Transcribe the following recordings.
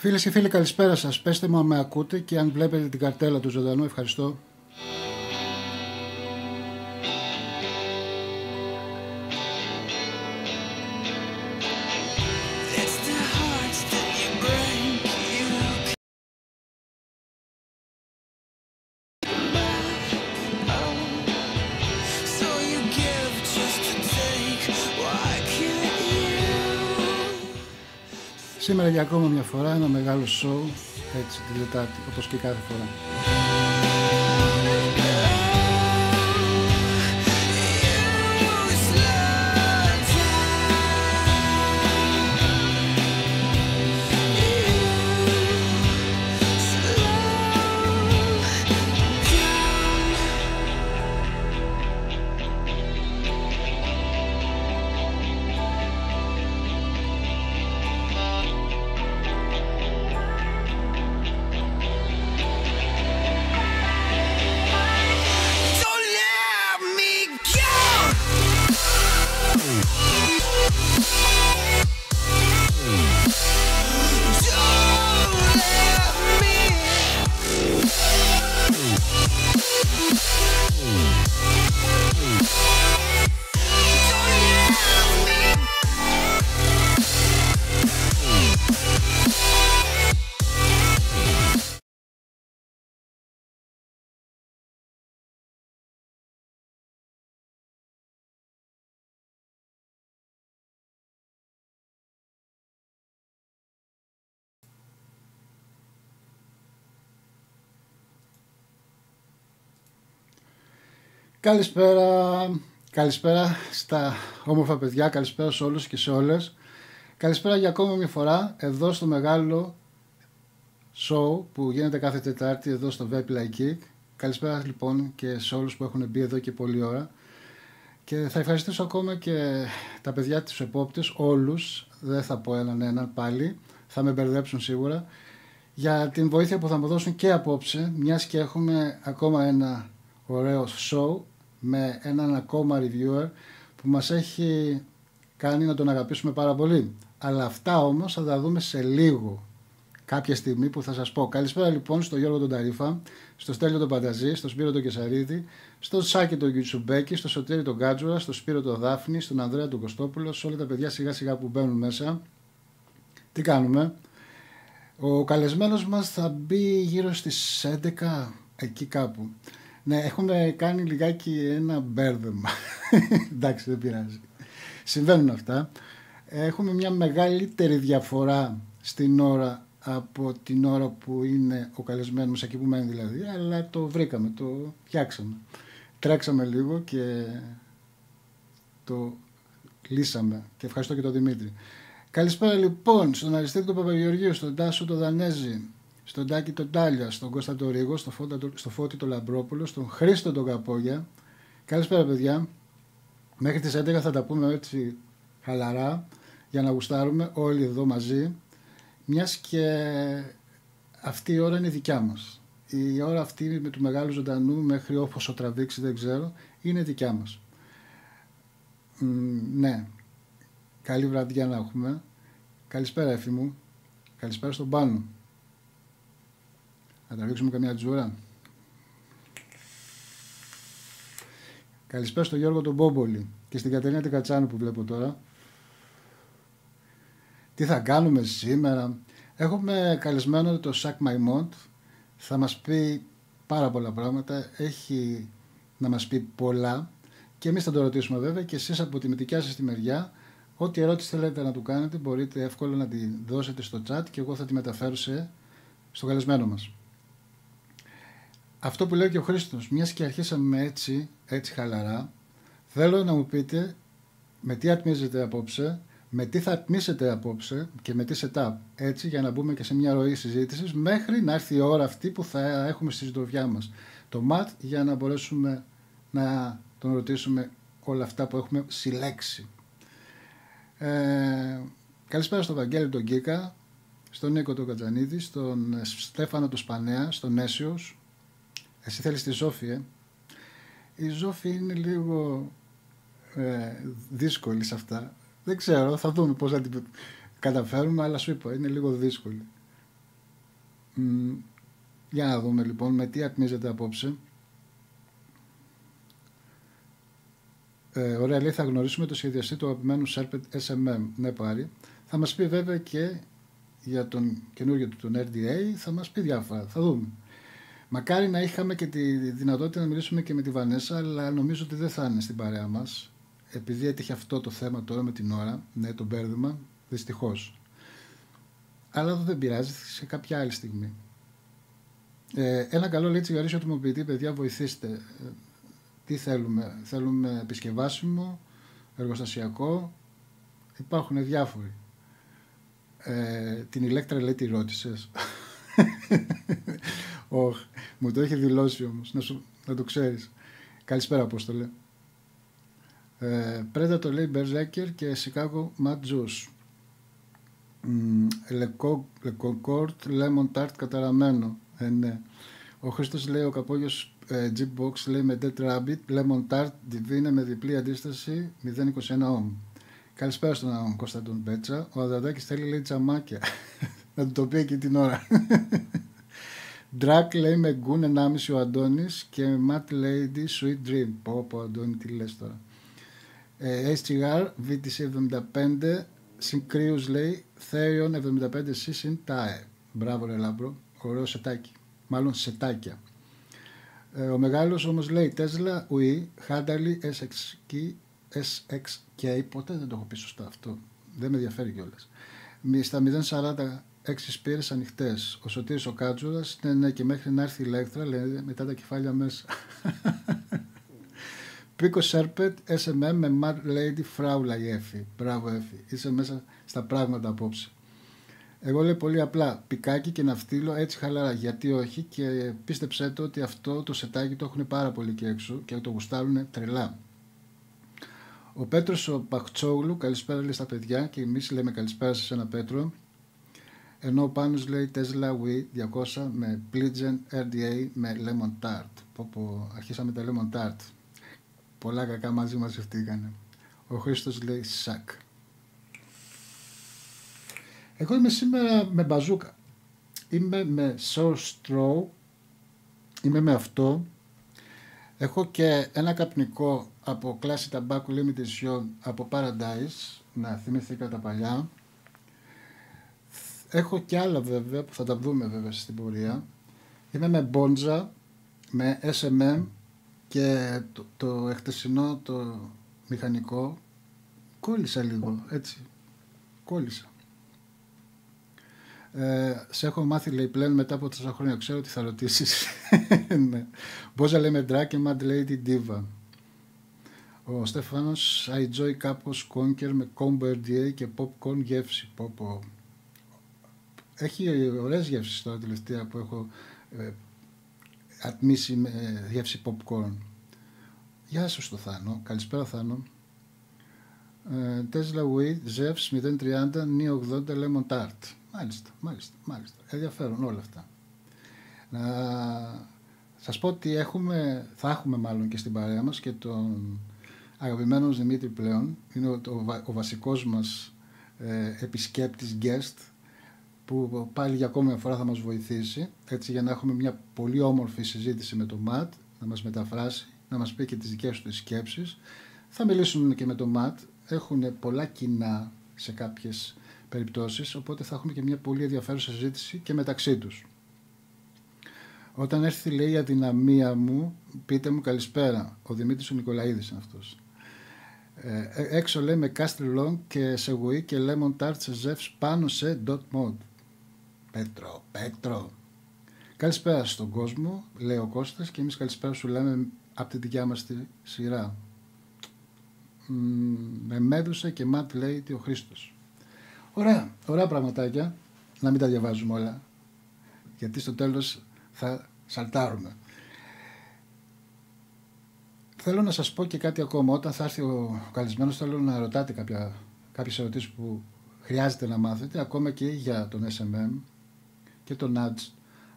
Φίλες και φίλοι, καλησπέρα σας. Πέστε μου αν με ακούτε και αν βλέπετε την καρτέλα του ζωντανού. Ευχαριστώ. Σήμερα για ακόμα μια φορά ένα μεγάλο show, έτσι τη Τετάρτη, όπως και κάθε φορά. Καλησπέρα στα όμορφα παιδιά, καλησπέρα σε όλους και σε όλες. Καλησπέρα για ακόμα μια φορά εδώ στο μεγάλο show που γίνεται κάθε Τετάρτη εδώ στο Vapelikegeek. Καλησπέρα λοιπόν και σε όλους που έχουν μπει εδώ και πολλή ώρα. Και θα ευχαριστήσω ακόμα και τα παιδιά της επόπτες, όλους, δεν θα πω έναν πάλι, θα με μπερδέψουν σίγουρα, για την βοήθεια που θα μου δώσουν και απόψε, μιας και έχουμε ακόμα ένα ωραίο show με έναν ακόμα reviewer που μας έχει κάνει να τον αγαπήσουμε πάρα πολύ. Αλλά αυτά όμως θα τα δούμε σε λίγο, κάποια στιγμή που θα σας πω. Καλησπέρα λοιπόν στο Γιώργο τον Ταρίφα, στο Στέλιο τον Πανταζή, στο Σπύρο τον Κεσαρίδη, στο Σάκη τον Γιουτσουμπέκη, στο Σωτήρη τον Κάτζουρα, στο Σπύρο τον Δάφνη, στον Ανδρέα τον Κωστόπουλο, σε όλα τα παιδιά σιγά σιγά που μπαίνουν μέσα. Τι κάνουμε? Ο καλεσμένος μας θα μπει γύρω στις 11, εκεί κάπου. Ναι, έχουμε κάνει λιγάκι ένα μπέρδεμα. Εντάξει, δεν πειράζει. Συμβαίνουν αυτά. Έχουμε μια μεγαλύτερη διαφορά στην ώρα από την ώρα που είναι ο καλεσμένος, εκεί που μένει δηλαδή, αλλά το βρήκαμε, το φτιάξαμε. Τρέξαμε λίγο και το λύσαμε. Και ευχαριστώ και τον Δημήτρη. Καλησπέρα λοιπόν στον Αριστίδη τον Παπαγεωργίου, στον Τάσο τον Δανέζη, στον Τάκη τον Τάλια, στον Κώστα τον Ρίγο, στο Φώτη τον Λαμπρόπουλο, στον Χρήστο τον Καπόγια. Καλησπέρα παιδιά. Μέχρι τις 11 θα τα πούμε έτσι χαλαρά για να γουστάρουμε όλοι εδώ μαζί, μιας και αυτή η ώρα είναι δικιά μας. Η ώρα αυτή με του μεγάλου ζωντανού μέχρι όπως τραβήξει δεν ξέρω, είναι δικιά μας. Ναι. Καλή βραδιά να έχουμε. Καλησπέρα Εφη μου. Καλησπέρα στον Πάνο. Να τραβήξουμε καμιά τζούρα. Καλησπέρα στον Γιώργο τον Μπόμπολη και στην Κατερίνα την Κατσάνου που βλέπω τώρα. Τι θα κάνουμε σήμερα? Έχουμε καλεσμένο το Σακ Μαϊμόντ. Θα μας πει πάρα πολλά πράγματα. Έχει να μας πει πολλά. Και εμείς θα το ρωτήσουμε βέβαια και εσείς από τη δικιά σας τη μεριά. Ό,τι ερώτηση θέλετε να του κάνετε μπορείτε εύκολα να τη δώσετε στο chat και εγώ θα τη μεταφέρω στο καλεσμένο μας. Αυτό που λέει και ο Χρήστος, μιας και αρχίσαμε έτσι χαλαρά, θέλω να μου πείτε με τι ατμίζετε απόψε, με τι θα ατμίσετε απόψε και με τι setup, έτσι για να μπούμε και σε μια ροή συζήτησης μέχρι να έρθει η ώρα αυτή που θα έχουμε στη συντροφιά μας το ΜΑΤ για να μπορέσουμε να τον ρωτήσουμε όλα αυτά που έχουμε συλλέξει. Καλησπέρα στον Βαγγέλη τον Γκίκα, στον Νίκο τον Κατζανίδη, στον Στέφανο τον Σπανέα, στον Έσιος. Εσύ θέλεις τη Ζόφη, Η Ζόφη είναι λίγο δύσκολη σε αυτά. Δεν ξέρω, θα δούμε πώς θα την καταφέρουμε, αλλά σου είπα, είναι λίγο δύσκολη. Για να δούμε λοιπόν με τι ατμίζεται απόψε. Ωραία, λέει, θα γνωρίσουμε το σχεδιαστή του αγαπημένου Serpent SMM. Ναι, πάρει. Θα μας πει βέβαια και για τον καινούργιο του τον RDA, θα μας πει διάφορα. Θα δούμε. Μακάρι να είχαμε και τη δυνατότητα να μιλήσουμε και με τη Βανέσα, αλλά νομίζω ότι δεν θα είναι στην παρέα μας. Επειδή έτυχε αυτό το θέμα τώρα με την ώρα, ναι, το μπέρδεμα, δυστυχώς. Αλλά δεν πειράζει, σε κάποια άλλη στιγμή. Ένα καλό, λέει, τσιγαρίσιο ατομοποιητή, παιδιά, βοηθήστε. Τι θέλουμε? Θέλουμε επισκευάσιμο, εργοστασιακό, υπάρχουν διάφοροι. Την Ηλέκτρα, λέει, τη ρώτησες? Όχι, μου το έχει δηλώσει όμως, να το ξέρεις. Καλησπέρα, Απόστολε. Πρέτα το λέει Berserker και Chicago Mad Juice. Le Concord Lemon Tart καταραμένο. Ναι. Ο Χρήστος λέει, ο Καπόγιος Jeepbox λέει με Dead Rabbit Lemon Tart Divine με διπλή αντίσταση 0,21 ohm. Καλησπέρα στον Κωνσταντον Πέτσα. Ο Αδρατάκης θέλει, λέει, τσαμάκια. Να του το πει εκεί την ώρα. Drake λέει με γκουν 1,5 ο Αντώνης και Matt Lady Sweet Dream. Πω Αντώνη, τι λες τώρα. HGR VTC 75 Συγκρίους λέει Therion 75C συν TAE. Μπράβο ρε Λάμπρο, ωραίο σετάκι. Μάλλον σετάκια. Ο μεγάλος όμως λέει Tesla UI Hadley SXK. Ποτέ δεν το έχω πει σωστά αυτό. Δεν με ενδιαφέρει κιόλας. Στα 0,46 σπήρες ανοιχτές. Ο Σωτήρης ο Κάτσουρας, ναι, και μέχρι να έρθει η Ηλέκτρα, λέει, μετά τα κεφάλια μέσα. Πίκο Serpent SMM με Mad Lady Fraula η Εφη. Μπράβο Εφη, είσαι μέσα στα πράγματα απόψε. Εγώ λέω πολύ απλά, πικάκι και ναυτίλο έτσι χαλαρά, γιατί όχι, και πίστεψέ το ότι αυτό το σετάκι το έχουν πάρα πολύ και έξω και το γουστάρουν τρελά. Ο Πέτρος ο Παχτσόγλου, καλησπέρα, λέει, στα παιδιά, και εμείς λέμε καλησπέρα σε ένα Πέτρο. Ενώ ο Πάνος λέει Tesla Wii 200 με Pleasant RDA με Lemon Tart. Αρχίσαμε τα Lemon Tart. Πολλά κακά μαζί μας ευτύχανε. Ο Χρήστος λέει σακ. Εγώ είμαι σήμερα με μπαζούκα. Είμαι με Sour Straw. Είμαι με αυτό. Έχω και ένα καπνικό από Classic Tobacco Limited Edition από Paradise. Να θυμηθήκα τα παλιά. Έχω και άλλα βέβαια που θα τα δούμε βέβαια στην πορεία. Είμαι με Bonza, με SMM και το εχτεσινό το μηχανικό. Κόλλησα λίγο, έτσι. Κόλλησα. Σε έχω μάθει, λέει, πλέον μετά από 4 χρόνια. Ξέρω τι θα ρωτήσεις. Ναι. Bonza λέει με Drake και Mad Lady Diva. Ο Στέφανος I enjoy κάπως Conker με Combo RDA και Popcorn γεύση. Έχει ωραίες γεύσεις τώρα τελευταία που έχω ατμίσει με γεύση popcorn. Γεια σου στο Θάνο. Καλησπέρα Θάνο. Tesla Wii Zevs 030 Neo 80 Lemon Tart. Μάλιστα. Ενδιαφέρον όλα αυτά. Να σας πω ότι θα έχουμε μάλλον και στην παρέα μας και τον αγαπημένο Δημήτρη πλέον. Είναι ο βασικός μας επισκέπτης guest, που πάλι για ακόμη μια φορά θα μας βοηθήσει, έτσι, για να έχουμε μια πολύ όμορφη συζήτηση με τον Ματ, να μας μεταφράσει, να μας πει και τις δικές του σκέψεις. Θα μιλήσουν και με τον Ματ, έχουν πολλά κοινά σε κάποιες περιπτώσεις, οπότε θα έχουμε και μια πολύ ενδιαφέρουσα συζήτηση και μεταξύ τους. Όταν έρθει, λέει, η αδυναμία μου, πείτε μου καλησπέρα. Ο Δημήτρης ο Νικολαίδης είναι αυτός. Έξω, λέει, με Castle Long και σε Wii και Lemon Tart σε Zevs πάνω σε Dot Mod. Πέτρο. Καλησπέρα στον κόσμο, λέει ο Κώστας, και εμείς καλησπέρα σου λέμε από τη δικιά μας τη σειρά. Με Μέδουσα και Ματ λέει ο Χρήστος. Ωραία πραγματάκια, να μην τα διαβάζουμε όλα, γιατί στο τέλος θα σαλτάρουμε. Θέλω να σας πω και κάτι ακόμα. Όταν θα έρθει ο καλεσμένος, θέλω να ρωτάτε κάποιες ερωτήσεις που χρειάζεται να μάθετε, ακόμα και για τον SMM και τον Nudge,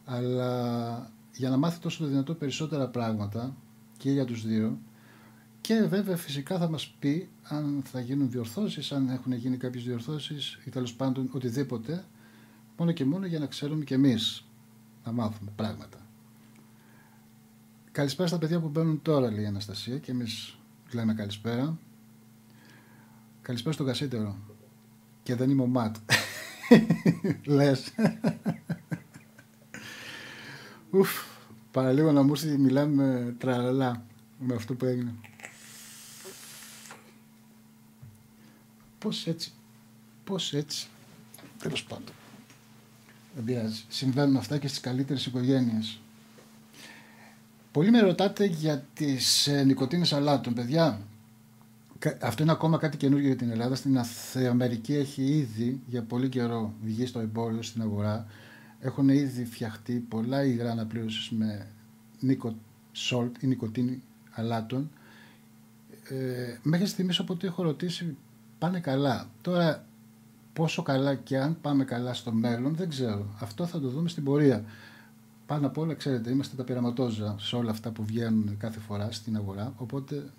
αλλά για να μάθετε όσο το δυνατό περισσότερα πράγματα και για τους δύο, και βέβαια φυσικά θα μας πει αν θα γίνουν διορθώσεις, αν έχουν γίνει κάποιες διορθώσεις ή τέλος πάντων οτιδήποτε, μόνο και μόνο για να ξέρουμε κι εμείς. να μάθουμε πράγματα. Καλησπέρα στα παιδιά που μπαίνουν τώρα, λέει η Αναστασία, και εμείς λέμε καλησπέρα. Καλησπέρα στον Κασίτερο. Και δεν είμαι ο Ματ. Λες. Ουφ, παραλίγο να μου έρθει, μιλάμε τραλαλά με αυτό που έγινε. Πώς έτσι. Τέλος πάντων. Δεν πειράζει. Συμβαίνουν αυτά και στις καλύτερες οικογένειες. Πολλοί με ρωτάτε για τις νοικοτήνες αλάτων, παιδιά. Αυτό είναι ακόμα κάτι καινούργιο για την Ελλάδα. Στην Αμερική έχει ήδη για πολύ καιρό βγει στο εμπόριο, στην αγορά. Έχουν ήδη φτιαχτεί πολλά υγρά αναπλήρωσης με salt ή νοικοτήνη αλάτων. Μέχρι στιγμής, όποτε έχω ρωτήσει, πάνε καλά. Τώρα, πόσο καλά και αν πάμε καλά στο μέλλον, δεν ξέρω. Αυτό θα το δούμε στην πορεία. Πάνω απ' όλα, ξέρετε, είμαστε τα πειραματόζωα σε όλα αυτά που βγαίνουν κάθε φορά στην αγορά, οπότε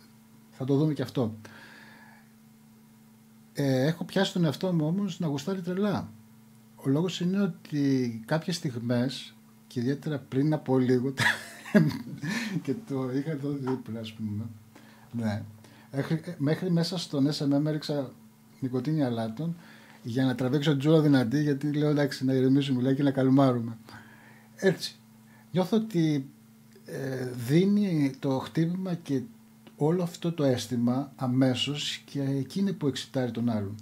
θα το δούμε και αυτό. Έχω πιάσει τον εαυτό μου όμως να γουστάρει τρελά. Ο λόγος είναι ότι κάποιες στιγμές, και ιδιαίτερα πριν από λίγο, και το είχα εδώ δίπλα, ας πούμε, ναι, μέχρι μέσα στον SMM έριξα νοικοτήνη αλάτων για να τραβήξω τζούρα δυνατή, γιατί λέω εντάξει, να ηρεμήσουμε, λέει, και να καλμάρουμε. Έτσι. Νιώθω ότι δίνει το χτύπημα και όλο αυτό το αίσθημα αμέσως, και εκείνη που εξητάρει τον άλλον.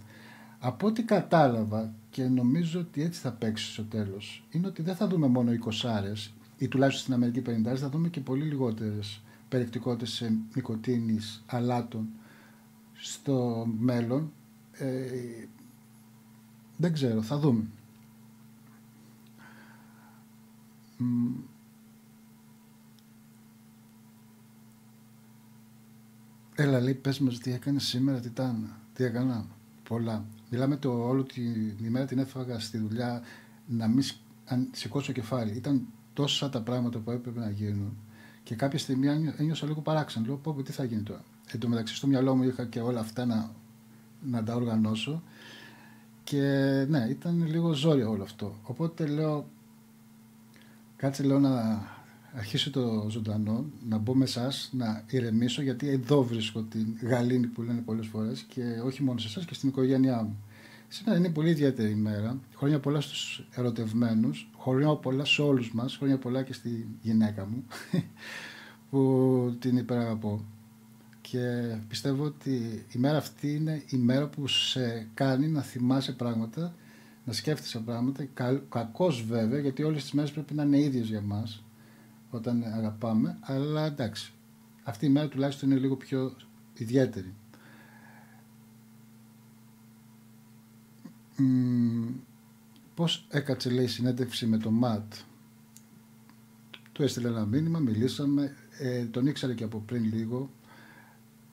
Από ό,τι κατάλαβα, και νομίζω ότι έτσι θα παίξει στο τέλος, είναι ότι δεν θα δούμε μόνο 20 ή τουλάχιστον στην Αμερική 50, θα δούμε και πολύ λιγότερες περιεκτικότητες νοικοτήνης αλάτων στο μέλλον. Δεν ξέρω, θα δούμε. Έλα, λέει, πες μας τι έκανες σήμερα, τι έκανα. Πολλά. Μιλάμε όλη την ημέρα την έφαγα στη δουλειά να μην σηκώσω κεφάλι. Ήταν τόσα τα πράγματα που έπρεπε να γίνουν. Και κάποια στιγμή ένιωσα λίγο παράξενο. Λέω, πω, τι θα γίνει τώρα. Εν τω μεταξύ στο μυαλό μου είχα και όλα αυτά να τα οργανώσω. Και ναι, ήταν λίγο ζόρια όλο αυτό. Οπότε λέω, κάτσε, λέω, να αρχίσω το ζωντανό, να μπω με εσάς, να ηρεμήσω, γιατί εδώ βρίσκω την γαλήνη που λένε πολλές φορές, και όχι μόνο σε εσάς, και στην οικογένειά μου. Σήμερα είναι πολύ ιδιαίτερη ημέρα. Χρόνια πολλά στους ερωτευμένους, χρόνια πολλά σε όλους μας, χρόνια πολλά και στη γυναίκα μου που την υπεραγαπώ. Και πιστεύω ότι η μέρα αυτή είναι η μέρα που σε κάνει να θυμάσαι πράγματα, να σκέφτεσαι πράγματα, κακώς βέβαια, γιατί όλες τις μέρες πρέπει να είναι ίδιες για μας όταν αγαπάμε, αλλά εντάξει, αυτή η μέρα τουλάχιστον είναι λίγο πιο ιδιαίτερη. Πώς έκατσε, λέει, η συνέντευξη με το ΜΑΤ. Του έστειλε ένα μήνυμα, μιλήσαμε, τον ήξερε και από πριν λίγο,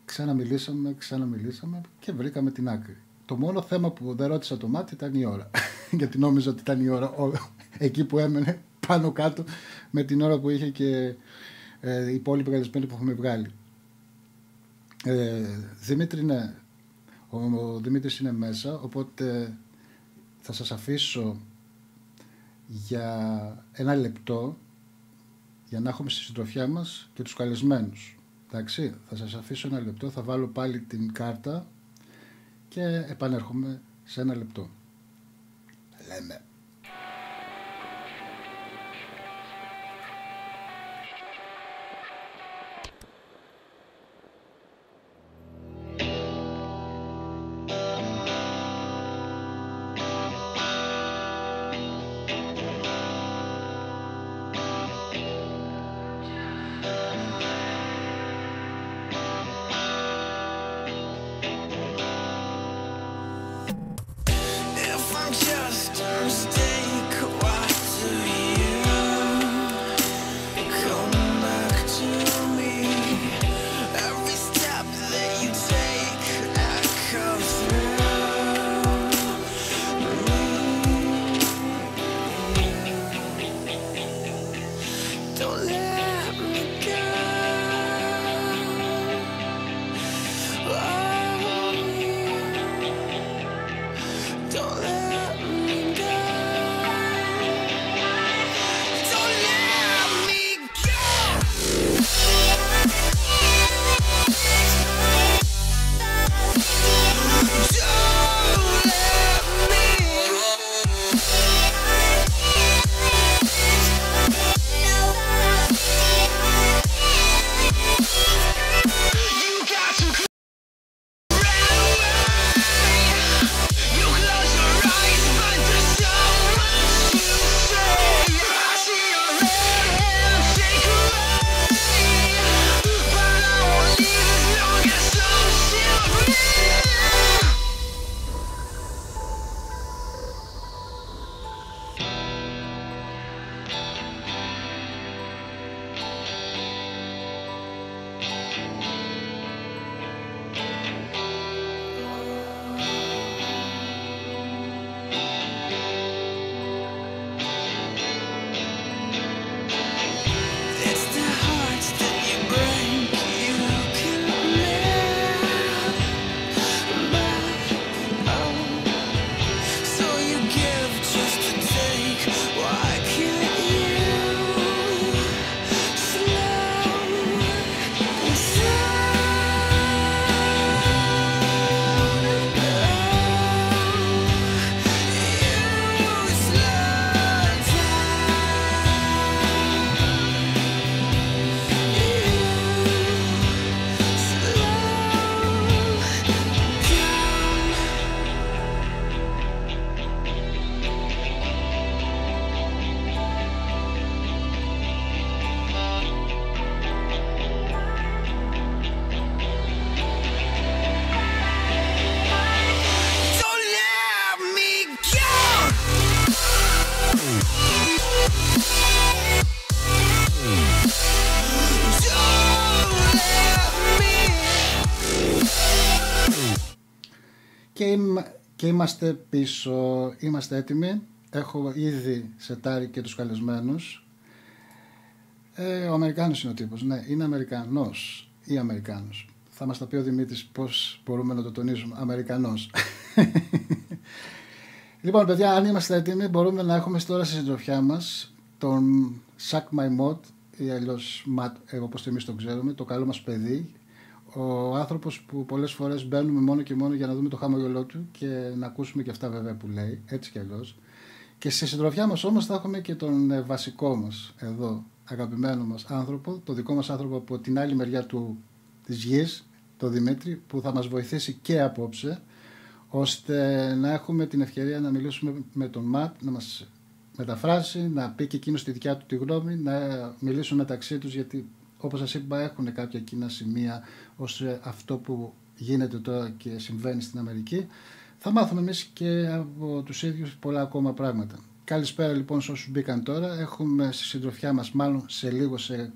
ξαναμιλήσαμε και βρήκαμε την άκρη. Το μόνο θέμα που δεν ρώτησα το ΜΑΤ ήταν η ώρα, γιατί νόμιζα ότι ήταν η ώρα εκεί που έμενε πάνω κάτω με την ώρα που είχε και οι υπόλοιποι καλεσμένοι που έχουμε βγάλει. Δημήτρη, ναι, ο Δημήτρης είναι μέσα, οπότε θα σας αφήσω για ένα λεπτό για να έχουμε στη συντροφιά μας και τους καλεσμένους. Εντάξει, θα σας αφήσω ένα λεπτό, θα βάλω πάλι την κάρτα και επανέρχομαι σε ένα λεπτό. Λέμε. Και είμαστε πίσω, είμαστε έτοιμοι. Έχω ήδη σετάρει και τους καλεσμένους. Ο Αμερικάνος είναι ο τύπος. Ναι, είναι Αμερικανός ή Αμερικάνος. Θα μας τα πει ο Δημήτρης πώς μπορούμε να το τονίζουμε. Αμερικανός. Λοιπόν, παιδιά, αν είμαστε έτοιμοι, μπορούμε να έχουμε τώρα στη συντροφιά μας τον Suck My Mod ή αλλιώς Matt, όπως εμείς τον ξέρουμε, το καλό μας παιδί. Ο άνθρωπος που πολλές φορές μπαίνουμε μόνο και μόνο για να δούμε το χαμογελό του και να ακούσουμε και αυτά βέβαια που λέει, έτσι κι αλλιώς. Και στη συντροφιά μας όμως θα έχουμε και τον βασικό μας εδώ, αγαπημένο μας άνθρωπο, το δικό μας άνθρωπο από την άλλη μεριά της γης, τον Δημήτρη, που θα μας βοηθήσει και απόψε, ώστε να έχουμε την ευκαιρία να μιλήσουμε με τον Ματ, να μας μεταφράσει, να πει και εκείνος τη δικιά του τη γνώμη, να μιλήσουν μεταξύ τους, γιατί όπως σας είπα έχουν κάποια κοινά σημεία ώστε αυτό που γίνεται τώρα και συμβαίνει στην Αμερική. Θα μάθουμε εμείς και από τους ίδιους πολλά ακόμα πράγματα. Καλησπέρα λοιπόν σε όσους μπήκαν τώρα. Έχουμε στη συντροφιά μας, μάλλον σε λίγο, σε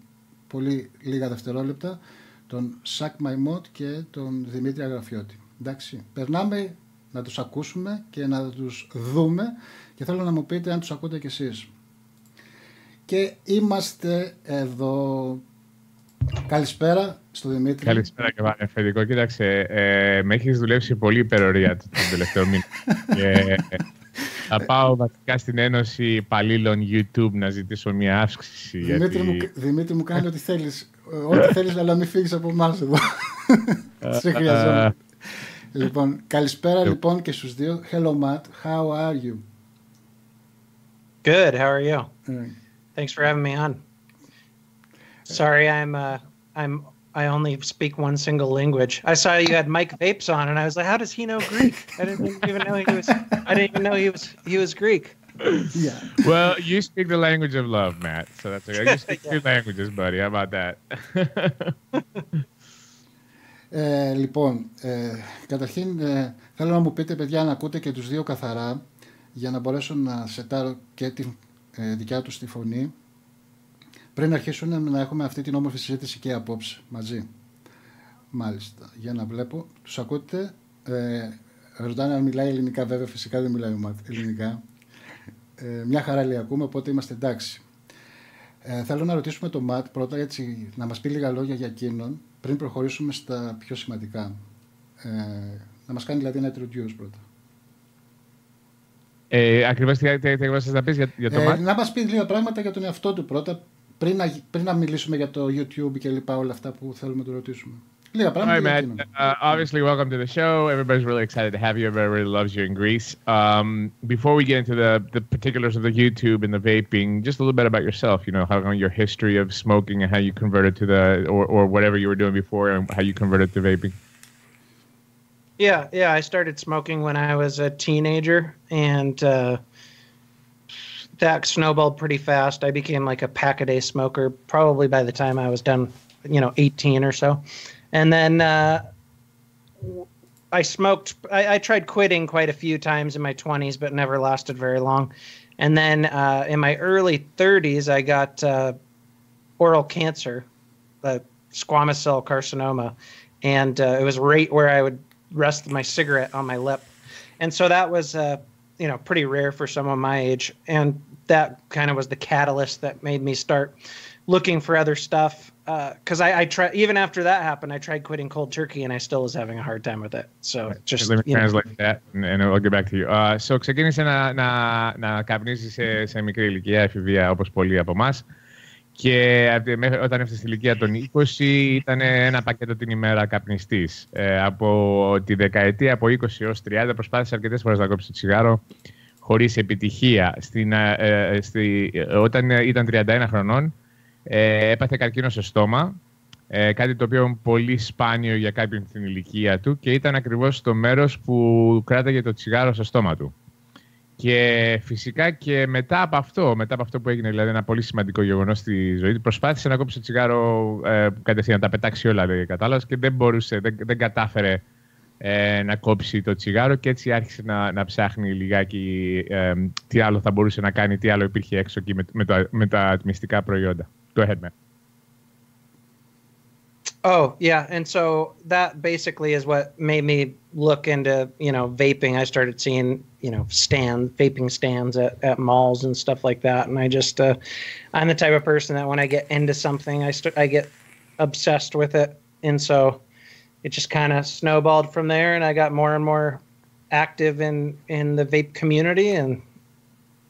πολύ λίγα δευτερόλεπτα, τον Suck My Mod και τον Δημήτρη Αγραφιώτη. Εντάξει, περνάμε να τους ακούσουμε και να τους δούμε και θέλω να μου πείτε αν τους ακούτε κι εσείς. Και είμαστε εδώ. Καλησπέρα στο Δημήτρη. Καλησπέρα και πάλι, Φεδικό. Κοίταξε, με έχεις δουλέψει πολύ υπερορία τον τελευταίο μήνα. Θα πάω βασικά στην Ένωση Υπαλλήλων YouTube να ζητήσω μια αύξηση. Δημήτρη μου, κάνει ό,τι θέλεις. Ό,τι θέλεις, αλλά μην φύγεις από εμάς εδώ. Σε χρειαζόμαστε. Λοιπόν, καλησπέρα λοιπόν και στους δύο. Hello Matt, how are you? Good, how are you? Thanks for having me on. Sorry, I only speak one single language. I saw you had Mike Vapes on, and I was like, how does he know Greek? I didn't even know he was Greek. Yeah. Well, you speak the language of love, Matt. So that's okay. You speak two languages, buddy. How about that? Λοιπόν, καταρχήν θέλω να μου πείτε, παιδιά, να ακούτε και τους δύο καθαρά για να μπορέσω να σετάρω και τη δικιά τους τη φωνή πριν αρχίσουν να έχουμε αυτή την όμορφη συζήτηση και απόψε μαζί. Μάλιστα, για να βλέπω. Τους ακούτε? Ρωτάνε αν μιλάει ελληνικά, βέβαια φυσικά δεν μιλάει ο Ματ ελληνικά. Μια χαρά λέει ακούμε, οπότε είμαστε εντάξει. Θέλω να ρωτήσουμε τον Ματ πρώτα, έτσι, να μας πει λίγα λόγια για εκείνον πριν προχωρήσουμε στα πιο σημαντικά. Να μας κάνει δηλαδή ένα introduce πρώτα. Ακριβώς τι ακριβώς να πεις για το Ματ? Να μας πει λίγα πράγματα για τον εαυτό του πρώτα, πριν να μιλήσουμε για το YouTube και λοιπά, όλα αυτά που θέλουμε να το ρωτήσουμε. Λίγα πράγματα για εκείνον. Obviously, welcome to the show. Everybody's really excited to have you. Everybody really loves you in Greece. Before we get into the particulars of the YouTube and the vaping, just a little bit about yourself. You know, how your history of smoking and how you converted to or whatever you were doing before and how you converted to vaping. Yeah. I started smoking when I was a teenager, and that snowballed pretty fast. I became like a pack-a-day smoker probably by the time I was done, 18 or so. And then I smoked. I tried quitting quite a few times in my 20s, but never lasted very long. And then in my early 30s, I got oral cancer, squamous cell carcinoma, and it was right where I would rest my cigarette on my lip. And so that was, pretty rare for someone my age. And that kind of was the catalyst that made me start looking for other stuff. Because I tried, even after that happened, I tried quitting cold turkey, and I still was having a hard time with it. So just let me translate that, and I'll get back to you. So ξεκίνησε να καπνίζει σε μικρή ηλικία, εφηβεία, όπως πολλοί από εμάς. Και όταν έφτασε στη ηλικία των 20 ήταν ένα πακέτο την ημέρα καπνιστής. Από τη δεκαετία από 20 έως 30 προσπάθησε αρκετές φορές να κόψει το τσιγάρο χωρίς επιτυχία. Όταν ήταν 31 χρονών έπαθε καρκίνο στο στόμα, κάτι το οποίο είναι πολύ σπάνιο για κάποιον στην ηλικία του και ήταν ακριβώς στο μέρος που κράταγε το τσιγάρο στο στόμα του. Και φυσικά και μετά από αυτό που έγινε, δηλαδή ένα πολύ σημαντικό γεγονός στη ζωή του, προσπάθησε να κόψει το τσιγάρο κατευθείαν, να τα πετάξει όλα, λέει, κατάλαβες, και δεν κατάφερε να κόψει το τσιγάρο και έτσι άρχισε να ψάχνει λιγάκι τι άλλο θα μπορούσε να κάνει, τι άλλο υπήρχε έξω εκεί με τα ατμιστικά προϊόντα. Go ahead, man. Oh, yeah. And so that basically is what made me look into, vaping. I started seeing, vaping stands at malls and stuff like that. And I'm the type of person that when I get into something, I get obsessed with it. And so it just kind of snowballed from there. And I got more and more active in the vape community, and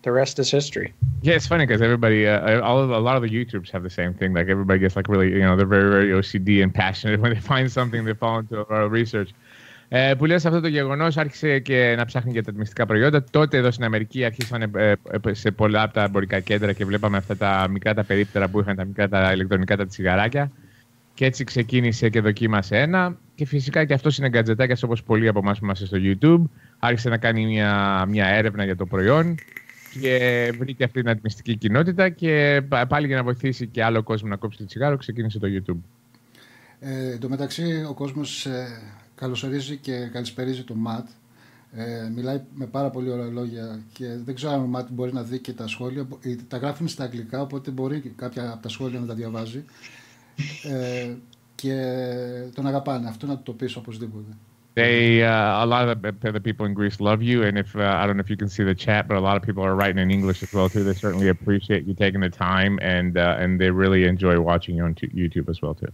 the rest is history. Yeah, it's funny because everybody, a lot of the YouTubers have the same thing. Like everybody gets like really, they're very, very OCD and passionate when they find something. They fall into a lot of research. Που λες αυτό το γεγονός άρχισε και να ψάχνει για τα ατμιστικά προϊόντα. Τότε εδώ στην Αμερική άρχισαν σε πολλά από τα εμπορικά κέντρα και βλέπαμε αυτά τα μικρά τα περίπτερα που είχαν τα μικρά τα ηλεκτρονικά τα τσιγαράκια. Και έτσι ξεκίνησε και δοκίμασε ένα. Και φυσικά και αυτό είναι γκατζετάκιας όπως πολλοί από εμάς που είμαστε στο YouTube. Άρχισε να κάνει μια έρευνα για το προϊόν και βρήκε αυτή την ατμιστική κοινότητα και πάλι για να βοηθήσει και άλλο κόσμο να κόψει το τσιγάρο ξεκίνησε το YouTube. Εν τω μεταξύ ο κόσμος καλωσορίζει και καλησπερίζει το Ματ. Μιλάει με πάρα πολύ ωραία λόγια και δεν ξέρω αν ο Ματ μπορεί να δει και τα σχόλια. Τα γράφουν στα αγγλικά, οπότε μπορεί κάποια από τα σχόλια να τα διαβάζει. Και τον αγαπάνε. Αυτό να το πεις οπωσδήποτε. A lot of the people in Greece love you, and if I don't know if you can see the chat, but a lot of people are writing in English as well too. They certainly appreciate you taking the time, and they really enjoy watching you on YouTube as well too.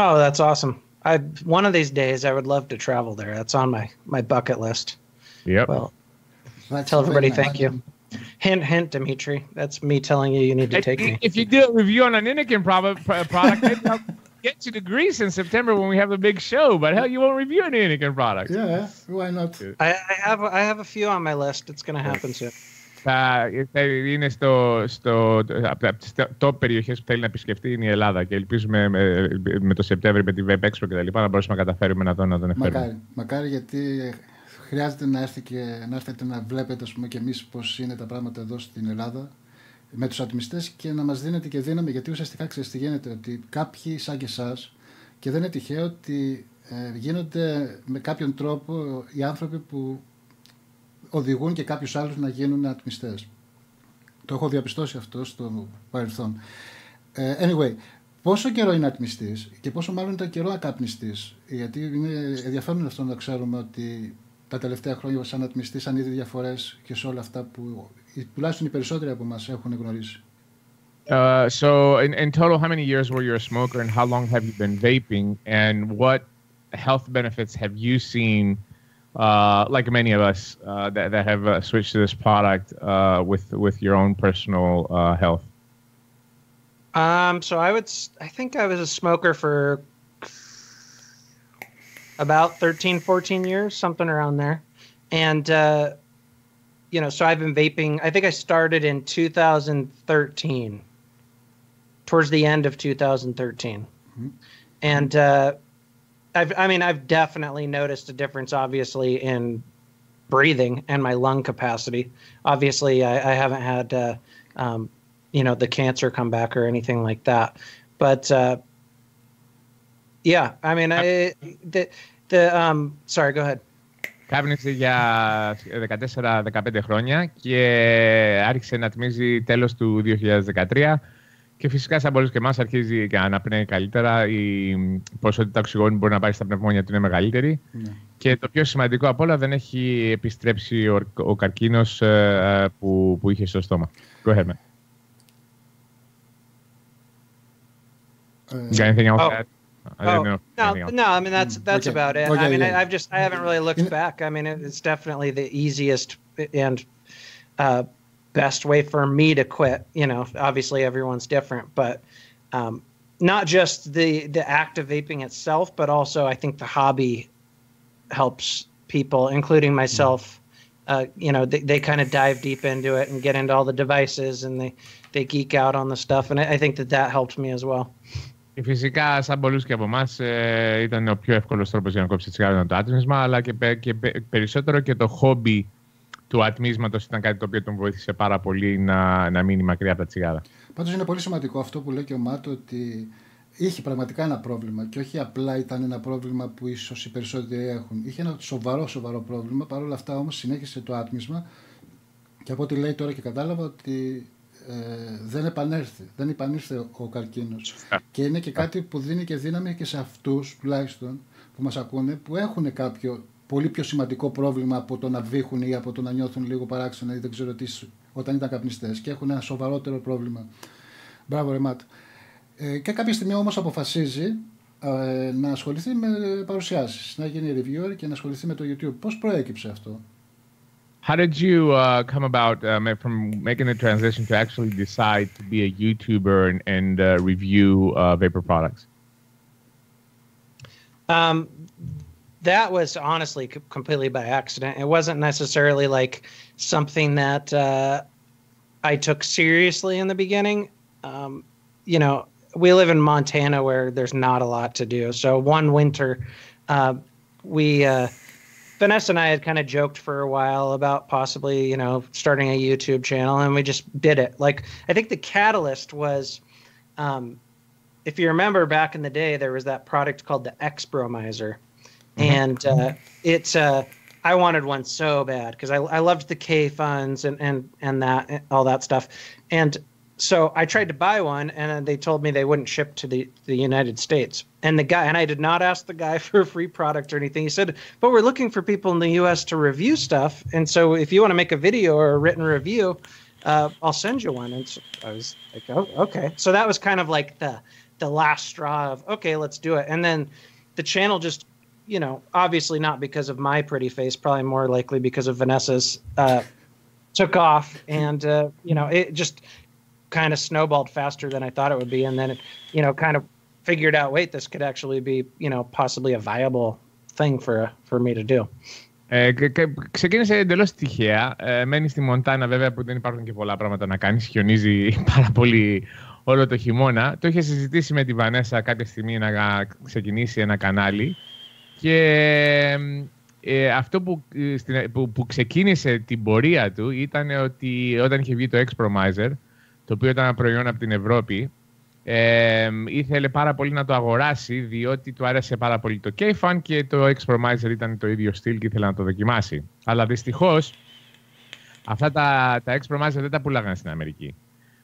Oh, that's awesome! One of these days I would love to travel there. That's on my bucket list. Yep. Well, tell everybody thank you. Hint, hint, Dimitri. That's me telling you need to take me. If you do a review on an Inikin product, maybe I'll get you to Greece in September when we have the big show. But hell, you won't review an Inikin product. Yeah, why not? I have a few on my list. It's going to happen soon. Είναι στο top περιοχές που θέλει να επισκεφτεί είναι η Ελλάδα και ελπίζουμε με το Σεπτέμβριο με τη Vape Expo και τα λοιπά να μπορέσουμε να καταφέρουμε να τον εφέρουμε. Μακάρι γιατί χρειάζεται να έρθετε να βλέπετε ας πούμε, και εμείς πώς είναι τα πράγματα εδώ στην Ελλάδα με τους ατμιστές και να μας δίνετε και δύναμη, γιατί ουσιαστικά ξέρετε τι γίνεται, ότι κάποιοι σαν και εσάς, και δεν είναι τυχαίο ότι γίνονται με κάποιον τρόπο οι άνθρωποι που οδηγούν και κάποιους άλλους να γίνουν ατμιστές. Το έχω διαπιστώσει αυτό στο παρελθόν. Anyway, πόσο καιρό είναι ατμιστής και πόσο μάλλον ήταν καιρό ακαπνιστής, γιατί είναι ενδιαφέρον αυτό να ξέρουμε ότι τα τελευταία χρόνια σαν ατμιστής αν είδε διαφορές και σε όλα αυτά που τουλάχιστον οι περισσότεροι από εμάς έχουν γνωρίσει. So in total, how many years were you a smoker and how long have you been vaping, and what health benefits have you seen, like many of us that have switched to this product with your own personal health? So I think I was a smoker for about 13, 14 years, something around there. And, so I've been vaping. I think I started in 2013, towards the end of 2013. Mm-hmm. And I've definitely noticed a difference, obviously, in breathing and my lung capacity. Obviously, I haven't had, the cancer come back or anything like that. But, yeah, I mean, sorry, go ahead. Κάπνισε για 14-15 χρόνια και άρχισε να ατμίζει τέλος του 2013 και φυσικά σαν πολλούς και εμάς αρχίζει και να αναπνέει καλύτερα, η ποσότητα οξυγόνου μπορεί να πάρει στα πνευμόνια του είναι μεγαλύτερη και το πιο σημαντικό απ' όλα δεν έχει επιστρέψει ο καρκίνος που είχε στο στόμα. Go ahead, man. You got anything else to add? No. I mean that's okay. About it. Okay, I mean, yeah. I haven't really looked back. I mean, it's definitely the easiest and best way for me to quit. Obviously everyone's different, but not just the act of vaping itself, but also I think the hobby helps people, including myself. They kind of dive deep into it and get into all the devices, and they geek out on the stuff, and I think that helped me as well. Φυσικά, σαν πολλούς και από εμάς, ήταν ο πιο εύκολος τρόπος για να κόψει τσιγάρο το άτμισμα, αλλά και περισσότερο και το χόμπι του ατμίσματος ήταν κάτι το οποίο τον βοήθησε πάρα πολύ να μείνει μακριά από τα τσιγάρα. Πάντως είναι πολύ σημαντικό αυτό που λέει και ο Μάτο, ότι είχε πραγματικά ένα πρόβλημα και όχι απλά ήταν ένα πρόβλημα που ίσως οι περισσότεροι έχουν. Είχε ένα σοβαρό πρόβλημα, παρόλα αυτά όμως συνέχισε το άτμισμα και από ό,τι λέει τώρα και κατάλαβα ότι δεν επανήρθε ο καρκίνος. Και είναι και κάτι που δίνει και δύναμη και σε αυτούς τουλάχιστον που μας ακούνε, που έχουν κάποιο πολύ πιο σημαντικό πρόβλημα από το να βήχουν ή από το να νιώθουν λίγο παράξενα ή δεν ξέρω τι όταν ήταν καπνιστές, και έχουν ένα σοβαρότερο πρόβλημα. Μπράβο ρε Μάτ. Και κάποια στιγμή όμως αποφασίζει να ασχοληθεί με παρουσιάσεις, να γίνει reviewer και να ασχοληθεί με το YouTube. Πώς προέκυψε αυτό? How did you come about from making the transition to actually decide to be a YouTuber and review vapor products? That was honestly completely by accident. It wasn't necessarily like something that I took seriously in the beginning. You know, we live in Montana where there's not a lot to do. So one winter, Vanessa and I had kind of joked for a while about possibly, you know, starting a YouTube channel, and we just did it. Like, I think the catalyst was, if you remember back in the day, there was that product called the X-Bromizer. And I wanted one so bad because I loved the K funds and that, all that stuff. And so I tried to buy one, and they told me they wouldn't ship to the United States. And I did not ask the guy for a free product or anything. He said, but we're looking for people in the US to review stuff. And so if you want to make a video or a written review, I'll send you one. And so I was like, oh, okay. So that was kind of like the last straw of, okay, let's do it. And then the channel just, you know, obviously not because of my pretty face, probably more likely because of Vanessa's, took off. And, you know, it just kind of snowballed faster than I thought it would be. And then, you know, kind of figured out, wait, this could actually be, you know, possibly a viable thing for me to do. Ξεκίνησε εντελώς τυχαία. Μένει στη Μοντάνα βέβαια που δεν υπάρχουν και πολλά πράγματα να κάνεις. Χιονίζει πάρα πολύ όλο το χειμώνα. Το είχε συζητήσει με τη Βανέσα κάποια στιγμή να ξεκινήσει ένα κανάλι. Και αυτό που ξεκίνησε την πορεία του ήταν ότι όταν είχε βγει το X-Bromizer, το οποίο ήταν ένα προϊόν από την Ευρώπη, ήθελε πάρα πολύ να το αγοράσει, διότι του άρεσε πάρα πολύ το K-Fan και το X-Bromizer ήταν το ίδιο στυλ και ήθελε να το δοκιμάσει. Αλλά δυστυχώς αυτά τα X-Bromizer δεν τα πουλάγανε στην Αμερική.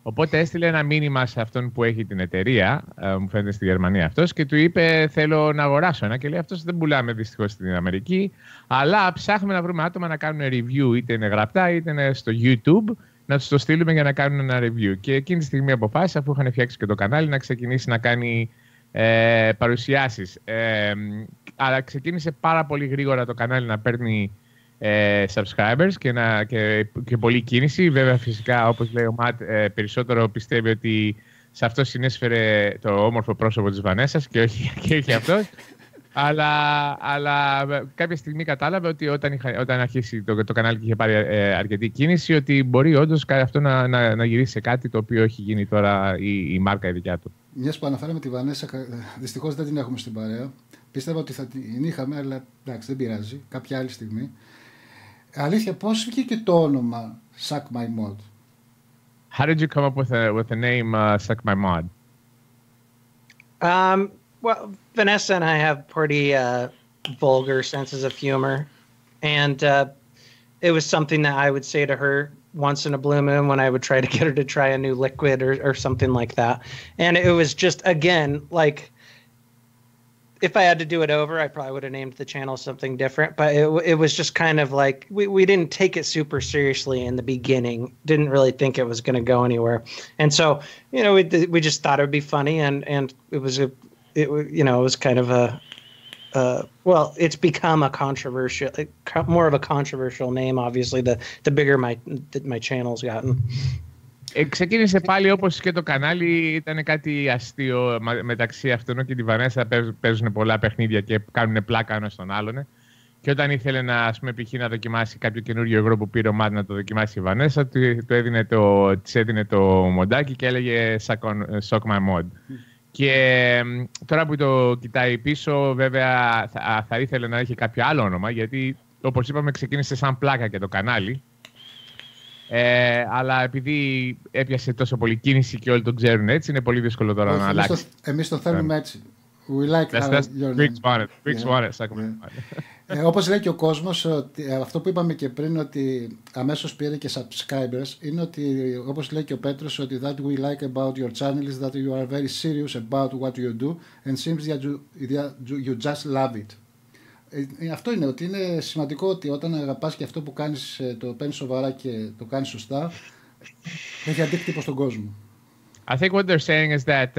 Οπότε έστειλε ένα μήνυμα σε αυτόν που έχει την εταιρεία, μου φαίνεται στη Γερμανία αυτός, και του είπε θέλω να αγοράσω ένα, και λέει αυτός δεν πουλάμε δυστυχώς στην Αμερική, αλλά ψάχνουμε να βρούμε άτομα να κάνουν review, είτε είναι γραπτά είτε είναι στο YouTube, να τους το στείλουμε για να κάνουν ένα review. Και εκείνη τη στιγμή αποφάσισε, αφού είχαν φτιάξει και το κανάλι, να ξεκινήσει να κάνει παρουσιάσεις. Αλλά ξεκίνησε πάρα πολύ γρήγορα το κανάλι να παίρνει subscribers και πολλή κίνηση. Βέβαια, φυσικά, όπως λέει ο Ματ, περισσότερο πιστεύει ότι σε αυτό συνέσφερε το όμορφο πρόσωπο της Βανέσας και όχι αυτός. αλλά κάποια στιγμή κατάλαβε ότι όταν αρχίσει το κανάλι και είχε πάρει αρκετή κίνηση, ότι μπορεί όντως αυτό να γυρίσει σε κάτι το οποίο έχει γίνει τώρα η μάρκα η δικιά του. Μιας που αναφέραμε τη Βανέσα, δυστυχώς δεν την έχουμε στην παρέα. Πίστευα ότι θα την είχαμε, αλλά εντάξει, δεν πειράζει. Κάποια άλλη στιγμή. Αλήθεια, πώς βγήκε το όνομα Suck My Mod? How did you come up with the name Suck My Mod? Well, Vanessa and I have pretty vulgar senses of humor, and it was something that I would say to her once in a blue moon when I would try to get her to try a new liquid or something like that. And it was just, again, like, if I had to do it over, I probably would have named the channel something different. But it was just kind of like, we didn't take it super seriously in the beginning. Didn't really think it was going to go anywhere. And so, you know, we just thought it would be funny, and it was it was kind of well, it's become more of a controversial name, obviously, the bigger my channel's gotten. Ξεκίνησε πάλι όπως και το κανάλι, ήταν κάτι αστείο μεταξύ αυτών και τη Βανέσα. Παίζουν πολλά παιχνίδια και κάνουν πλάκα ένας στον άλλον. Και όταν ήθελε να δοκιμάσει κάποιο καινούριο υγρό που πήρε ο Μάτ να το δοκιμάσει η Βανέσα, της έδινε το μοντάκι και έλεγε Suck My Mod. Και τώρα που το κοιτάει πίσω, βέβαια θα ήθελε να έχει κάποιο άλλο όνομα, γιατί όπως είπαμε ξεκίνησε σαν πλάκα και το κανάλι. Αλλά επειδή έπιασε τόσο πολύ κίνηση και όλοι τον ξέρουν έτσι, είναι πολύ δύσκολο τώρα να αλλάξει. Εμείς το θέλουμε έτσι. We like your name. Greeks want it. Όπως λέει και ο κόσμος, αυτό που είπαμε και πριν, ότι αμέσως πήρε και subscribers, είναι ότι, όπως λέει και ο Πέτρος, ότι that we like about your channel is that you are very serious about what you do and seems that you just love it. Αυτό είναι, ότι είναι σημαντικό ότι όταν αγαπάς και αυτό που κάνεις, το παίρνεις σοβαρά και το κάνεις σωστά, έχει αντίκτυπο στον κόσμο. I think what they're saying is that,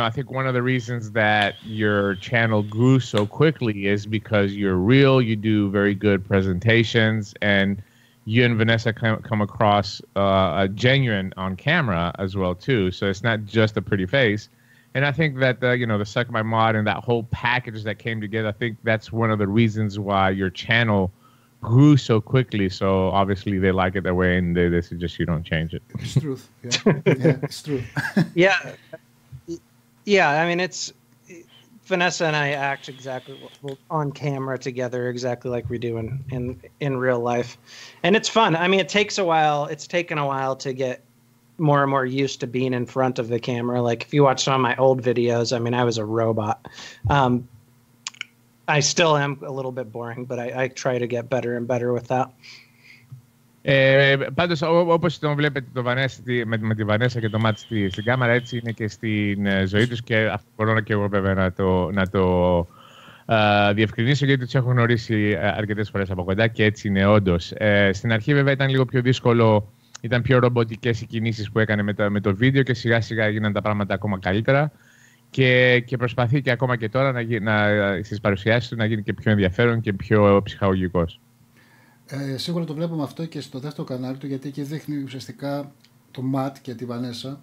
I think one of the reasons that your channel grew so quickly is because you're real, you do very good presentations, and you and Vanessa come across genuine on camera as well, too. So it's not just a pretty face. And I think that, the Suck My Mod and that whole package that came together, I think that's one of the reasons why your channel grew so quickly. So obviously they like it that way, and they suggest you don't change it. It's truth. Yeah, it's true. Yeah. I mean, it's Vanessa and I act exactly on camera together, exactly like we do in real life, and it's fun. I mean, it takes a while. It's taken a while to get more and more used to being in front of the camera. Like if you watch some of my old videos, I mean, I was a robot. I still am a little bit boring, but I try to get better and better with that. Πάντως, όπως τον βλέπετε με τη Βανέσσα και το μάτι στην κάμερα, έτσι είναι και στην ζωή τους, και αυτό μπορώ και εγώ βέβαια να το διευκρινίσω, γιατί τους έχω γνωρίσει αρκετές φορές από κοντά και έτσι είναι όντως. Στην αρχή βέβαια ήταν λίγο πιο δύσκολο, ήταν πιο ρομποτικές οι κινήσεις που έκανε με το βίντεο, και σιγά σιγά έγιναν τα πράγματα ακόμα καλύτερα. Και προσπαθεί και ακόμα και τώρα στις παρουσιάσεις του να γίνει και πιο ενδιαφέρον και πιο ψυχαγωγικός. Σίγουρα το βλέπουμε αυτό και στο δεύτερο κανάλι του, γιατί εκεί δείχνει ουσιαστικά το Ματ και τη Βανέσσα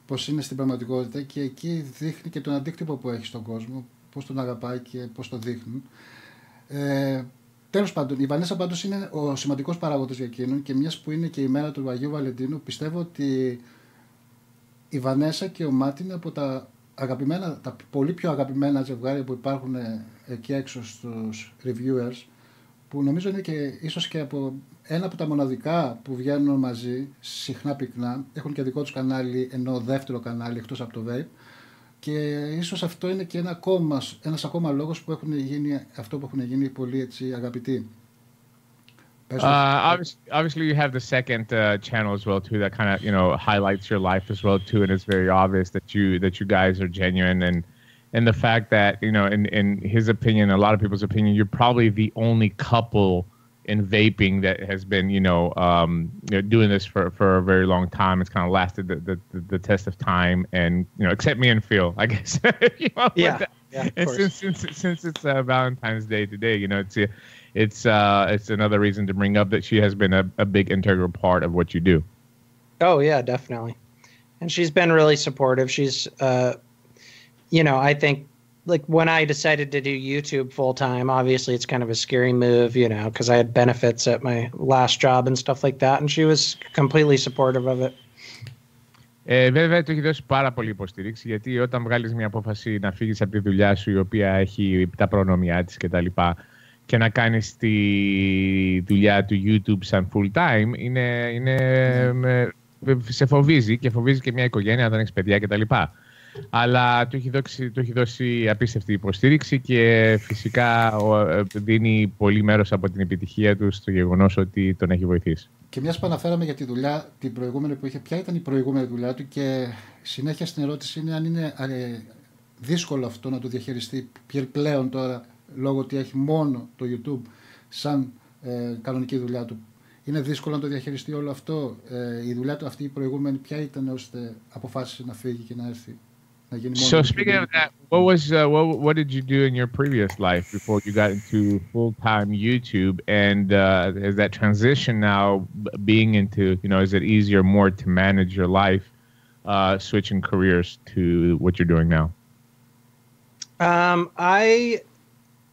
πώς είναι στην πραγματικότητα, και εκεί δείχνει και τον αντίκτυπο που έχει στον κόσμο, πώς τον αγαπάει και πώς το δείχνουν. Τέλος πάντων, η Βανέσσα πάντως είναι ο σημαντικός παράγοντας για εκείνον, και μιας που είναι και η μέρα του Αγίου Βαλεντίνου, πιστεύω ότι η Βανέσσα και ο Ματ είναι από τα πολύ πιο αγαπημένα ζευγάρια που υπάρχουν εκεί έξω στους reviewers, που νομίζω είναι και ίσως και ένα από τα μοναδικά που βγαίνουν μαζί συχνά πυκνά. Έχουν και δικό τους κανάλι, ενώ δεύτερο κανάλι εκτός από το Vape, και ίσως αυτό είναι και ένας ακόμα λόγος που έχουν γίνει πολύ έτσι αγαπητοί. Obviously, you have the second channel as well too that kind of highlights your life as well too, and it's very obvious that you guys are genuine, and the fact that in his opinion, a lot of people's opinion, you're probably the only couple in vaping that has been doing this for a very long time. It's kind of lasted the test of time, and except me and Phil, I guess. Yeah, of course. Since it's Valentine's Day today, it's another reason to bring up that she has been a big integral part of what you do. Oh yeah, definitely. And she's been really supportive. She's, I think, like when I decided to do YouTube full time, obviously it's kind of a scary move, because I had benefits at my last job and stuff like that. And she was completely supportive of it. Βέβαια, του έχει δώσει πάρα πολύ υποστήριξη, γιατί όταν βγάλεις μια απόφαση να φύγεις από τη δουλειά σου, η οποία έχει τα προνομιά της κτλ., και να κάνεις τη δουλειά του YouTube σαν full time, σε φοβίζει, και φοβίζει και μια οικογένεια, αν δεν έχεις παιδιά κτλ. Αλλά του έχει δώσει απίστευτη υποστήριξη, και φυσικά δίνει πολύ μέρος από την επιτυχία του στο γεγονός ότι τον έχει βοηθήσει. Και μιας που αναφέραμε για τη δουλειά την προηγούμενη που είχε, ποια ήταν η προηγούμενη δουλειά του, και συνέχεια στην ερώτηση είναι αν είναι δύσκολο αυτό να το διαχειριστεί πλέον τώρα, λόγω ότι έχει μόνο το YouTube σαν κανονική δουλειά του. Είναι δύσκολο να το διαχειριστεί όλο αυτό. Η δουλειά του αυτή η προηγούμενη ποια ήταν, ώστε αποφάσισε να φύγει και να έρθει να γίνει μόνο? So speaking of that, what did you do in your previous life before you got into full-time YouTube, and is that transition now being into, is it easier more to manage your life, switching careers to what you're doing now?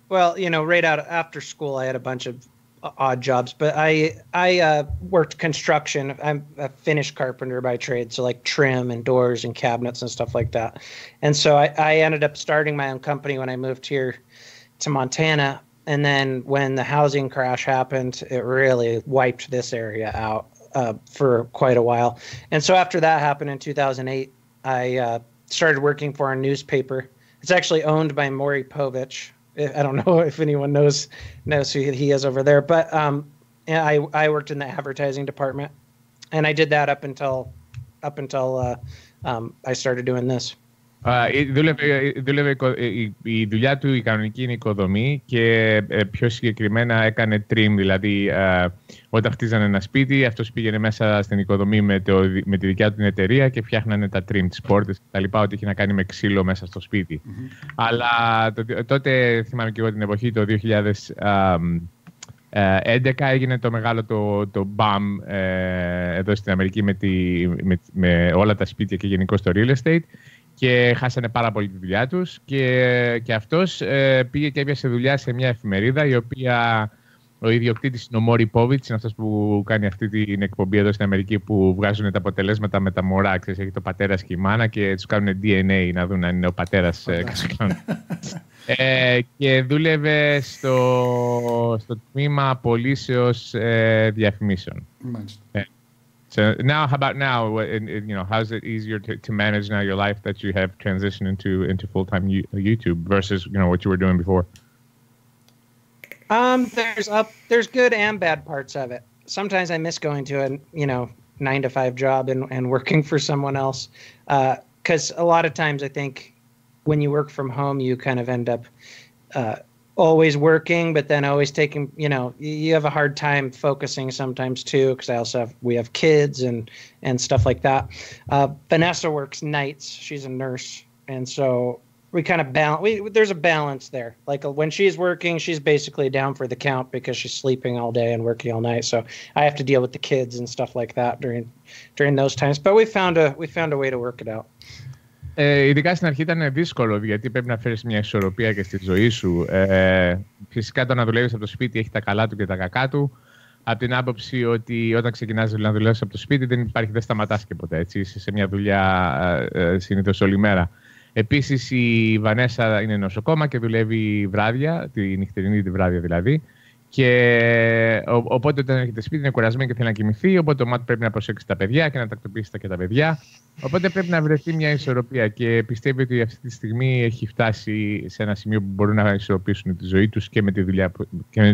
Well, right out after school, I had a bunch of odd jobs, but I worked construction. I'm a Finnish carpenter by trade, so like trim and doors and cabinets and stuff like that. And so I ended up starting my own company when I moved here to Montana. And then when the housing crash happened, it really wiped this area out for quite a while. And so after that happened in 2008, I started working for a newspaper. It's actually owned by Maury Povich, I don't know if anyone knows who he is over there, but I worked in the advertising department, and I did that up until I started doing this. Δούλευε η δουλειά του η κανονική είναι οικοδομή και πιο συγκεκριμένα έκανε trim, δηλαδή όταν χτίζανε ένα σπίτι αυτός πήγαινε μέσα στην οικοδομή με τη δικιά του την εταιρεία και φτιάχνανε τα trim, τις πόρτες και τα λοιπά, ό,τι είχε να κάνει με ξύλο μέσα στο σπίτι. Αλλά τότε θυμάμαι και εγώ την εποχή, το 2011 έγινε το μεγάλο το BAM εδώ στην Αμερική με όλα τα σπίτια και γενικώς το real estate. Και χάσανε πάρα πολύ τη δουλειά τους και αυτός πήγε και έπιασε δουλειά σε μια εφημερίδα η οποία ο ιδιοκτήτης είναι ο Μόρι Πόβιτς, είναι αυτός που κάνει αυτή την εκπομπή εδώ στην Αμερική που βγάζουν τα αποτελέσματα με τα μωρά, ξέρεις, έχει το πατέρας και η μάνα και τους κάνουν DNA να δουν αν είναι ο πατέρας και δούλευε στο τμήμα πωλήσεως διαφημίσεων. So now, how about now? How is it easier to manage now your life that you have transitioned into full-time YouTube versus what you were doing before? There's good and bad parts of it. Sometimes I miss going to a 9-to-5 job and working for someone else, because a lot of times I think when you work from home you kind of end up always working, but then always taking, you have a hard time focusing sometimes too, because we have kids and stuff like that. Vanessa works nights. She's a nurse. And so we kind of there's a balance there. Like when she's working, she's basically down for the count because she's sleeping all day and working all night. So I have to deal with the kids and stuff like that during those times. But we found a way to work it out. Ειδικά στην αρχή ήταν δύσκολο, γιατί πρέπει να φέρεις μια ισορροπία και στη ζωή σου. Φυσικά το να δουλεύεις από το σπίτι έχει τα καλά του και τα κακά του. Από την άποψη ότι όταν ξεκινάς να δουλεύεις από το σπίτι δεν σταματάς και ποτέ. Έτσι. Είσαι σε μια δουλειά συνήθως όλη μέρα. Επίσης η Βανέσα είναι νοσοκόμα και δουλεύει βράδια, τη νυχτερινή τη βράδια δηλαδή. Και οπότε όταν έρχεται σπίτι είναι κουρασμένη και θέλει να κοιμηθεί. Οπότε ο Ματ πρέπει να προσέξει τα παιδιά και να τακτοποιήσει και τα παιδιά. Οπότε πρέπει να βρεθεί μια ισορροπία. Και πιστεύει ότι αυτή τη στιγμή έχει φτάσει σε ένα σημείο που μπορούν να ισορροπήσουν τη ζωή τους και με τις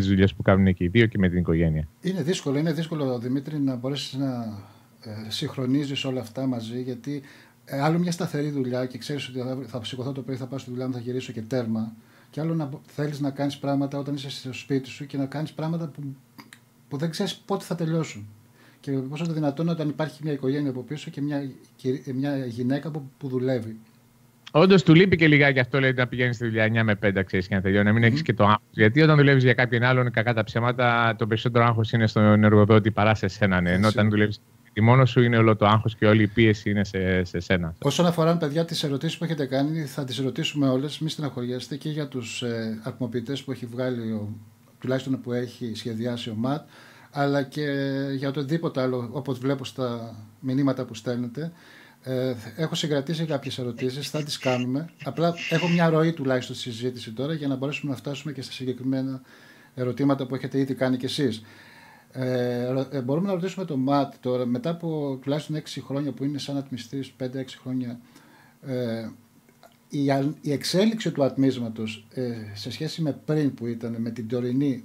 δουλειές που κάνουν και οι δύο και με την οικογένεια. Είναι δύσκολο, Δημήτρη, να μπορέσεις να συγχρονίζεις όλα αυτά μαζί. Γιατί άλλο μια σταθερή δουλειά και ξέρεις ότι θα σηκωθώ το πρωί, θα πάω στη δουλειά μου, θα γυρίσω και τέρμα. Και άλλο να θέλεις να κάνεις πράγματα όταν είσαι στο σπίτι σου και να κάνεις πράγματα που δεν ξέρεις πότε θα τελειώσουν. Και πόσο το δυνατόν όταν υπάρχει μια οικογένεια από πίσω και μια γυναίκα που δουλεύει. Όντως του λείπει και λιγάκι αυτό, λέει, να πηγαίνεις στη δουλειά 9 με 5, ξέρεις, και να τελειώνει, να μην έχεις και το άγχος. Γιατί όταν δουλεύεις για κάποιον άλλον, κακά τα ψέματα, το περισσότερο άγχος είναι στον εργοδότη παρά σε σένα. Ναι. Ενώ όταν δουλεύεις μόνο σου είναι όλο το άγχος και όλη η πίεση είναι σε σένα. Όσον αφορά, παιδιά, τις ερωτήσεις που έχετε κάνει, θα τις ρωτήσουμε όλες. Μην στεναχωριέστε και για τους αρμοποιητές που έχει βγάλει, τουλάχιστον που έχει σχεδιάσει ο ΜΑΤ, αλλά και για οτιδήποτε άλλο, όπως βλέπω στα μηνύματα που στέλνετε. Έχω συγκρατήσει κάποιες ερωτήσεις, θα τις κάνουμε. Απλά έχω μια ροή τουλάχιστον στη συζήτηση τώρα για να μπορέσουμε να φτάσουμε και στα συγκεκριμένα ερωτήματα που έχετε ήδη κάνει κι εσείς. Μπορούμε να ρωτήσουμε τον ΜΑΤ τώρα, μετά από τουλάχιστον 6 χρόνια που είναι σαν ατμιστής, 5-6 χρόνια, η εξέλιξη του ατμίσματος σε σχέση με πριν που ήταν, με την τωρινή,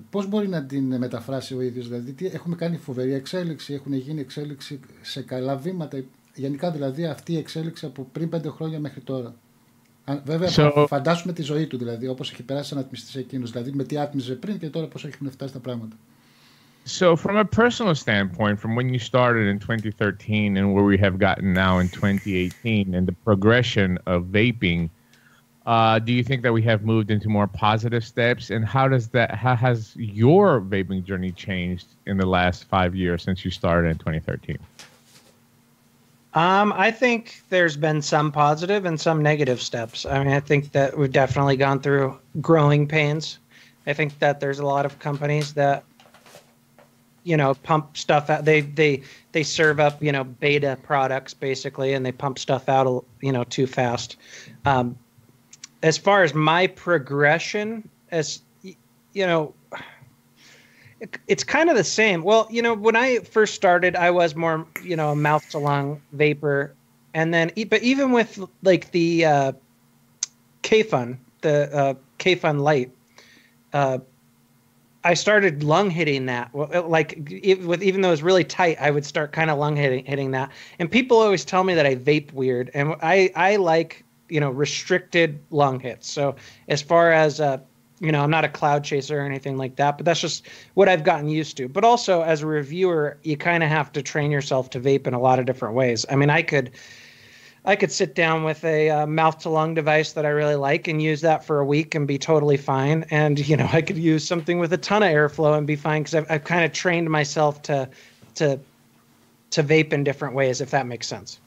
πώς μπορεί να την μεταφράσει ο ίδιος? Δηλαδή, έχουμε κάνει φοβερή εξέλιξη, έχουν γίνει εξέλιξη σε καλά βήματα, γενικά δηλαδή αυτή η εξέλιξη από πριν 5 χρόνια μέχρι τώρα. Βέβαια, φαντάσουμε τη ζωή του, δηλαδή, όπως έχει περάσει σαν ατμιστής εκείνος, δηλαδή με τι άτμιζε πριν και τώρα πώς έχουν φτάσει τα πράγματα. So from a personal standpoint, from when you started in 2013 and where we have gotten now in 2018 and the progression of vaping, do you think that we have moved into more positive steps? And how has your vaping journey changed in the last 5 years since you started in 2013? I think there's been some positive and some negative steps. I mean, I think that we've definitely gone through growing pains. I think that there's a lot of companies that, pump stuff out. They serve up, beta products basically, and they pump stuff out, too fast. As far as my progression, it's kind of the same. Well, when I first started, I was more, a mouth-to-lung vapor. And then, but even with like the K-Fun, the K-Fun Light, I started lung hitting that. Even though it was really tight, I would start kind of lung hitting that. And people always tell me that I vape weird, and I like, restricted lung hits. So as far as I'm not a cloud chaser or anything like that, but that's just what I've gotten used to. But also as a reviewer, you kind of have to train yourself to vape in a lot of different ways. I mean, I could sit down with a mouth-to-lung device that I really like and use that for a week and be totally fine. And, I could use something with a ton of airflow and be fine, because I've kind of trained myself to vape in different ways, if that makes sense.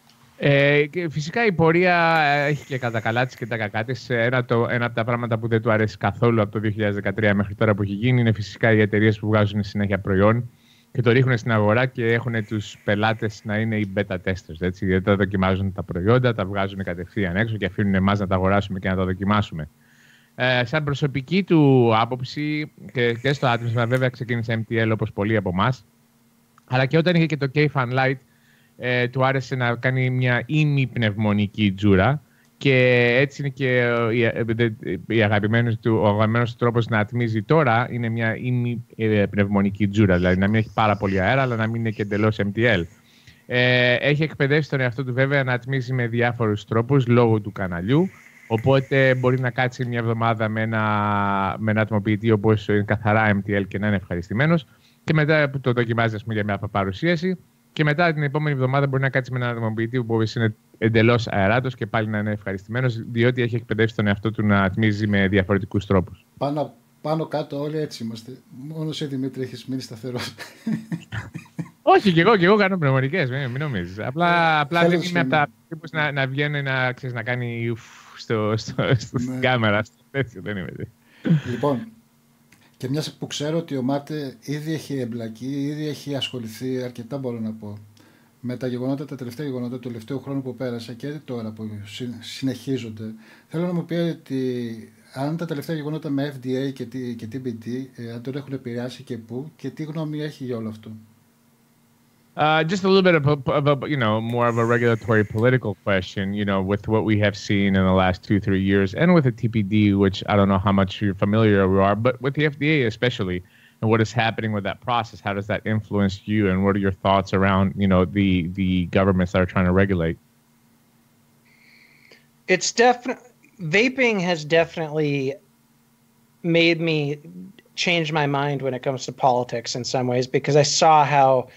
Και φυσικά η πορεία έχει και τα καλά της και τα κακά της. Ένα από τα πράγματα που δεν του αρέσει καθόλου από το 2013 μέχρι τώρα που έχει γίνει είναι φυσικά οι εταιρείες που βγάζουν συνέχεια προϊόν και το ρίχνουν στην αγορά και έχουν τους πελάτες να είναι οι beta testers. Έτσι, γιατί τα δοκιμάζουν τα προϊόντα, τα βγάζουν κατευθείαν έξω και αφήνουν εμάς να τα αγοράσουμε και να τα δοκιμάσουμε. Σαν προσωπική του άποψη και στο άτμισμα, βέβαια ξεκίνησε MTL όπως πολλοί από εμάς, αλλά και όταν είχε και το K-Fun Light, του άρεσε να κάνει μια ημιπνευμονική τζούρα και έτσι είναι και ο αγαπημένος του τρόπος να ατμίζει τώρα είναι μια ημιπνευμονική τζούρα, δηλαδή να μην έχει πάρα πολύ αέρα αλλά να μην είναι και εντελώς MTL. Έχει εκπαιδεύσει τον εαυτό του βέβαια να ατμίζει με διάφορους τρόπους λόγω του καναλιού, οπότε μπορεί να κάτσει μια εβδομάδα με ένα ατμοποιητή όπως είναι καθαρά MTL και να είναι ευχαριστημένος και μετά που το δοκιμάζει για μια παρουσίαση. Και μετά την επόμενη εβδομάδα μπορεί να κάτσει με έναν ατμοποιητή που είναι εντελώς αεράτος και πάλι να είναι ευχαριστημένος, διότι έχει εκπαιδεύσει τον εαυτό του να ατμίζει με διαφορετικούς τρόπους. Πάνω κάτω όλοι έτσι είμαστε. Μόνο εσύ, Δημήτρη, έχεις μείνει σταθερός. Όχι, και εγώ κάνω πνευμονικές, μην νομίζεις. Απλά δεν είμαι από τα τύπους να βγαίνει να κάνει στην κάμερα. Έτσι δεν είμαι. Λοιπόν, και μιας που ξέρω ότι ο Μάρτε ήδη έχει εμπλακεί, ήδη έχει ασχοληθεί αρκετά, μπορώ να πω, με τα γεγονότα, τα τελευταία γεγονότα του τελευταίου χρόνου που πέρασε και τώρα που συνεχίζονται. Θέλω να μου πει ότι αν τα τελευταία γεγονότα με FDA και TBT, αν τον έχουν επηρεάσει και πού και τι γνώμη έχει για όλο αυτό. Just a little bit of more of a regulatory political question, with what we have seen in the last 2-3 years, and with the TPD, which I don't know how much you're familiar you are, but with the FDA especially, and what is happening with that process, how does that influence you, and what are your thoughts around, the governments that are trying to regulate? It's vaping has definitely made me change my mind when it comes to politics in some ways, because I saw how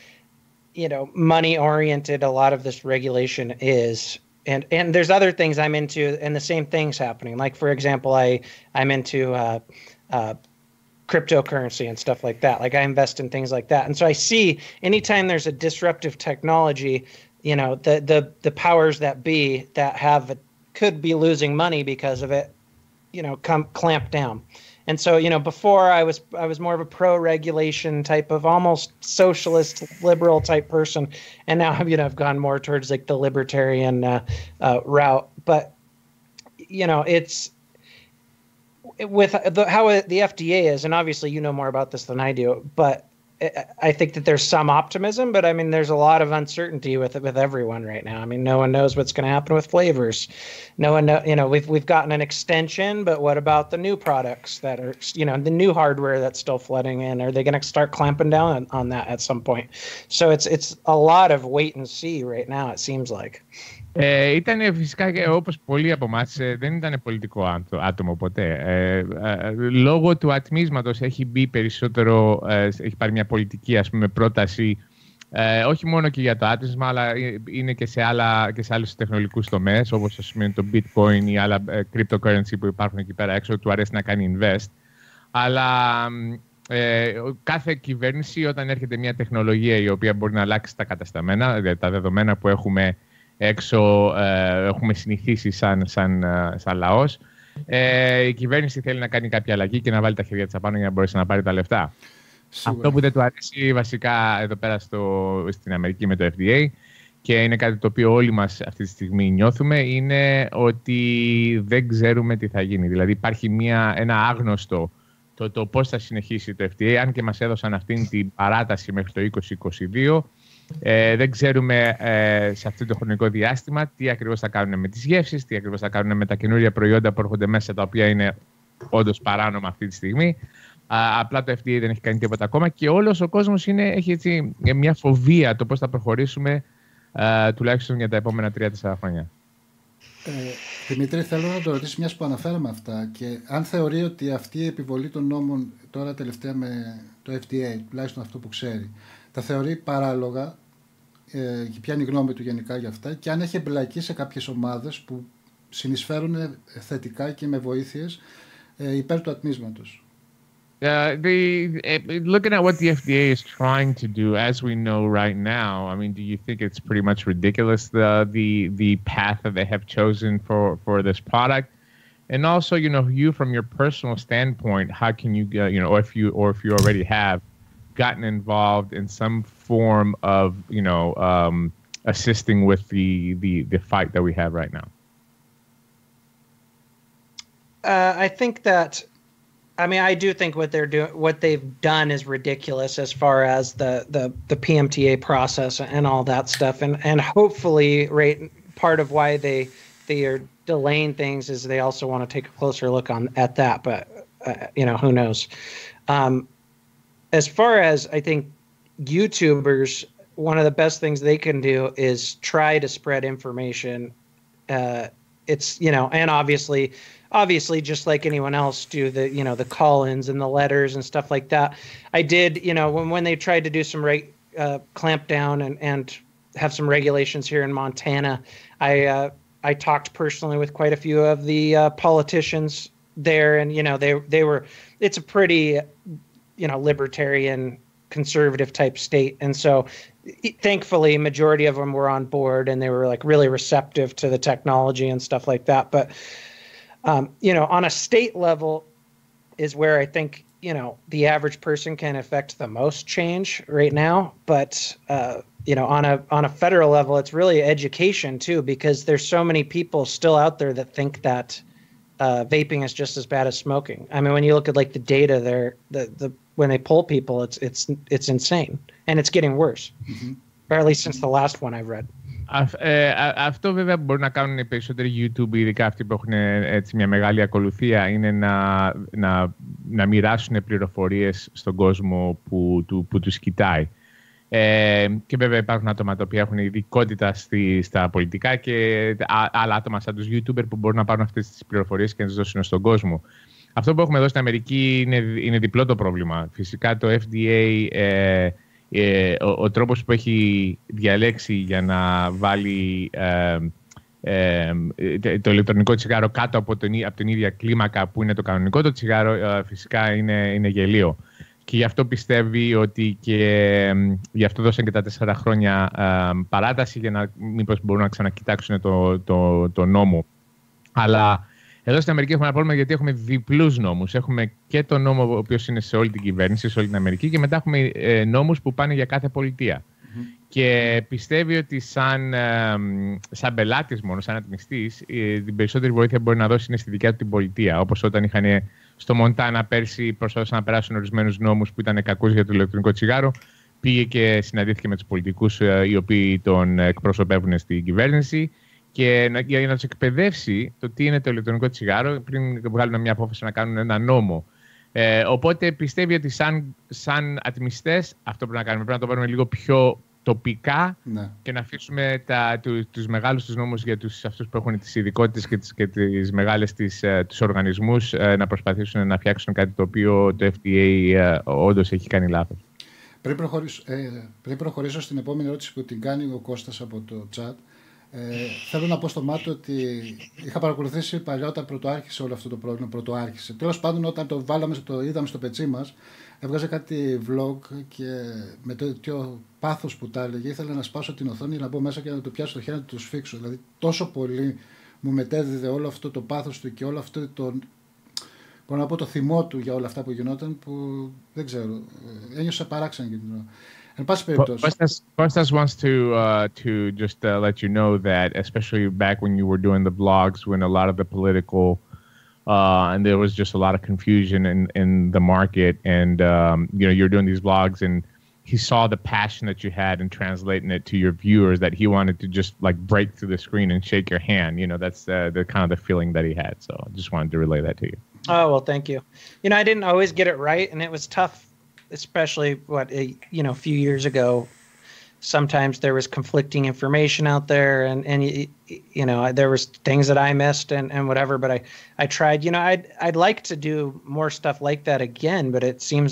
money-oriented a lot of this regulation is. And there's other things I'm into, and the same thing's happening. Like, for example, I'm into cryptocurrency and stuff like that. Like, I invest in things like that. And so I see anytime there's a disruptive technology, the powers that be that could be losing money because of it, clamp down. And so, before I was more of a pro-regulation type of almost socialist, liberal type person, and now I've gone more towards like the libertarian route. But it's with how the FDA is, and obviously you know more about this than I do. But I think that there's some optimism, but I mean, there's a lot of uncertainty with everyone right now. I mean, no one knows what's going to happen with flavors. No one know, we've gotten an extension, but what about the new products that are, the new hardware that's still flooding in? Are they going to start clamping down on that at some point? So it's a lot of wait and see right now, it seems like. Ήταν φυσικά και όπως πολλοί από εμάς δεν ήταν πολιτικό άτομο ποτέ. Λόγω του ατμίσματος έχει μπει περισσότερο, έχει πάρει μια πολιτική πρόταση όχι μόνο και για το άτμισμα, αλλά είναι και σε άλλους τεχνολογικούς τομείς, όπως ας πούμε το bitcoin ή άλλα cryptocurrency που υπάρχουν εκεί πέρα έξω, του αρέσει να κάνει invest. Αλλά κάθε κυβέρνηση, όταν έρχεται μια τεχνολογία η οποία μπορεί να αλλάξει τα κατασταμένα, δηλαδή τα δεδομένα που έχουμε έξω, έχουμε συνηθίσει σαν λαός, η κυβέρνηση θέλει να κάνει κάποια αλλαγή και να βάλει τα χέρια της απάνω για να μπορέσει να πάρει τα λεφτά. Σίγουρα. Αυτό που δεν του αρέσει βασικά εδώ πέρα στην Αμερική με το FDA, και είναι κάτι το οποίο όλοι μας αυτή τη στιγμή νιώθουμε, είναι ότι δεν ξέρουμε τι θα γίνει. Δηλαδή υπάρχει ένα άγνωστο το πώς θα συνεχίσει το FDA, αν και μας έδωσαν αυτήν την παράταση μέχρι το 2022. Δεν ξέρουμε σε αυτό το χρονικό διάστημα τι ακριβώς θα κάνουν με τις γεύσεις, τι ακριβώς θα κάνουν με τα καινούργια προϊόντα που έρχονται μέσα, τα οποία είναι όντως παράνομα αυτή τη στιγμή. Απλά το FDA δεν έχει κάνει τίποτα ακόμα και όλος ο κόσμος έχει έτσι μια φοβία το πώς θα προχωρήσουμε τουλάχιστον για τα επόμενα 3-4 χρόνια. Δημήτρη, θέλω να το ρωτήσω, μιας που αναφέραμε αυτά, και αν θεωρεί ότι αυτή η επιβολή των νόμων τώρα τελευταία με το FDA, τουλάχιστον αυτό που ξέρει, τα θεωρεί παράλογα και ποια είναι η γνώμη του γενικά για αυτά, και αν έχει εμπλακεί σε κάποιες ομάδες που συνεισφέρουν θετικά και με βοήθειες υπέρ του ατμίσματος. Looking at what the FDA is trying to do, as we know right now, I mean, do you think it's pretty much ridiculous, the path that they have chosen for this product? And also, you from your personal standpoint, how can you, or if you already have gotten involved in some form of, assisting with the fight that we have right now? I think that. I mean, I do think what they've done is ridiculous as far as the PMTA process and all that stuff, and hopefully, right, part of why they are delaying things is they also want to take a closer look at that. But who knows? As far as I think YouTubers, one of the best things they can do is try to spread information. It's and obviously just like anyone else, do the call-ins and the letters and stuff like that. I did, when they tried to do some clamp down and have some regulations here in Montana, I talked personally with quite a few of the politicians there, and they were, it's a pretty libertarian conservative type state, and so thankfully majority of them were on board, and they were like really receptive to the technology and stuff like that. But on a state level is where I think, the average person can affect the most change right now. But, on a federal level, it's really education too, because there's so many people still out there that think that vaping is just as bad as smoking. I mean, when you look at like the data there, when they poll people, it's insane, and it's getting worse, or at least since the last one I read. Αυτό βέβαια που μπορούν να κάνουν οι περισσότεροι YouTube, ειδικά αυτοί που έχουν έτσι μια μεγάλη ακολουθία, είναι να μοιράσουν πληροφορίες στον κόσμο που τους κοιτάει. Και βέβαια υπάρχουν άτομα τα οποία έχουν ειδικότητα στα πολιτικά και άλλα άτομα σαν τους YouTuber που μπορούν να πάρουν αυτές τις πληροφορίες και να τις δώσουν στον κόσμο. Αυτό που έχουμε εδώ στην Αμερική είναι διπλό το πρόβλημα. Φυσικά το FDA... ο τρόπος που έχει διαλέξει για να βάλει το ηλεκτρονικό τσιγάρο κάτω από την ίδια κλίμακα που είναι το κανονικό το τσιγάρο, φυσικά είναι γελίο. Και γι' αυτό πιστεύει ότι και γι' αυτό δώσαν και τα 4 χρόνια παράταση για να μήπως μπορούν να ξανακοιτάξουν το νόμο. Αλλά εδώ στην Αμερική έχουμε ένα πρόβλημα γιατί έχουμε διπλούς νόμους. Έχουμε και το νόμο ο οποίος είναι σε όλη την κυβέρνηση, σε όλη την Αμερική, και μετά έχουμε νόμους που πάνε για κάθε πολιτεία. Και πιστεύει ότι σαν πελάτης μόνο, σαν ατμιστής, την περισσότερη βοήθεια μπορεί να δώσει είναι στη δικιά του την πολιτεία. Όπως όταν είχαν στο Μοντάνα πέρσι προσπαθούσαν να περάσουν ορισμένους νόμους που ήταν κακούς για το ηλεκτρονικό τσιγάρο, πήγε και συναντήθηκε με τους πολιτικούς οι οποίοι τον εκπροσωπεύουν στην κυβέρνηση. Και για να τους εκπαιδεύσει το τι είναι το ηλεκτρονικό τσιγάρο πριν βγάλουν μια απόφαση να κάνουν ένα νόμο. Οπότε πιστεύει ότι σαν ατμιστές αυτό πρέπει να κάνουμε. Πρέπει να το πάρουμε λίγο πιο τοπικά και να αφήσουμε τους μεγάλους τους νόμους για αυτούς που έχουν τις ειδικότητες και τις μεγάλες τους οργανισμούς να προσπαθήσουν να φτιάξουν κάτι το οποίο το FDA όντως έχει κάνει λάθος. Πριν προχωρήσω στην επόμενη ερώτηση που την κάνει ο Κώστας από το chat, θέλω να πω στο Μάτο ότι είχα παρακολουθήσει παλιά όταν πρωτοάρχισε όλο αυτό το πρόβλημα. Τέλος πάντων, όταν το είδαμε στο πετσί μας, έβγαζε κάτι vlog και με τέτοιο πάθος που τα έλεγε, ήθελα να σπάσω την οθόνη, να μπω μέσα και να το πιάσω στο χέρι να το σφίξω. Δηλαδή, τόσο πολύ μου μετέδιδε όλο αυτό το πάθος του και όλο αυτό το θυμό του για όλα αυτά που γινόταν, που δεν ξέρω, ένιωσα παράξενο για την ώρα. Kostas wants to just let you know that, especially back when you were doing the vlogs, when a lot of the political and there was just a lot of confusion in the market, and you're doing these vlogs, and he saw the passion that you had in translating it to your viewers, that he wanted to just like break through the screen and shake your hand. You know, that's the kind of the feeling that he had. So I just wanted to relay that to you. Oh, well, thank you. You know, I didn't always get it right, and it was tough, especially a few years ago. Sometimes there was conflicting information out there, and you know, there was things that I missed and whatever, but I tried. You know, I'd like to do more stuff like that again, but it seems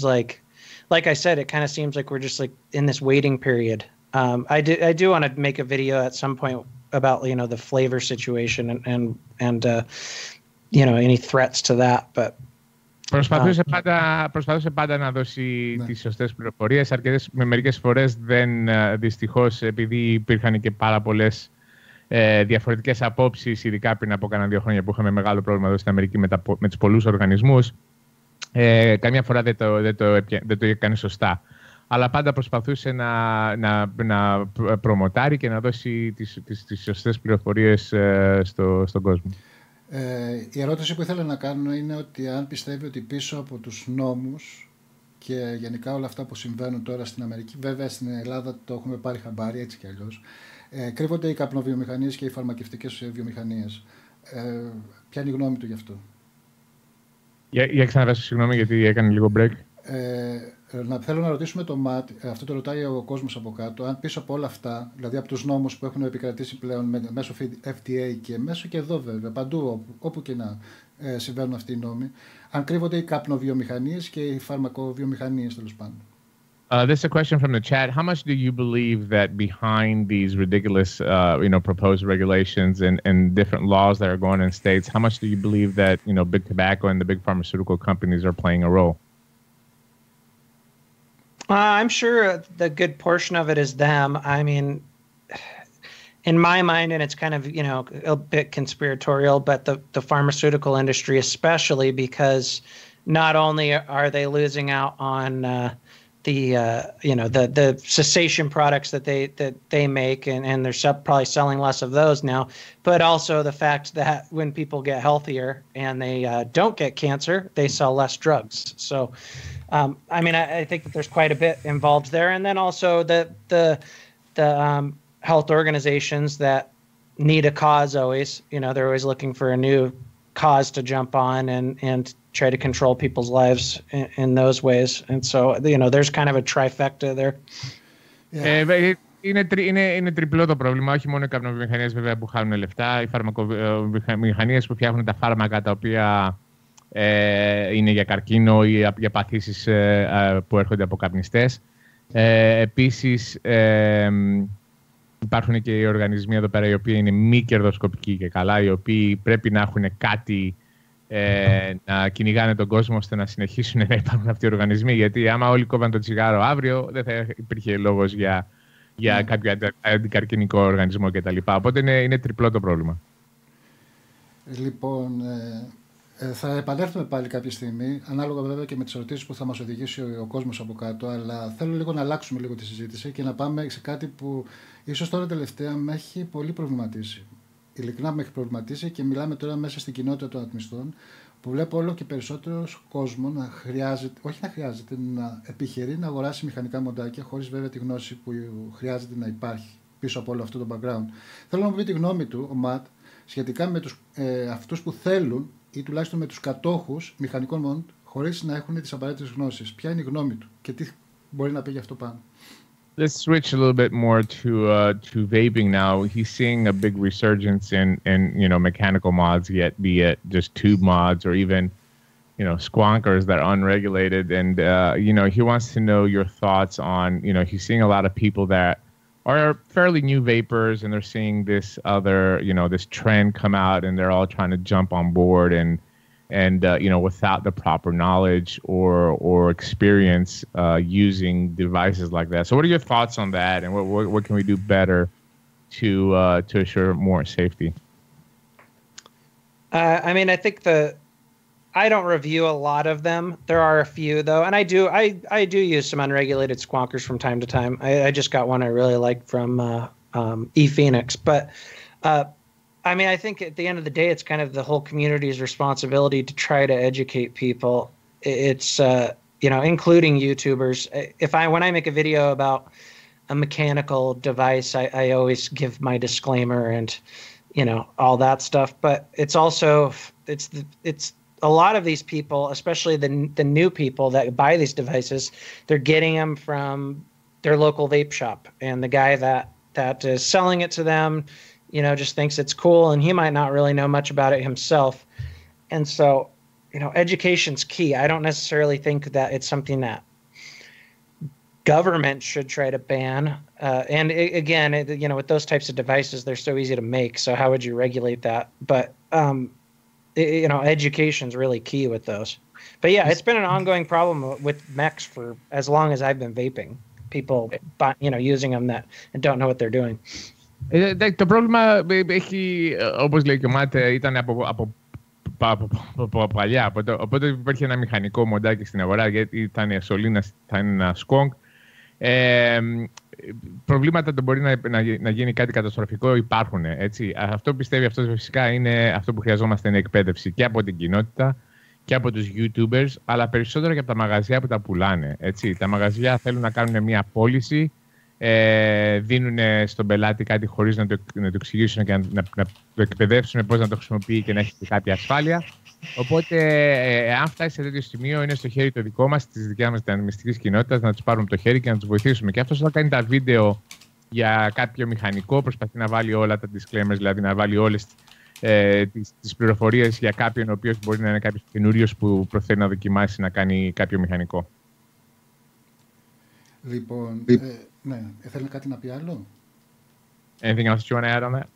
like I said, it kind of seems like we're just like in this waiting period. I do want to make a video at some point about, you know, the flavor situation and you know, any threats to that, but Προσπαθούσε πάντα να δώσει τις σωστές πληροφορίες. Μερικές φορές δυστυχώς, επειδή υπήρχαν και πάρα πολλές διαφορετικές απόψεις, ειδικά πριν από κάνα 2 χρόνια που είχαμε μεγάλο πρόβλημα εδώ στην Αμερική με τους πολλούς οργανισμούς, καμιά φορά δεν το έκανε σωστά. Αλλά πάντα προσπαθούσε να προμοτάρει και να δώσει τις σωστές πληροφορίες στον κόσμο. Η ερώτηση που ήθελα να κάνω είναι ότι αν πιστεύει ότι πίσω από τους νόμους και γενικά όλα αυτά που συμβαίνουν τώρα στην Αμερική, βέβαια στην Ελλάδα το έχουμε πάρει χαμπάρι έτσι κι αλλιώς, κρύβονται οι καπνοβιομηχανίες και οι φαρμακευτικές βιομηχανίες. Ποια είναι η γνώμη του γι' αυτό? Για ξαναβάσου, συγγνώμη γιατί έκανε λίγο break. Θέλω να ρωτήσουμε το ΜΑΤ, αυτό το ρωτάει ο κόσμος από κάτω, αν πίσω από όλα αυτά, δηλαδή από τους νόμους που έχουν επικρατήσει πλέον μέσω FDA και μέσω και εδώ βέβαια, παντού όπου και να συμβαίνουν αυτοί οι νόμοι, αν κρύβονται οι καπνοβιομηχανίες και οι φαρμακοβιομηχανίες τέλος πάντων. This is a question from the chat. How much do you believe that behind these ridiculous, proposed regulations and different laws that are going in states, how much do you believe that, big tobacco and the big pharmaceutical companies are playing a role? I'm sure the good portion of it is them. I mean, in my mind, and it's kind of, a bit conspiratorial, but the pharmaceutical industry, especially because not only are they losing out on the cessation products that they make, and they're probably selling less of those now, but also the fact that when people get healthier and they don't get cancer, they sell less drugs. So, I mean, I think that there's quite a bit involved there, and then also the health organizations that need a cause always. They're always looking for a new cause to jump on and try to control people's lives in those ways. And so, there's kind of a trifecta there. Είναι τριπλό το πρόβλημα, όχι μόνο οι καπνοβιομηχανίες βέβαια που χάνουν λεφτά, οι φαρμακοβιομηχανίες που φτιάχνουν τα φάρμακα τα οποία είναι για καρκίνο ή για παθήσεις που έρχονται από καπνιστές. Επίσης υπάρχουν και οι οργανισμοί εδώ πέρα οι οποίοι είναι μη κερδοσκοπικοί και καλά, οι οποίοι πρέπει να έχουν κάτι να κυνηγάνε τον κόσμο ώστε να συνεχίσουν να υπάρχουν αυτοί οι οργανισμοί, γιατί άμα όλοι κόβαν το τσιγάρο αύριο δεν θα υπήρχε λόγος για κάποιο αντικαρκινικό οργανισμό κτλ. Οπότε είναι τριπλό το πρόβλημα. Λοιπόν, θα επανέλθουμε πάλι κάποια στιγμή, ανάλογα βέβαια και με τις ερωτήσεις που θα μας οδηγήσει ο κόσμος από κάτω, αλλά θέλω λίγο να αλλάξουμε λίγο τη συζήτηση και να πάμε σε κάτι που ίσως τώρα τελευταία με έχει πολύ προβληματίσει. Ειλικρινά με έχει προβληματίσει και μιλάμε τώρα μέσα στην κοινότητα των ατμιστών, που βλέπω όλο και περισσότερος κόσμο να επιχειρεί να αγοράσει μηχανικά μοντάκια χωρίς βέβαια τη γνώση που χρειάζεται να υπάρχει πίσω από όλο αυτό το background. Θέλω να μου πει τη γνώμη του, ο Ματ, σχετικά με αυτούς που θέλουν ή τουλάχιστον με τους κατόχους μηχανικών μοντ χωρίς να έχουν τις απαραίτητες γνώσεις. Ποια είναι η γνώμη του και τι μπορεί να πει γι' αυτό πάνω. Let's switch a little bit more to vaping now. He's seeing a big resurgence in mechanical mods, be it just tube mods or even squonkers that are unregulated. And he wants to know your thoughts on he's seeing a lot of people that are fairly new vapors, and they're seeing this other this trend come out, and they're all trying to jump on board and without the proper knowledge or experience using devices like that. So what are your thoughts on that, and what can we do better to assure more safety? I mean, I think I don't review a lot of them. There are a few though, and I do use some unregulated squonkers from time to time. I just got one I really like from ePhoenix, but I mean, I think at the end of the day, it's kind of the whole community's responsibility to try to educate people. It's including YouTubers. When I make a video about a mechanical device, I always give my disclaimer and, all that stuff. But it's also, it's a lot of these people, especially the new people that buy these devices, they're getting them from their local vape shop. And the guy that is selling it to them, just thinks it's cool, and he might not really know much about it himself. And so, education's key. I don't necessarily think that it's something that government should try to ban. And again, with those types of devices, they're so easy to make. So how would you regulate that? But, education's really key with those. But yeah, it's been an ongoing problem with mechs for as long as I've been vaping. People, using them that don't know what they're doing. Το πρόβλημα έχει, όπως λέει και ο Μάτ, ήταν από παλιά. Οπότε υπήρχε ένα μηχανικό μοντάκι στην αγορά, γιατί ήταν σωλήνα, ήταν ένα σκόγκ. Προβλήματα το μπορεί να γίνει κάτι καταστροφικό, υπάρχουν. Έτσι. Αυτό που πιστεύει αυτός φυσικά είναι αυτό που χρειαζόμαστε, είναι εκπαίδευση και από την κοινότητα και από τους YouTubers, αλλά περισσότερο και από τα μαγαζιά που τα πουλάνε. Έτσι. Τα μαγαζιά θέλουν να κάνουν μια πώληση, δίνουν στον πελάτη κάτι χωρίς να το εξηγήσουν και να το εκπαιδεύσουν πώς να το χρησιμοποιεί και να έχει κάποια ασφάλεια. Οπότε, αν φτάσει σε τέτοιο σημείο, είναι στο χέρι το δικό μας, της δικιάς μας της ανεμιστικής κοινότητας, να τους πάρουμε το χέρι και να τους βοηθήσουμε. Και αυτός όταν κάνει τα βίντεο για κάποιο μηχανικό, προσπαθεί να βάλει όλα τα disclaimers, δηλαδή να βάλει όλες τις πληροφορίες για κάποιον ο οποίος μπορεί να είναι κάποιος καινούριος που προθέτει να δοκιμάσει να κάνει κάποιο μηχανικό. Λοιπόν, ναι, θέλει κάτι να πει άλλο? Anything else you want to add on that?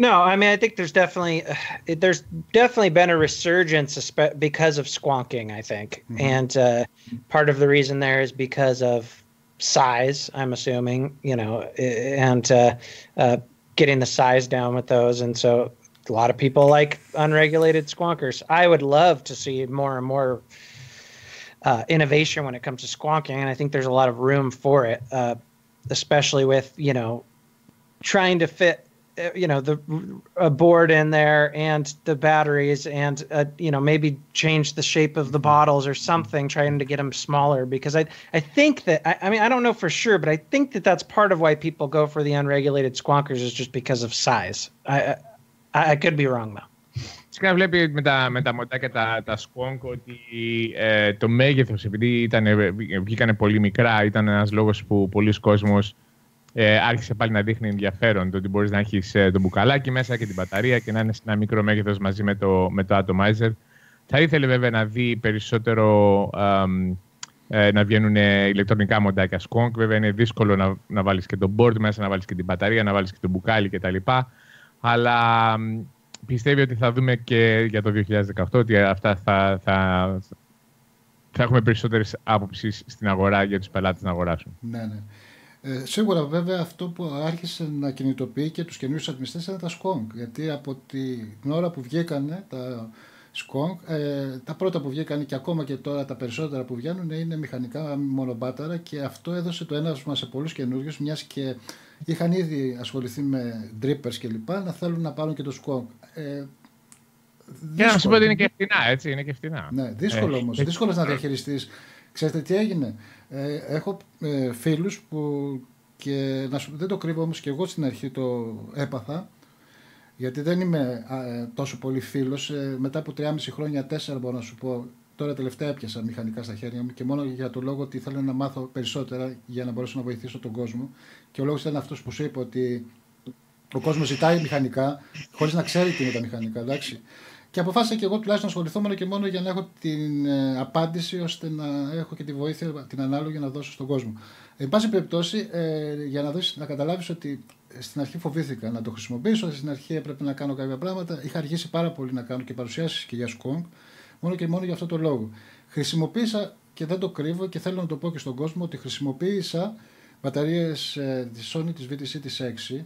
No, I mean, I think there's definitely been a resurgence because of squonking, I think. Mm-hmm. And part of the reason there is because of size, I'm assuming, and getting the size down with those. And so a lot of people like unregulated squonkers. I would love to see more and more innovation when it comes to squonking, and I think there's a lot of room for it, especially with, trying to fit a board in there and the batteries and maybe change the shape of the bottles or something, trying to get them smaller, because I think that I don't know for sure, but I think that that's part of why people go for the unregulated squonkers, is just because of size. I could be wrong though. Φυσικά βλέπει με τα μοντάκια τα σκόγκ ότι το μέγεθος, επειδή βγήκανε πολύ μικρά, ήταν ένας λόγος που πολλοί κόσμος άρχισε πάλι να δείχνει ενδιαφέρον, το ότι μπορείς να έχεις το μπουκαλάκι μέσα και την μπαταρία και να είναι σε ένα μικρό μέγεθος μαζί με το atomizer. Θα ήθελε βέβαια να δει περισσότερο να βγαίνουν ηλεκτρονικά μοντάκια σκόγκ. Βέβαια είναι δύσκολο να βάλεις και το board μέσα, να βάλεις και την μπαταρία, να βάλεις και το μπουκάλι κτλ. Αλλά πιστεύει ότι θα δούμε και για το 2018 ότι αυτά θα έχουμε περισσότερες άποψεις στην αγορά για τους πελάτες να αγοράσουν. Ναι. Σίγουρα βέβαια αυτό που άρχισε να κινητοποιεί και τους καινούριους ατμιστές ήταν τα σκόγκ. Γιατί από την ώρα που βγήκανε τα σκόγκ, τα πρώτα που βγήκανε και ακόμα και τώρα τα περισσότερα που βγαίνουν είναι μηχανικά μονομπάταρα, και αυτό έδωσε το έναυσμα σε πολλούς καινούριους, μιας και είχαν ήδη ασχοληθεί με drippers κλπ. Να θέλουν να πάρουν και το σκόγκ. Και να σου πω ότι είναι και φτηνά, έτσι, είναι και φτηνά. Ναι, δύσκολο όμως, δύσκολο να διαχειριστείς. Ξέρετε τι έγινε? Έχω φίλους που, και δεν το κρύβω όμως, και εγώ στην αρχή το έπαθα, γιατί δεν είμαι τόσο πολύ φίλος. Μετά από 3,5 χρόνια, 4 μπορώ να σου πω, τώρα τελευταία έπιασα μηχανικά στα χέρια μου, και μόνο για το λόγο ότι ήθελα να μάθω περισσότερα για να μπορέσω να βοηθήσω τον κόσμο. Και ο λόγος ήταν αυτός που σου είπα, ότι ο κόσμος ζητάει μηχανικά χωρίς να ξέρει τι είναι τα μηχανικά, εντάξει. Και αποφάσισα και εγώ τουλάχιστον να ασχοληθώ μόνο και μόνο για να έχω την απάντηση, ώστε να έχω και τη βοήθεια την ανάλογη να δώσω στον κόσμο. Εν πάση περιπτώσει, για να καταλάβεις ότι στην αρχή φοβήθηκα να το χρησιμοποιήσω, στην αρχή έπρεπε να κάνω κάποια πράγματα. Είχα αργήσει πάρα πολύ να κάνω και παρουσιάσεις και για σκόγκ, μόνο και μόνο για αυτό το λόγο. Χρησιμοποίησα, και δεν το κρύβω και θέλω να το πω και στον κόσμο, ότι χρησιμοποίησα μπαταρίες της Sony της VTC της 6,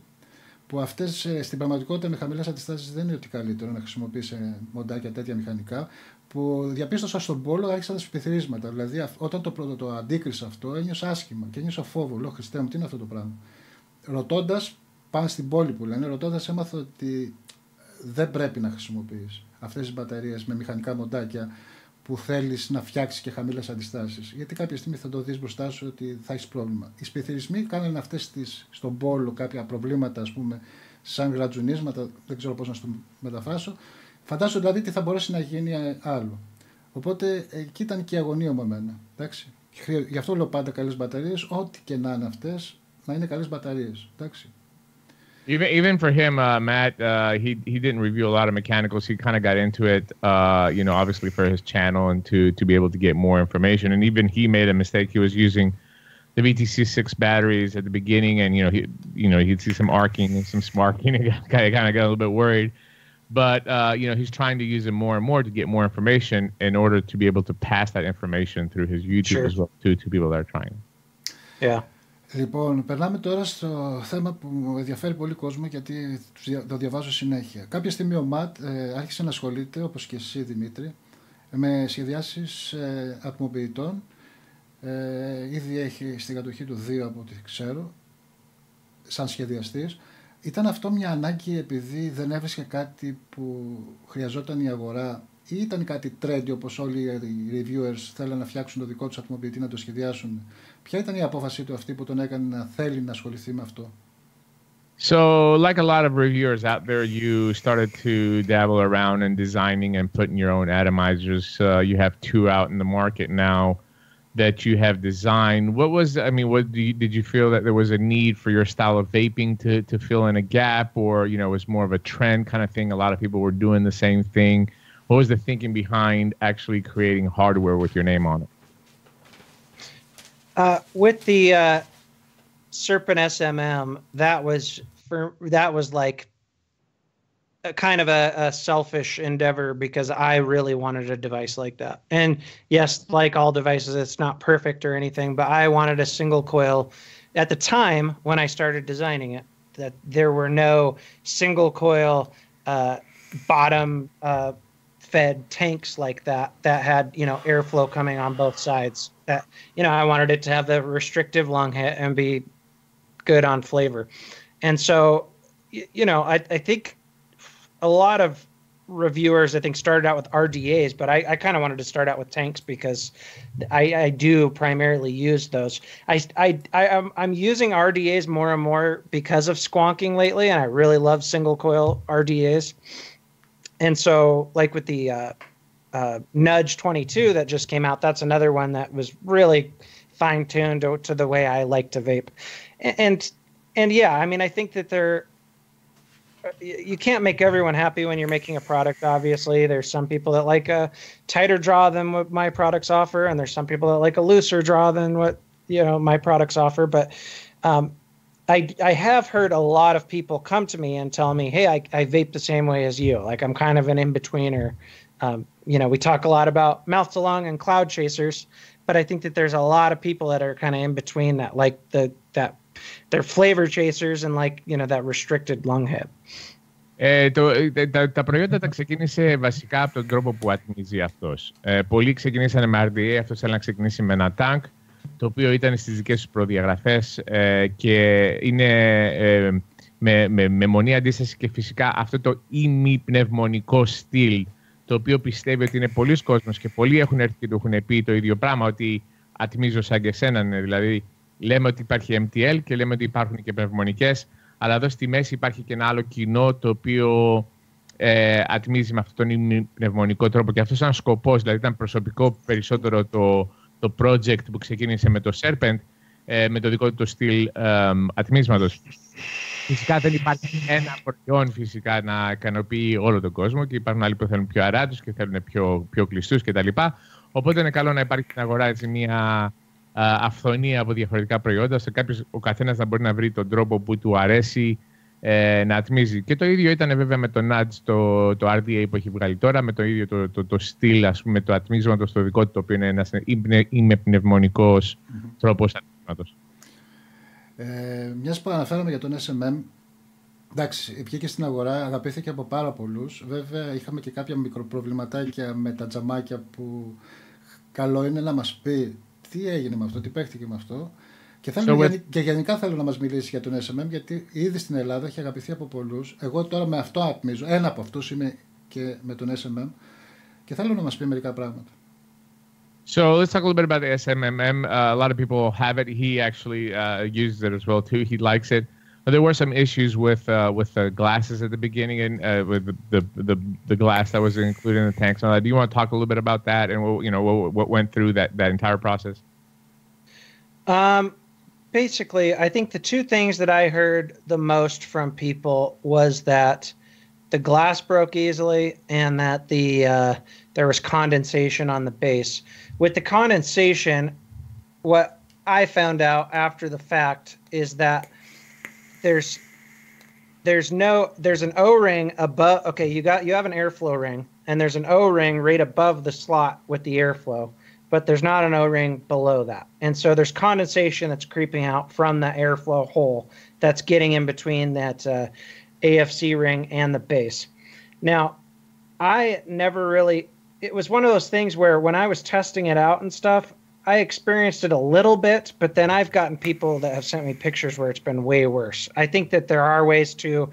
που αυτές στην πραγματικότητα με χαμηλές αντιστάσεις δεν είναι ότι καλύτερο να χρησιμοποιήσει μοντάκια τέτοια μηχανικά, που διαπίστωσα στον πόλο, άρχισαν τα σπιθυρίσματα. Δηλαδή, όταν το αντίκρισα αυτό, ένιωσα άσχημα και ένιωσα φόβο. Λέω, Χριστέ μου, τι είναι αυτό το πράγμα? Ρωτώντας, πάνε στην πόλη που λένε, ρωτώντας, έμαθα ότι δεν πρέπει να χρησιμοποιείς αυτές τις μπαταρίες με μηχανικά μοντάκια, που θέλεις να φτιάξεις και χαμηλές αντιστάσεις. Γιατί κάποια στιγμή θα το δεις μπροστά σου ότι θα έχεις πρόβλημα. Οι σπιθυρισμοί κάνανε αυτές στον πόλο κάποια προβλήματα, ας πούμε, σαν γρατζουνίσματα, δεν ξέρω πώς να το μεταφράσω. Φαντάσου δηλαδή τι θα μπορέσει να γίνει άλλο. Οπότε εκεί ήταν και η αγωνία μου εμένα. Εντάξει. Γι' αυτό λέω πάντα καλές μπαταρίες, ό,τι και να είναι αυτές, να είναι καλές μπαταρίες. Εντάξει. Even for him, Matt, he didn't review a lot of mechanicals. He kind of got into it, obviously for his channel and to be able to get more information. And even he made a mistake. He was using the VTC6 batteries at the beginning, and he'd see some arcing and some sparking, and kind of got a little bit worried. But he's trying to use it more and more to get more information in order to be able to pass that information through his YouTube as well to people that are trying. Yeah. Λοιπόν, περνάμε τώρα στο θέμα που μου ενδιαφέρει πολύ κόσμο, γιατί το διαβάζω συνέχεια. Κάποια στιγμή ο Ματ άρχισε να ασχολείται, όπως και εσύ Δημήτρη, με σχεδιάσεις ατμοποιητών. Ήδη έχει στην κατοχή του 2 από ό,τι ξέρω, σαν σχεδιαστής. Ήταν αυτό μια ανάγκη επειδή δεν έβρισκε κάτι που χρειαζόταν η αγορά, ή ήταν κάτι trendy όπως όλοι οι reviewers θέλουν να φτιάξουν το δικό τους ατμοποιητή, να το σχεδιάσουν? Ποια ήταν η απόφαση του αυτή που τον έκανε να θέλει να ασχοληθεί με αυτό? So, like a lot of reviewers out there, you started to dabble around in designing and putting your own atomizers. You have 2 out in the market now that you have designed. Did you feel that there was a need for your style of vaping to fill in a gap, or it was more of a trend kind of thing? A lot of people were doing the same thing. What was the thinking behind actually creating hardware with your name on it? With the Serpent SMM, that was like a kind of a selfish endeavor, because I really wanted a device like that. And yes, like all devices, it's not perfect or anything, but I wanted a single coil. At the time when I started designing it, that there were no single coil bottom fed tanks like that had airflow coming on both sides. That I wanted it to have the restrictive lung hit and be good on flavor. And so I think a lot of reviewers started out with RDAs, but I kind of wanted to start out with tanks because I do primarily use those. I'm using RDAs more and more because of squonking lately, and I really love single coil RDAs. And so, like with the Nudge 22 that just came out, that's another one that was really fine-tuned to the way I like to vape. And yeah, I think that you can't make everyone happy when you're making a product, obviously. There's some people that like a tighter draw than what my products offer, and there's some people that like a looser draw than what my products offer. But I have heard a lot of people come to me and tell me, hey, I vape the same way as you. Like, I'm kind of an in-betweener. We talk a lot about mouth to lung and cloud chasers, but I think that there's a lot of people that are kind of in between that, like they're flavor chasers and like, that restricted lung hit. Τα προϊόντα τα ξεκίνησε βασικά από τον τρόπο που ατμίζει αυτός. Πολλοί ξεκινήσανε με RDA, αυτός θέλει να ξεκινήσει με ένα tank, το οποίο ήταν στις δικές τους προδιαγραφές και είναι με μονή αντίσταση, και φυσικά αυτό το ημιπνευμονικό στυλ, το οποίο πιστεύει ότι είναι πολλοί κόσμος και πολλοί έχουν έρθει και του έχουν πει το ίδιο πράγμα, ότι ατμίζω σαν και εσένα. Δηλαδή λέμε ότι υπάρχει MTL και λέμε ότι υπάρχουν και πνευμονικές, αλλά εδώ στη μέση υπάρχει και ένα άλλο κοινό το οποίο ατμίζει με αυτόν τον πνευμονικό τρόπο, και αυτός ήταν σκοπός. Δηλαδή ήταν προσωπικό περισσότερο το project που ξεκίνησε με το Serpent, με το δικό του το στυλ ατμίσματος. Φυσικά δεν υπάρχει ένα προϊόν φυσικά να ικανοποιεί όλο τον κόσμο, και υπάρχουν άλλοι που θέλουν πιο αράτους και θέλουν πιο κλειστούς κτλ. Οπότε είναι καλό να υπάρχει στην αγορά έτσι μια αυθονία από διαφορετικά προϊόντα, ώστε ο καθένας να μπορεί να βρει τον τρόπο που του αρέσει να ατμίζει. Και το ίδιο ήταν βέβαια με το Nudge, το RDA που έχει βγάλει τώρα, με το ίδιο το στυλ, ας πούμε, το ατμίσματος το δικό του, το οποίο είναι ένας ημιπνευμονικός τρόπος ατμίσματος. Μιας που αναφέραμε για τον SMM, εντάξει, βγήκε στην αγορά, αγαπήθηκε από πάρα πολλούς. Βέβαια είχαμε και κάποια μικροπροβληματάκια με τα τζαμάκια που καλό είναι να μας πει τι έγινε με αυτό, τι παίχτηκε με αυτό. Και γενικά θέλω να μας μιλήσει για τον SMM, γιατί ήδη στην Ελλάδα έχει αγαπηθεί από πολλούς. Εγώ τώρα με αυτό ατμίζω, ένα από αυτούς είμαι και με τον SMM, και θέλω να μας πει μερικά πράγματα. So let's talk a little bit about the SMMM. A lot of people have it. He actually uses it as well too. He likes it. But there were some issues with the glasses at the beginning and with the glass that was included in the tank. So do you want to talk a little bit about that and what went through that entire process? Basically, I think the two things that I heard the most from people was that the glass broke easily and that there was condensation on the base. With the condensation, what I found out after the fact is that there's an O-ring above. Okay, you have an airflow ring, and there's an O-ring right above the slot with the airflow, but there's not an O-ring below that. And so there's condensation that's creeping out from the airflow hole that's getting in between that AFC ring and the base. Now, I never really, it was one of those things where when I was testing it out and stuff, I experienced it a little bit, but then I've gotten people that have sent me pictures where it's been way worse. I think that there are ways to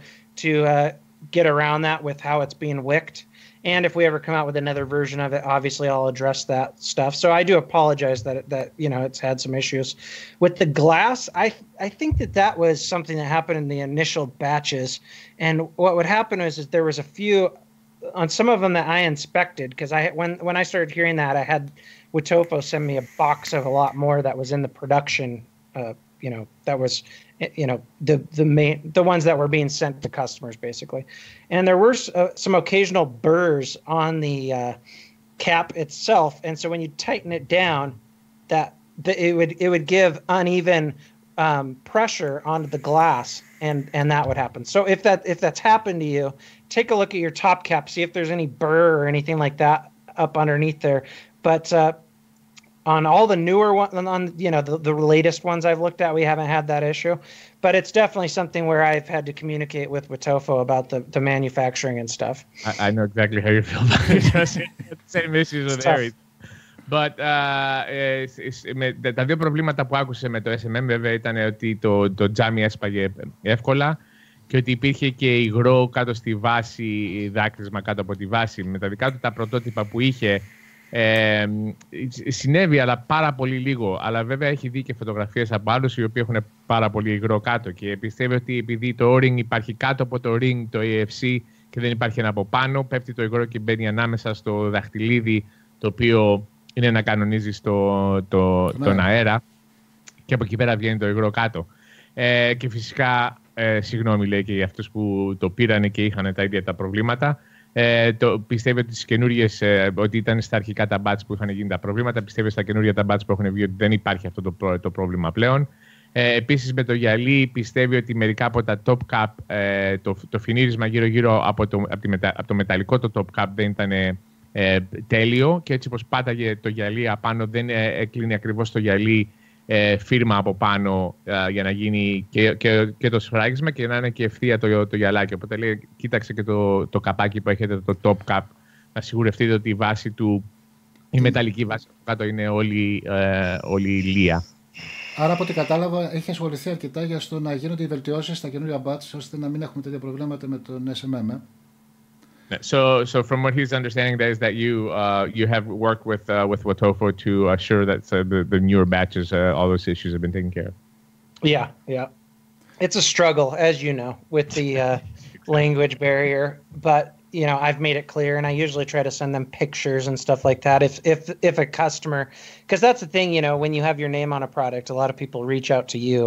get around that with how it's being wicked. And if we ever come out with another version of it, obviously I'll address that stuff. So I do apologize that it's had some issues. With the glass, I think that was something that happened in the initial batches. And what would happen is there was a few on some of them that I inspected, because when I started hearing that, I had Wotofo send me a box of a lot more that was in the production, that was, the ones that were being sent to customers basically. And there were some occasional burrs on the cap itself. And so when you tighten it down, it would give uneven pressure onto the glass, and that would happen. So if that's happened to you, take a look at your top cap, see if there's any burr or anything like that up underneath there. But on all the newer ones, the latest ones I've looked at, we haven't had that issue. But it's definitely something where I've had to communicate with Wotofo about the manufacturing and stuff. I know exactly how you feel about it. Same issues with Aries. But τα δύο προβλήματα που άκουσε με το SMM βέβαια ήταν ότι το τζάμι έσπαγε εύκολα και ότι υπήρχε και υγρό κάτω στη βάση, δάκρυσμα κάτω από τη βάση. Με τα δικά του τα πρωτότυπα που είχε συνέβη, αλλά πάρα πολύ λίγο. Αλλά βέβαια έχει δει και φωτογραφίες από άλλους οι οποίοι έχουν πάρα πολύ υγρό κάτω και πιστεύει ότι επειδή το O-ring υπάρχει κάτω από το ring, το AFC, και δεν υπάρχει ένα από πάνω, πέφτει το υγρό και μπαίνει ανάμεσα στο δαχτυλίδι, το οποίο είναι να κανονίζει τον αέρα, και από εκεί πέρα βγαίνει το υγρό κάτω. Και φυσικά, συγγνώμη λέει και για αυτούς που το πήρανε και είχαν τα ίδια τα προβλήματα. Πιστεύει ότι στις καινούριες, ότι ήταν στα αρχικά τα batch που είχαν γίνει τα προβλήματα, πιστεύει στα καινούργια τα batch που έχουν βγει ότι δεν υπάρχει αυτό το πρόβλημα πλέον. Επίσης με το γυαλί πιστεύει ότι μερικά από τα top cap, το φινίρισμα γύρω-γύρω από το μεταλλικό το top cap δεν ήταν τέλειο, και έτσι πως πάταγε το γυαλί απάνω, δεν έκλεινε ακριβώς το γυαλί φύρμα από πάνω για να γίνει και το σφράγισμα και να είναι και ευθεία το γυαλάκι. Οπότε λέει, κοίταξε και το καπάκι που έχετε, το top cap, να σιγουρευτείτε ότι η βάση του, η μεταλλική βάση του κάτω είναι όλη ηλία. Άρα από ό,τι κατάλαβα έχει ασχοληθεί αρκετά για στο να γίνονται οι βελτιώσεις στα καινούργια batch, ώστε να μην έχουμε τέτοια προβλήματα με τον SMM. So from what he's understanding, that is that you have worked with Wotofo to assure that the newer batches, all those issues have been taken care of. Yeah. It's a struggle, as you know, with the language barrier. But I've made it clear, and I usually try to send them pictures and stuff like that. If a customer, because that's the thing, when you have your name on a product, a lot of people reach out to you.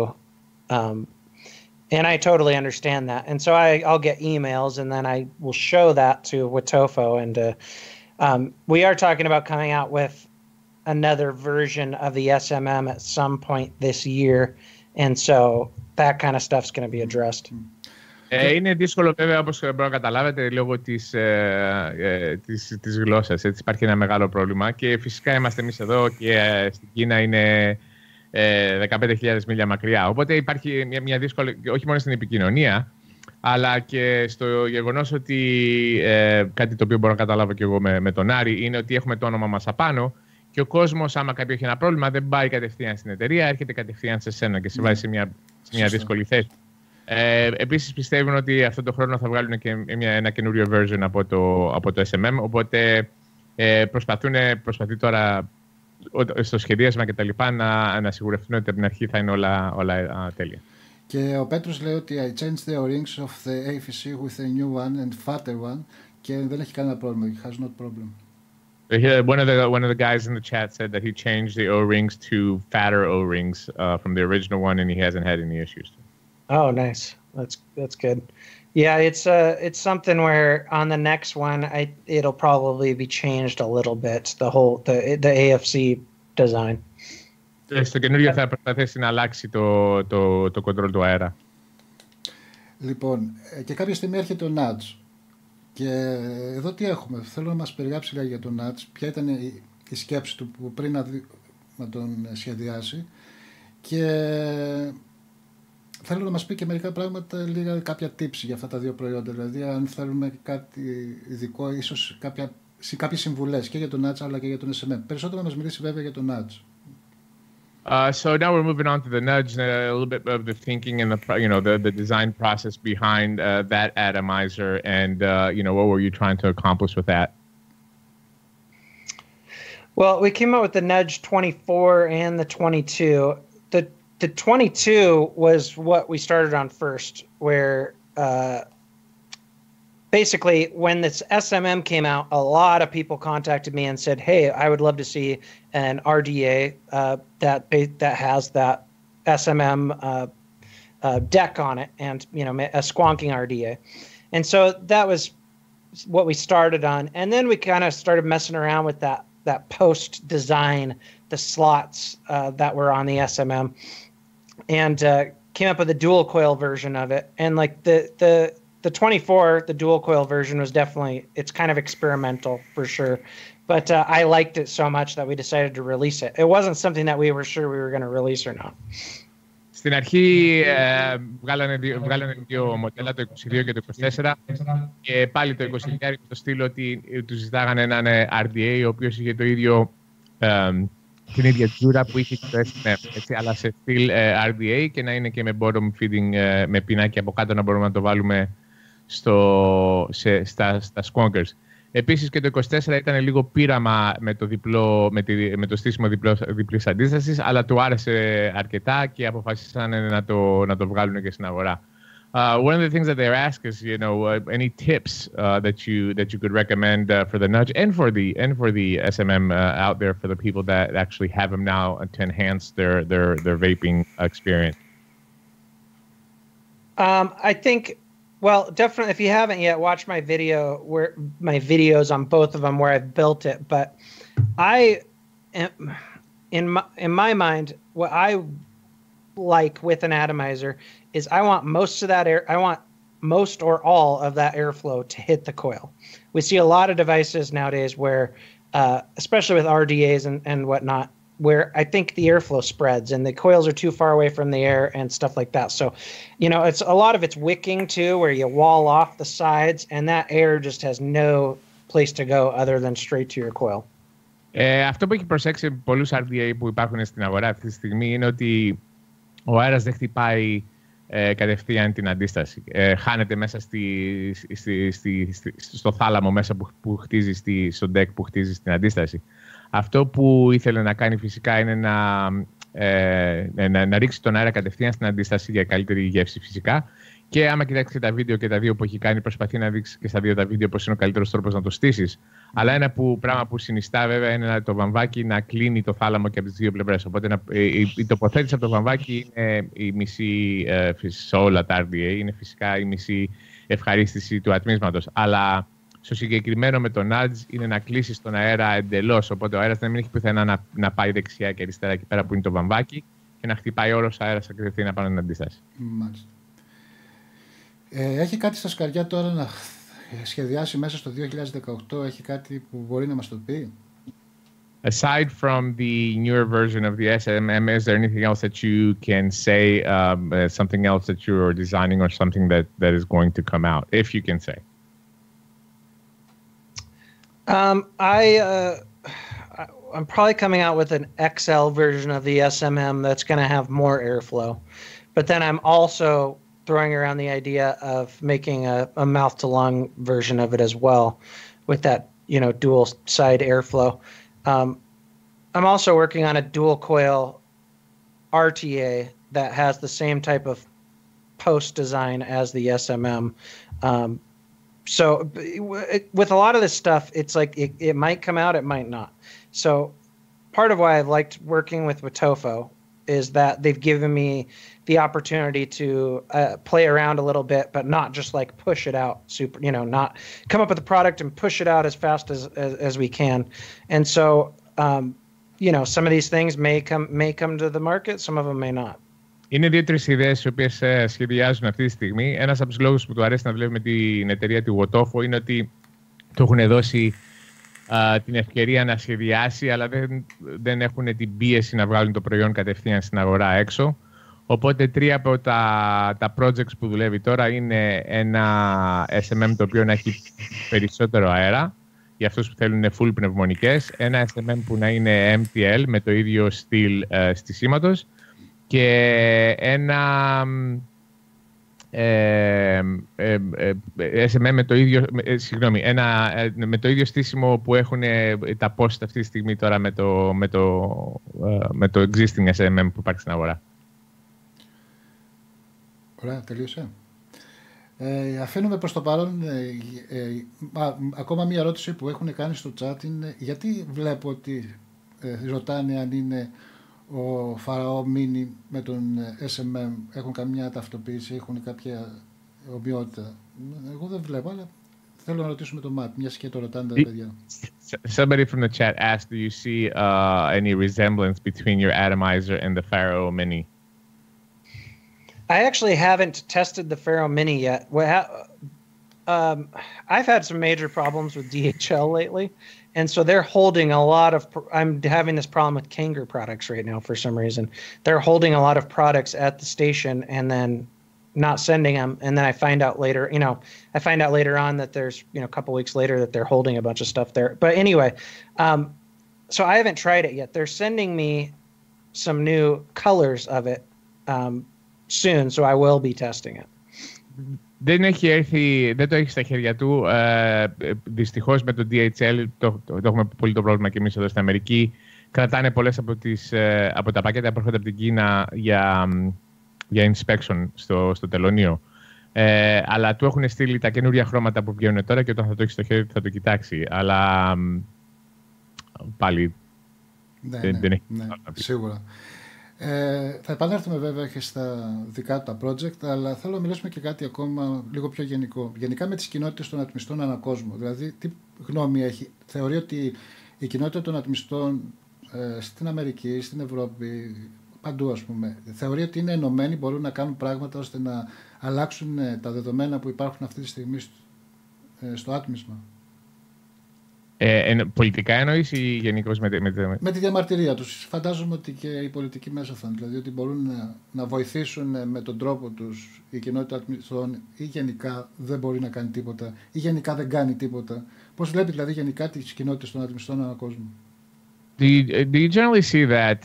And I totally understand that. And so I'll get emails, and then I will show that to Wotofo. And we are talking about coming out with another version of the SMM at some point this year. And so that kind of stuff's going to be addressed. Είναι δύσκολο βέβαια, όπως μπορείτε να καταλάβετε, λόγω της γλώσσας. Έτσι υπάρχει ένα μεγάλο πρόβλημα και φυσικά είμαστε εμείς εδώ και στην Κίνα είναι 15.000 μίλια μακριά. Οπότε υπάρχει μια δύσκολη, όχι μόνο στην επικοινωνία, αλλά και στο γεγονός ότι κάτι το οποίο μπορώ να καταλάβω και εγώ με τον Άρη είναι ότι έχουμε το όνομα μας απάνω και ο κόσμος, άμα κάποιο έχει ένα πρόβλημα, δεν πάει κατευθείαν στην εταιρεία, έρχεται κατευθείαν σε σένα και σε βάζει σε μια δύσκολη θέση. Επίσης πιστεύουν ότι αυτό το χρόνο θα βγάλουν και ένα καινούριο version από το SMM, οπότε προσπαθεί τώρα στο σχεδίασμα κτλ. Να σιγουρευτούν ότι από την αρχή θα είναι όλα τέλεια. Και ο Πέτρος λέει ότι I changed the O-rings of the AFC with a new one and fatter one και δεν έχει κανένα πρόβλημα. He has no problem. One of the guys in the chat said that he changed the O-rings to fatter O-rings from the original one and he hasn't had any issues. Oh, nice. That's good. Yeah, it's something where on the next one it'll probably be changed a little bit, the AFC design. Στο καινούριο θα προσπαθήσει να αλλάξει το control του αέρα. Λοιπόν, και κάποια στιγμή έρχεται ο nudge. Και εδώ τι έχουμε. Θέλω να μας περιγράψει λίγα για τον nudge. Ποια ήταν η σκέψη του που πριν να τον σχεδιάσει. Και θέλω να μας πει και μερικά πράγματα, λίγα κάποια tips για αυτά τα δύο προϊόντα. Δηλαδή, αν θέλουμε κάτι ειδικό, ίσως κάποιες συμβουλές και για τον nudge αλλά και για τον SMM. Περισσότερο να μας μιλήσει βέβαια για τον nudge. So now we're moving on to the nudge, a little bit of the thinking and the design process behind that atomizer, and what were you trying to accomplish with that? Well, we came out with the nudge 24 and the 22. The 22 was what we started on first, where basically when this SMM came out, a lot of people contacted me and said, hey, I would love to see an RDA that has that SMM deck on it and, a squonking RDA. And so that was what we started on. And then we kind of started messing around with that post design, the slots that were on the SMM, and came up with a dual coil version of it. And like the 24, the dual coil version was definitely, it's kind of experimental for sure. But I liked it so much that we decided to release it. It wasn't something that we were sure we were going to release or not. Στην αρχή βγάλανε δύο μοντέλα, το 22 και το 24, και πάλι το 22 το στήλο ότι τους ζητάγανε έναν RDA, ο οποίος είχε το ίδιο, την ίδια τζούρα που είχε και το SMM, έτσι, αλλά σε στυλ RDA και να είναι και με bottom feeding, με πινάκι από κάτω να μπορούμε να το βάλουμε στα squonkers. Επίσης και το 24 ήταν λίγο πείραμα με το στήσιμο διπλής αντίστασης, αλλά του άρεσε αρκετά και αποφασίσανε να το βγάλουν και στην αγορά. One of the things that they ask is, any tips that you could recommend for the nudge and for the SMM out there for the people that actually have them now to enhance their vaping experience. I think, well, definitely, if you haven't yet, watch my videos on both of them where I've built it. But in my mind, what I like with an atomizer is I want most of that air. I want most or all of that airflow to hit the coil. We see a lot of devices nowadays where, especially with RDAs and whatnot, where I think the airflow spreads and the coils are too far away from the air and stuff like that. So, it's a lot of it's wicking too, where you wall off the sides and that air just has no place to go other than straight to your coil. Αυτό που έχει προσέξει πολλούς RDA που υπάρχουν στην αγορά αυτή τη στιγμή είναι ότι ο αέρας δεν χτυπάει κατευθείαν την αντίσταση. Χάνεται μέσα στο θάλαμο μέσα που χτίζει, στο deck που χτίζει στην αντίσταση. Αυτό που ήθελε να κάνει φυσικά είναι να ρίξει τον αέρα κατευθείαν στην αντίσταση για καλύτερη γεύση φυσικά. Και άμα κοιτάξετε τα βίντεο και τα δύο που έχει κάνει, προσπαθεί να δείξει και στα δύο τα βίντεο πώς είναι ο καλύτερος τρόπος να το στήσεις. Αλλά ένα πράγμα που συνιστά βέβαια είναι το βαμβάκι να κλείνει το θάλαμο και από τις δύο πλευρές. Οπότε η τοποθέτηση από το βαμβάκι είναι η μισή, σε όλα τα RDA, είναι φυσικά η μισή ευχαρίστηση του ατμίσματος. Αλλά στο συγκεκριμένο με το nudge είναι να κλείσεις τον αέρα εντελώς. Οπότε ο αέρας δεν έχει πουθενά να πάει δεξιά και αριστερά εκεί πέρα που είναι το βαμβάκι και να χτυπάει όλος ο αέρας κατευθείαν πάνω στην αντίσταση. Μάλιστα. Έχει κάτι στα σκαριά τώρα να σχεδιάσει μέσα στο 2018, έχει κάτι που μπορεί να μας το πει? Aside from the newer version of the SMM, is there anything else that you can say, something else that you're designing or something that is going to come out, if you can say? I'm probably coming out with an XL version of the SMM that's going to have more airflow. But then I'm also throwing around the idea of making a mouth-to-lung version of it as well with that, dual side airflow. I'm also working on a dual coil RTA that has the same type of post design as the SMM. So with a lot of this stuff, it's like it might come out, it might not. So part of why I've liked working with Wotofo is that they've given me the opportunity to play around a little bit, but not just like push it out super, not come up with a product and push it out as fast as we can. And so, some of these things may come to the market, some of them may not. Είναι δύο-τρεις ιδέες οι οποίες σχεδιάζουν αυτή τη στιγμή. Ένας από τους λόγους που του αρέσει να δουλεύει με την εταιρεία του Wotofo είναι ότι του έχουν δώσει την ευκαιρία να σχεδιάσει, αλλά δεν έχουν την πίεση να βγάλουν το προϊόν κατευθείαν στην αγορά έξω. Οπότε 3 από τα projects που δουλεύει τώρα είναι ένα SMM το οποίο να έχει περισσότερο αέρα, για αυτούς που θέλουν full πνευμονικές, ένα SMM που να είναι MTL με το ίδιο στυλ στισίματος και ένα SMM με το ίδιο, με το ίδιο στήσιμο που έχουν τα post αυτή τη στιγμή τώρα με το existing SMM που υπάρχει στην αγορά. Ωραία, τελείωσε. Αφήνουμε προς το παρόν. Ακόμα μία ερώτηση που έχουν κάνει στο chat είναι γιατί βλέπω ότι ρωτάνε αν είναι ο Φαραώ Mini με τον SMM έχουν καμιά ταυτοποίηση, έχουν κάποια ομοιότητα. Εγώ δεν βλέπω, αλλά θέλω να ρωτήσουμε το Matt, μιας και το ρωτάνε τα παιδιά. Somebody from the chat asked, do you see any resemblance between your atomizer and the Faro Mini? I actually haven't tested the Faro Mini yet. I've had some major problems with DHL lately, and so they're holding a lot of. I'm having this problem with Kanger products right now for some reason. They're holding a lot of products at the station and then not sending them, and then I find out later. I find out later on that there's a couple weeks later that they're holding a bunch of stuff there. But anyway, so I haven't tried it yet. They're sending me some new colors of it. Soon, so I will be testing it. Δεν το έχει στα χέρια του. Δυστυχώς με το DHL το έχουμε πολύ το πρόβλημα και εμείς εδώ στην Αμερική. Κρατάνε πολλές από τα πακέτα που έρχονται από την Κίνα για inspection στο τελωνείο. Αλλά του έχουν στείλει τα καινούρια χρώματα που βγαίνουν τώρα και όταν θα το έχει στο χέρι θα το κοιτάξει. Αλλά πάλι δεν έχει. Ναι, σίγουρα. Θα επανέλθουμε βέβαια και στα δικά του τα project, αλλά θέλω να μιλήσουμε και κάτι ακόμα λίγο πιο γενικό. Γενικά με τις κοινότητες των ατμιστών ανά κόσμο. Δηλαδή, τι γνώμη έχει? Θεωρεί ότι η κοινότητα των ατμιστών στην Αμερική, στην Ευρώπη, παντού ας πούμε, θεωρεί ότι είναι ενωμένοι, μπορούν να κάνουν πράγματα ώστε να αλλάξουν τα δεδομένα που υπάρχουν αυτή τη στιγμή στο άτμισμα? Πολιτικά εννοείς ή γενικώς με τη διαμαρτυρία τους? Φαντάζομαι ότι και οι πολιτικοί μέσα θα είναι, δηλαδή ότι μπορούν να βοηθήσουν με τον τρόπο τους η κοινότητα ατμιστών ή γενικά δεν μπορεί να κάνει τίποτα ή γενικά δεν κάνει τίποτα. Πώς βλέπει δηλαδή γενικά τις κοινότητες των ατμιστών ανά κόσμο? Do you generally see that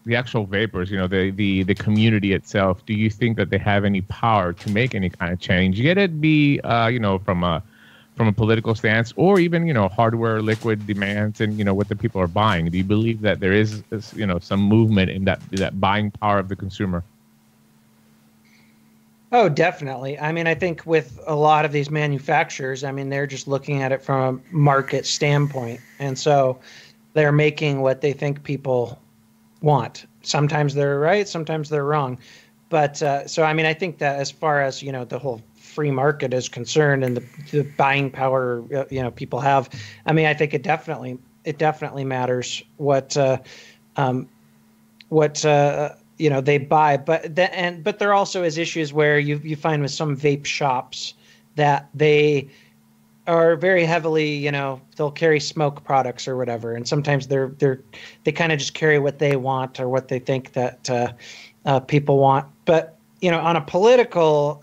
the actual vapors, the community itself, do you think that they have any power to make any kind of change? Yet it be, from a political stance, or even hardware, liquid demands, and what the people are buying. Do you believe that there is some movement in that buying power of the consumer? Oh, definitely. I mean, I think with a lot of these manufacturers, I mean, they're just looking at it from a market standpoint, and so they're making what they think people want. Sometimes they're right, sometimes they're wrong, but so I mean, I think that as far as the whole free market is concerned and the buying power people have, I mean, I think it definitely matters what they buy, but there also is issues where you find with some vape shops that they are very heavily they'll carry smoke products or whatever, and sometimes they kind of just carry what they want or what they think that people want. But on a political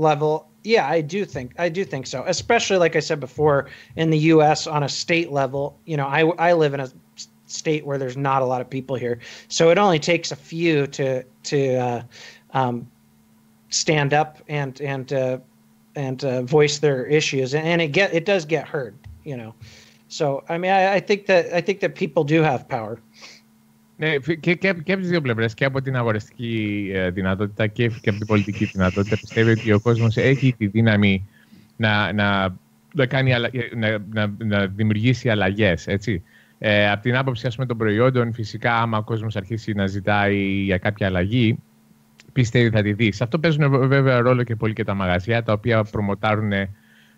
level, yeah, I do think so, especially like I said before, in the US on a state level. I live in a state where there's not a lot of people here, so it only takes a few to stand up and voice their issues, and it does get heard. So, I mean, I think that people do have power. Ναι, και από τις δύο πλευρές, και από την αγοραστική δυνατότητα και από την πολιτική δυνατότητα, πιστεύει ότι ο κόσμος έχει τη δύναμη να δημιουργήσει αλλαγές, έτσι. Από την άποψη, ας πούμε, των προϊόντων, φυσικά, άμα ο κόσμος αρχίσει να ζητάει για κάποια αλλαγή, πιστεύει θα τη δει. Σε αυτό παίζουν βέβαια ρόλο και πολύ και τα μαγαζιά, τα οποία προμοτάρουν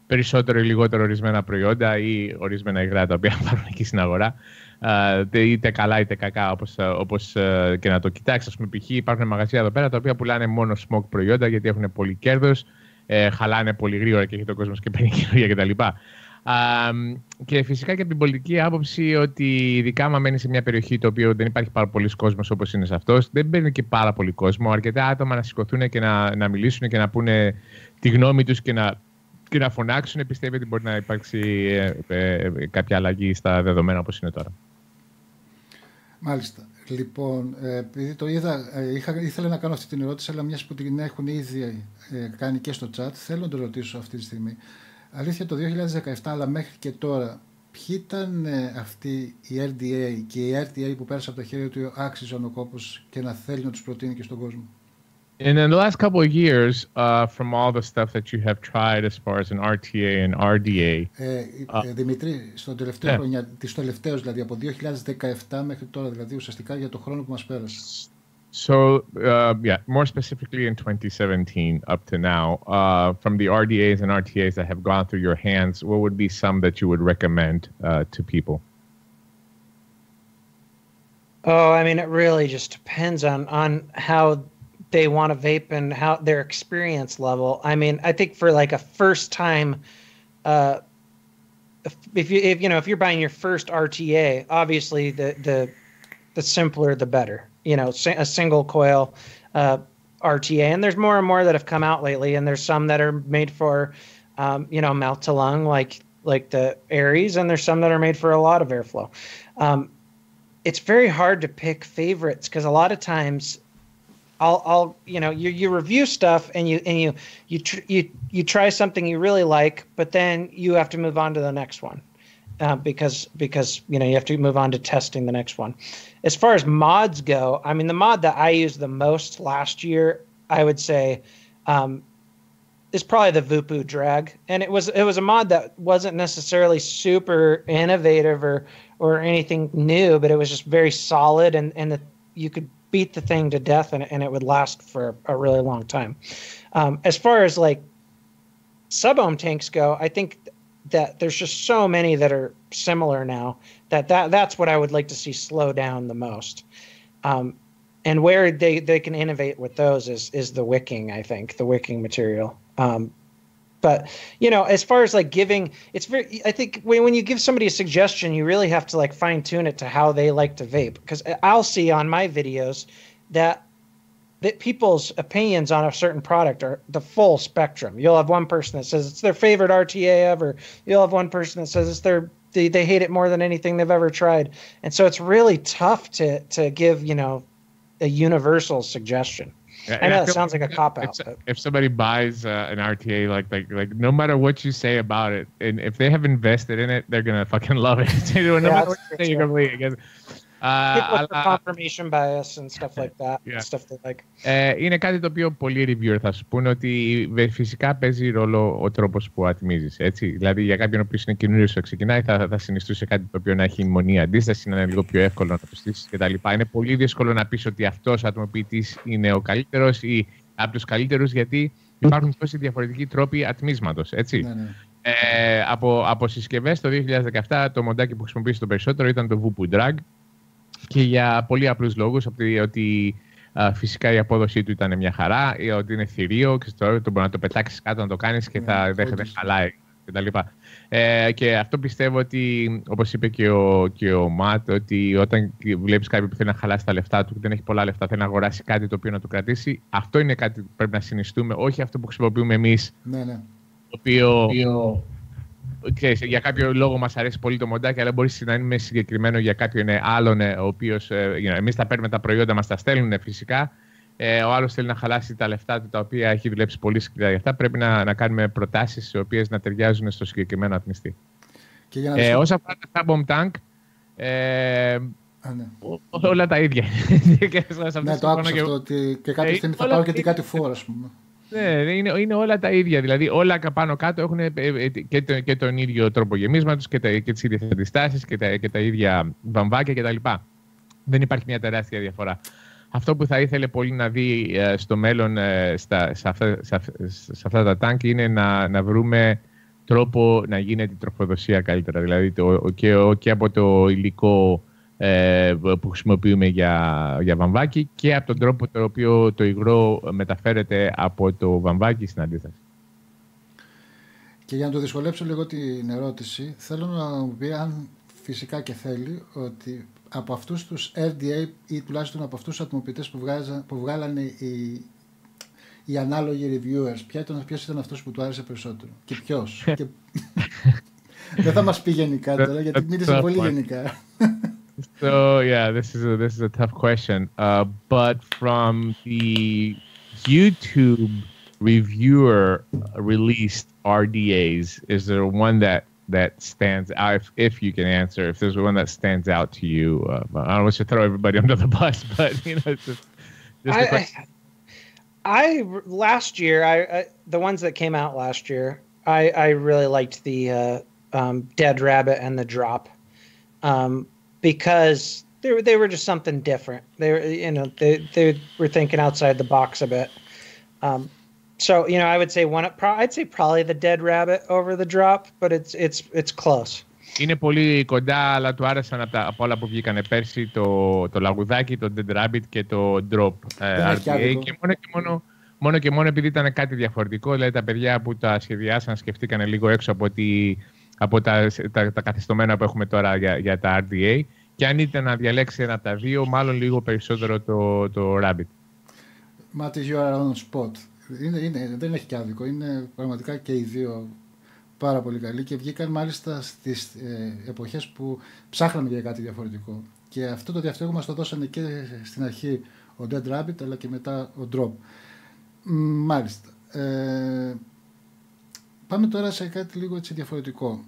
περισσότερο ή λιγότερο ορισμένα προϊόντα ή ορισμένα υγρά τα οποία πάρουν εκεί στην αγορά. Είτε καλά είτε κακά, όπως και να το κοιτάξει. Ας πούμε, π.χ. υπάρχουν μαγαζιά εδώ πέρα τα οποία πουλάνε μόνο smoke προϊόντα γιατί έχουν πολύ κέρδος, χαλάνε πολύ γρήγορα και έχει τον κόσμο και παίρνει καινούργια κτλ. Και φυσικά και από την πολιτική άποψη ότι ειδικά άμα μένει σε μια περιοχή το οποίο δεν υπάρχει πάρα πολλοί κόσμος όπως είναι σε αυτός, δεν παίρνει και πάρα πολύ κόσμο. Αρκετά άτομα να σηκωθούν και να μιλήσουν και να πούνε τη γνώμη τους και να φωνάξουν. Πιστεύει ότι μπορεί να υπάρξει κάποια αλλαγή στα δεδομένα όπως είναι τώρα. Μάλιστα. Λοιπόν, επειδή το είδα, ήθελα να κάνω αυτή την ερώτηση, αλλά μιας που την έχουν ήδη κάνει και στο chat, θέλω να το ρωτήσω αυτή τη στιγμή. Αλήθεια, το 2017, αλλά μέχρι και τώρα, ποιοι ήταν αυτοί οι RDA και οι RTA που πέρασαν από τα χέρια του άξιζαν ο κόπος και να θέλει να τους προτείνει και στον κόσμο? In the last couple of years, from all the stuff that you have tried as far as an RTA and RDA... Δημήτρη, στον τελευταίο χρονιά, τις τελευταίους δηλαδή, από 2017 μέχρι τώρα, δηλαδή ουσιαστικά για το χρόνο που μας πέρασε. So, yeah, more specifically in 2017 up to now, from the RDAs and RTAs that have gone through your hands, what would be some that you would recommend to people? Oh, I mean, it really just depends on how they want to vape and how their experience level. I mean, I think for like a first time, if you're buying your first RTA, obviously the simpler the better. You know, a single coil RTA, and there's more and more that have come out lately, and there's some that are made for mouth to lung, like the Aries, and there's some that are made for a lot of airflow. It's very hard to pick favorites because a lot of times I'll you review stuff and you try something you really like, but then you have to move on to the next one. Because you have to move on to testing the next one. As far as mods go, I mean, the mod that I used the most last year, I would say, is probably the Vupu drag, and it was a mod that wasn't necessarily super innovative or anything new, but it was just very solid, and you could beat the thing to death, and it would last for a really long time. As far as like sub-ohm tanks go, I think that there's just so many that are similar now that's what I would like to see slow down the most. And where they can innovate with those is the wicking, I think, the wicking material. But, as far as like giving, I think when you give somebody a suggestion, you really have to like fine tune it to how they like to vape. Because I'll see on my videos that people's opinions on a certain product are the full spectrum. You'll have one person that says it's their favorite RTA ever. You'll have one person that says it's they hate it more than anything they've ever tried. And so it's really tough to give, a universal suggestion. Yeah, I know that sounds like a cop-out. If somebody buys an RTA, like no matter what you say about it, and if they have invested in it, they're going to fucking love it. No matter what you say, you're going to believe it. People for confirmation bias and stuff like that. Yeah. Stuff that like... Είναι κάτι το οποίο πολλοί reviewer θα σου πούνε ότι φυσικά παίζει ρόλο ο τρόπος που ατμίζεις. Έτσι. Δηλαδή για κάποιον ο οποίος είναι καινούριος και ξεκινάει θα συνιστούσε κάτι το οποίο να έχει μονή αντίσταση, να είναι λίγο πιο εύκολο να το στήσεις κτλ. Είναι πολύ δύσκολο να πεις ότι αυτός ο ατμοποιητής είναι ο καλύτερος ή από τους καλύτερους, γιατί υπάρχουν τόσοι διαφορετικοί τρόποι ατμίσματος. Έτσι. Ναι. Από συσκευές το 2017 το μοντάκι που χρησιμοποιήσει το περισσότερο ήταν το Vupu Drag. Και για πολύ απλούς λόγους, ότι φυσικά η απόδοσή του ήταν μια χαρά, ότι είναι θηρίο και μπορεί να το πετάξεις κάτω να το κάνεις και δεν χαλάει κτλ. Και αυτό πιστεύω ότι, όπως είπε και ο Ματ, ότι όταν βλέπεις κάποιον που θέλει να χαλάσει τα λεφτά του, δεν έχει πολλά λεφτά, θέλει να αγοράσει κάτι το οποίο να το κρατήσει, αυτό είναι κάτι που πρέπει να συνιστούμε, όχι αυτό που χρησιμοποιούμε εμείς, το οποίο ξέρεις, για κάποιο λόγο μας αρέσει πολύ το μοντάκι, αλλά μπορεί να είναι συγκεκριμένο για κάποιον άλλον, ο οποίος εμείς θα παίρνουμε τα προϊόντα μας, τα στέλνουν φυσικά. Ο άλλος θέλει να χαλάσει τα λεφτά του, τα οποία έχει δουλέψει πολύ σκληρά για αυτά. Πρέπει να κάνουμε προτάσεις οι οποίες να ταιριάζουν στο συγκεκριμένο ατμιστή. Όσα αφορά τα bomb tank, ναι. όλα τα ίδια. Ναι, το άκουσα αυτό, ότι και κάποια στιγμή θα πάω και την κάτι φόρα, ας πούμε. Ναι, είναι όλα τα ίδια. Δηλαδή, όλα πάνω κάτω έχουν και τον ίδιο τρόπο γεμίσματος και τις ίδιες αντιστάσεις και τα ίδια βαμβάκια κτλ. Δεν υπάρχει μια τεράστια διαφορά. Αυτό που θα ήθελε πολύ να δει στο μέλλον σε αυτά τα τάγκ είναι να βρούμε τρόπο να γίνεται η τροφοδοσία καλύτερα. Δηλαδή και από το υλικό που χρησιμοποιούμε για βαμβάκι και από τον τρόπο το οποίο το υγρό μεταφέρεται από το βαμβάκι στην αντίσταση. Και για να το δυσκολέψω λίγο την ερώτηση, θέλω να μου πει, αν φυσικά και θέλει, ότι από αυτούς τους FDA ή τουλάχιστον από αυτούς τους ατμοποιητές που βγάλανε οι ανάλογοι reviewers, ποιος ήταν αυτός που του άρεσε περισσότερο και ποιος. Δεν θα μας πει γενικά τώρα, γιατί μίλησε πολύ γενικά. So yeah, this is a tough question. But from the YouTube reviewer released RDAs, is there one that stands out? If you can answer, if there's one that stands out to you, I don't want to throw everybody under the bus, but it's just a question. Last year, the ones that came out last year, I really liked the Dead Rabbit and the Drop. Because they were just something different. They were thinking outside the box a bit. So I would say I'd say probably the Dead Rabbit over the Drop, but it's close. Είναι πολύ κοντά, αλλά του άρεσαν από όλα που βγήκανε πέρσι το λαγουδάκι, το Dead Rabbit και το Drop RDA. Και μόνο και μόνο επειδή ήταν κάτι διαφορετικό, δηλαδή τα παιδιά που τα σχεδιάσαν σκεφτήκανε λίγο έξω από τα καθιστωμένα που έχουμε τώρα για τα RDA, και αν ήταν να διαλέξει ένα από τα δύο, μάλλον λίγο περισσότερο το Rabbit. Μάτι, you are on spot. Δεν έχει και άδικο. Είναι πραγματικά και οι δύο πάρα πολύ καλοί και βγήκαν μάλιστα στις εποχές που ψάχναμε για κάτι διαφορετικό. Και αυτό το διαφορετικό μας το δώσανε και στην αρχή ο Dead Rabbit, αλλά και μετά ο Drop. Μάλιστα. Πάμε τώρα σε κάτι λίγο έτσι διαφορετικό.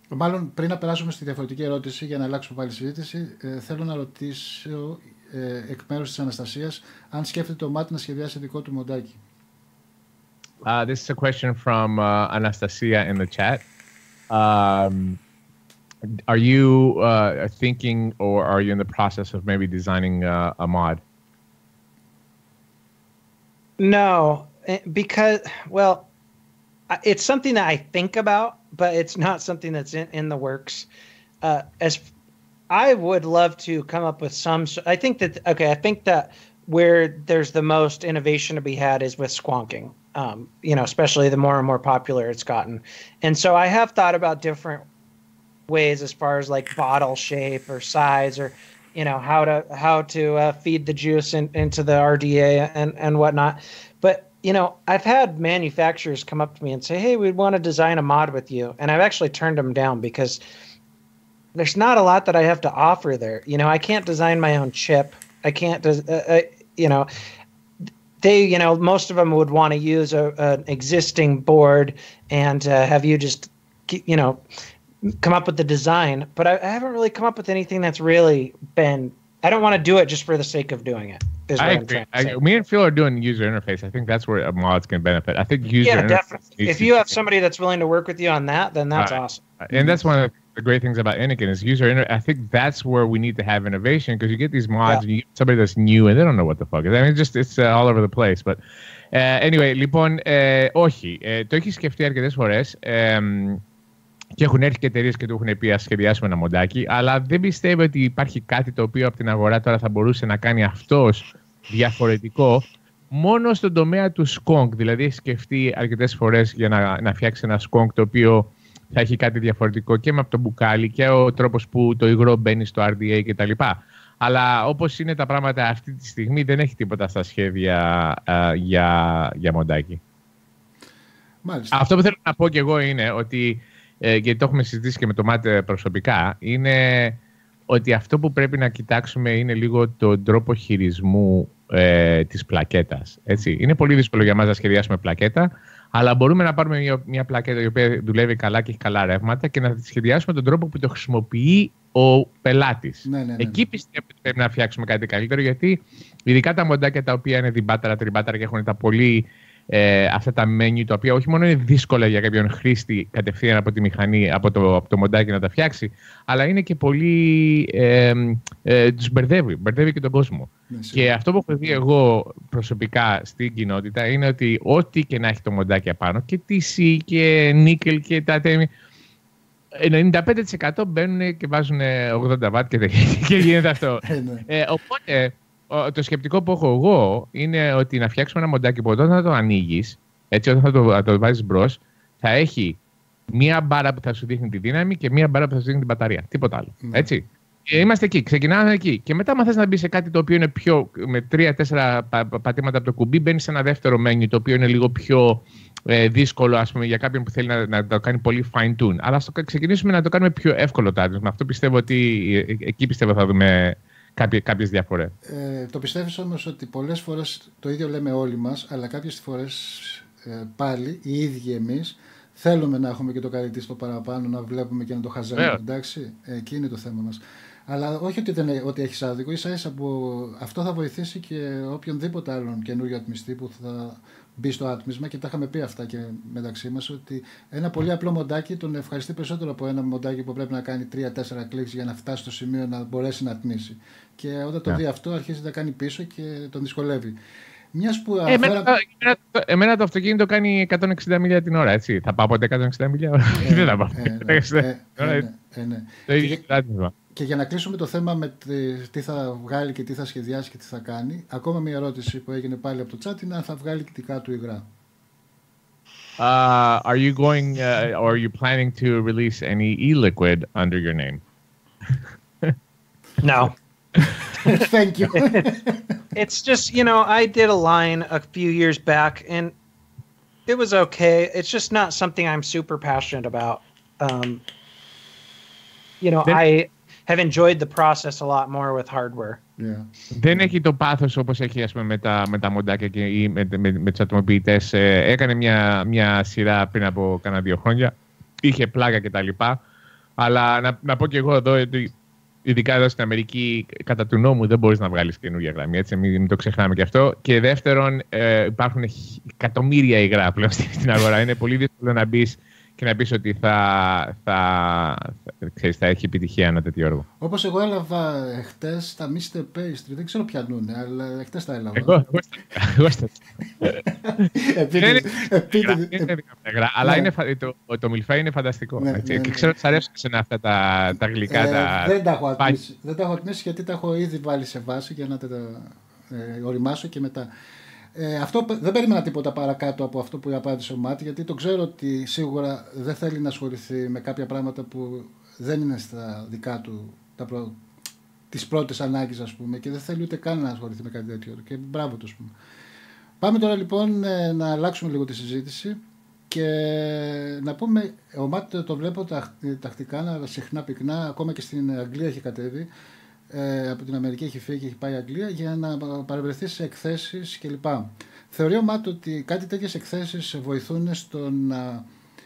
Μάλλον πριν να περάσουμε στη διαφορετική ερώτηση, για να αλλάξουμε πάλι συζήτηση, θέλω να ρωτήσω εκ μέρους της Αναστασίας αν σκέφτεται ο Μάτ να σχεδιάσει δικό του μοντάκι. This is a question from Anastasia in the chat. Are you thinking, or are you in the process of maybe designing a mod? No, because, well, it's something that I think about, but it's not something that's in the works. As I would love to come up with some, I think that where there's the most innovation to be had is with squonking, especially the more and more popular it's gotten. And so I have thought about different ways as far as like bottle shape or size, or, how to feed the juice into the RDA and whatnot. But I've had manufacturers come up to me and say, hey, we'd want to design a mod with you. And I've actually turned them down because there's not a lot that I have to offer there. I can't design my own chip. I can't, most of them would want to use an existing board and have you just, come up with the design. But I haven't really come up with anything that's really been, I don't want to do it just for the sake of doing it. I agree. Me and Phil are doing user interface. I think that's where mods can benefit. I think user interface. Definitely. If you have somebody that's willing to work with you on that, then that's awesome. And that's one of the great things about Anakin is user interface. I think that's where we need to have innovation, because you get these mods and you get somebody that's new and they don't know what the fuck it is. I mean, it's all over the place. But anyway, λοιπόν, όχι. Το έχει σκεφτεί αρκετές φορές. Και έχουν έρθει και εταιρείες και του έχουν πει ας σχεδιάσουμε ένα μοντάκι, αλλά δεν πιστεύω ότι υπάρχει κάτι το οποίο από την αγορά τώρα θα μπορούσε να κάνει αυτός διαφορετικό, μόνο στον τομέα του skunk. Δηλαδή έχει σκεφτεί αρκετές φορές για να φτιάξει ένα skunk το οποίο θα έχει κάτι διαφορετικό και με από το μπουκάλι και ο τρόπος που το υγρό μπαίνει στο RDA κτλ. Αλλά όπως είναι τα πράγματα αυτή τη στιγμή δεν έχει τίποτα στα σχέδια για μοντάκι. Μάλιστα. Αυτό που θέλω να πω και εγώ είναι ότι, γιατί το έχουμε συζητήσει και με το ΜΑΤ προσωπικά, είναι ότι αυτό που πρέπει να κοιτάξουμε είναι λίγο τον τρόπο χειρισμού της πλακέτας. Έτσι. Είναι πολύ δύσκολο για μας να σχεδιάσουμε πλακέτα, Αλλά μπορούμε να πάρουμε μια πλακέτα η οποία δουλεύει καλά και έχει καλά ρεύματα και να τη σχεδιάσουμε τον τρόπο που το χρησιμοποιεί ο πελάτης. Ναι. Εκεί πιστεύω ότι πρέπει να φτιάξουμε κάτι καλύτερο, γιατί ειδικά τα μοντάκια τα οποία είναι διμπάταρα, τριμπάταρα και έχουν τα πολύ. Αυτά τα menu τα οποία όχι μόνο είναι δύσκολα για κάποιον χρήστη κατευθείαν από τη μηχανή, από το μοντάκι να τα φτιάξει, αλλά είναι και πολύ. Τους μπερδεύει και τον κόσμο. Και αυτό που έχω δει εγώ προσωπικά στην κοινότητα είναι ότι ό,τι και να έχει το μοντάκι απάνω, και TC και νίκελ και τα τέμι, 95% μπαίνουν και βάζουν 80 watt και γίνεται αυτό. Οπότε. Το σκεπτικό που έχω εγώ είναι ότι να φτιάξουμε ένα μοντάκι που όταν θα το ανοίγεις, έτσι όταν θα το βάζεις μπρος, θα έχει μία μπάρα που θα σου δείχνει τη δύναμη και μία μπάρα που θα σου δείχνει την μπαταρία. Τίποτα άλλο. Έτσι. Και είμαστε εκεί, ξεκινάμε εκεί. Και μετά, αν θες να μπει σε κάτι το οποίο είναι πιο. Με 3-4 πατήματα από το κουμπί, μπαίνει σε ένα δεύτερο menu το οποίο είναι λίγο πιο δύσκολο, ας πούμε, για κάποιον που θέλει να το κάνει πολύ fine-tune. Αλλά ας ξεκινήσουμε να το κάνουμε πιο εύκολο το άτομο. Αυτό πιστεύω ότι εκεί θα δούμε. Κάποιες διαφορές. Το πιστεύεις όμως ότι πολλές φορές το ίδιο λέμε όλοι μας, αλλά κάποιες φορές πάλι οι ίδιοι εμείς θέλουμε να έχουμε και το καρυτί στο παραπάνω, να βλέπουμε και να το χαζεύουμε. Εντάξει, εκεί είναι το θέμα μας. Αλλά όχι ότι έχεις άδικο, ίσα-ίσα που αυτό θα βοηθήσει και οποιονδήποτε άλλον καινούριο ατμιστή που θα μπει στο άτμισμα, και τα είχαμε πει αυτά και μεταξύ μας, ότι ένα πολύ απλό μοντάκι τον ευχαριστεί περισσότερο από ένα μοντάκι που πρέπει να κάνει 3-4 κλικς για να φτάσει στο σημείο να μπορέσει να ατμίσει. Και όταν το δει αυτό, αρχίζει να κάνει πίσω και τον δυσκολεύει. Μιας που εμένα το αυτοκίνητο κάνει 160 μιλιά την ώρα, έτσι. Θα πάω ποτέ 160 μιλιά ώρα? Δεν θα πάω. Το ίδιο άτμισμα. Και για να κλείσουμε το θέμα με τι θα βγάλει και τι θα σχεδιάσει και τι θα κάνει, ακόμα μια ερώτηση που έγινε πάλι από το chat είναι αν θα βγάλει και δικά του υγρά. Are you going, or are you planning to release any e-liquid under your name? No. Thank you. It's just, I did a line a few years back and it was okay. It's just not something I'm super passionate about. I have enjoyed the process a lot more with hardware. Yeah. Δεν έχει το πάθος όπως έχει, ας πούμε, με τα μοντάκια ή με τους ατομοποιητές. Έκανε μια σειρά πριν από κάνα 2 χρόνια. Είχε πλάκα κτλ. Αλλά να πω και εγώ εδώ, ειδικά εδώ στην Αμερική, κατά του νόμου δεν μπορείς να βγάλεις καινούργια γραμμή. Έτσι, μην το ξεχνάμε και αυτό. Και δεύτερον, υπάρχουν εκατομμύρια υγρά πλέον στην αγορά. Είναι πολύ δύσκολο να μπεις και να πεις ότι θα έχει επιτυχία ένα τέτοιο έργο. Όπως εγώ έλαβα χτες τα Mr. Pastry, δεν ξέρω ποια νούνε, αλλά χτες τα έλαβα. Εγώ στα. Αλλά το μιλφάι είναι φανταστικό. Και ξέρω ότι σ' αρέσουν αυτά τα γλυκά. Δεν τα έχω ατμίσει γιατί τα έχω ήδη βάλει σε βάση για να τα οριμάσω και μετά. Αυτό δεν περίμενα τίποτα παρακάτω από αυτό που απάντησε ο Μάτι, γιατί το ξέρω ότι σίγουρα δεν θέλει να ασχοληθεί με κάποια πράγματα που δεν είναι στα δικά του τις πρώτες ανάγκες, ας πούμε, και δεν θέλει ούτε καν να ασχοληθεί με κάτι τέτοιο. Και μπράβο του, ας πούμε. Πάμε τώρα λοιπόν να αλλάξουμε λίγο τη συζήτηση και να πούμε, ο Μάτι το βλέπω τακτικά, αλλά συχνά πυκνά, ακόμα και στην Αγγλία έχει κατέβει. Από την Αμερική έχει φύγει και έχει πάει η Αγγλία για να παρευρεθεί σε εκθέσεις κλπ. Θεωρεί ο Μάτ ότι κάτι τέτοιες εκθέσεις βοηθούν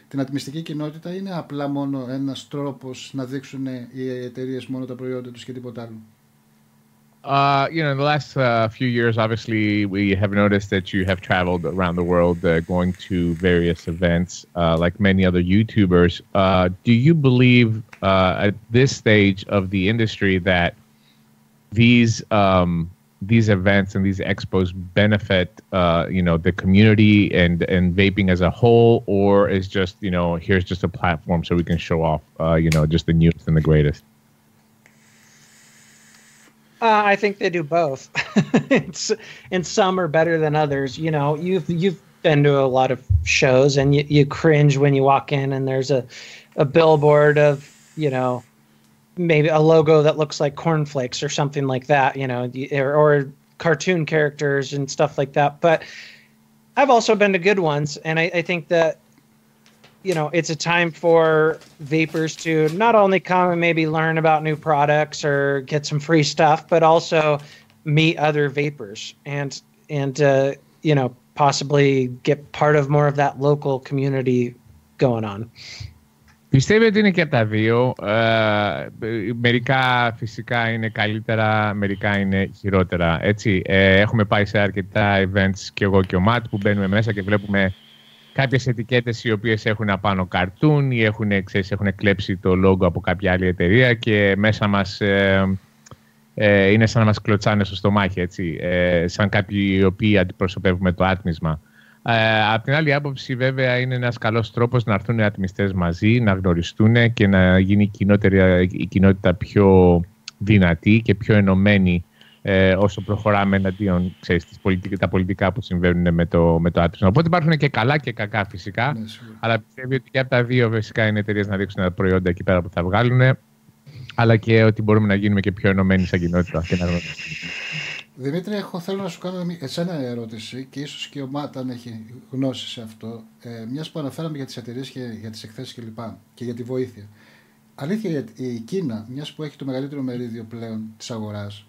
την ατμιστική κοινότητα, είναι απλά μόνο ένας τρόπος να δείξουν οι εταιρείες μόνο τα προϊόντα τους και τίποτα άλλο? In the last few years, obviously, we have noticed that you have traveled around the world going to various events like many other YouTubers. Do you believe at this stage of the industry that these events and these expos benefit, the community and vaping as a whole, or is just, here's just a platform so we can show off, just the newest and the greatest? I think they do both. And some are better than others. You've been to a lot of shows and you cringe when you walk in and there's a billboard of, maybe a logo that looks like cornflakes or something like that, or cartoon characters and stuff like that. But I've also been to good ones, and I think that, it's a time for vapors to not only come and maybe learn about new products or get some free stuff, but also meet other vapors and possibly get part of more of that local community going on. Πιστεύω ότι είναι και από τα δύο. Μερικά φυσικά είναι καλύτερα, μερικά είναι χειρότερα. Έτσι, έχουμε πάει σε αρκετά events και εγώ και ο Ματ που μπαίνουμε μέσα και βλέπουμε κάποιες ετικέτες οι οποίες έχουν απάνω καρτούν ή έχουν κλέψει το logo από κάποια άλλη εταιρεία και μέσα μας είναι σαν να μας κλωτσάνε στο στομάχι, έτσι, σαν κάποιοι οι οποίοι αντιπροσωπεύουμε το άτμισμα. Απ' την άλλη άποψη, βέβαια, είναι ένας καλός τρόπος να έρθουν οι ατμιστές μαζί, να γνωριστούν και να γίνει η κοινότητα πιο δυνατή και πιο ενωμένη όσο προχωράμε εναντίον τα πολιτικά που συμβαίνουν με το άτμισμα. Οπότε υπάρχουν και καλά και κακά φυσικά, ναι, αλλά πιστεύω ότι και από τα δύο φυσικά είναι εταιρείες να δείξουν τα προϊόντα εκεί πέρα που θα βγάλουν, αλλά και ότι μπορούμε να γίνουμε και πιο ενωμένοι σαν κοινότητα. Δημήτρη, θέλω να σου κάνω εσένα ερώτηση και ίσως και ο Ματ αν έχει γνώση σε αυτό. Μιας που αναφέραμε για τις εταιρείες και για τις εκθέσεις κλπ. Και για τη βοήθεια. Αλήθεια, η Κίνα, μιας που έχει το μεγαλύτερο μερίδιο πλέον της αγοράς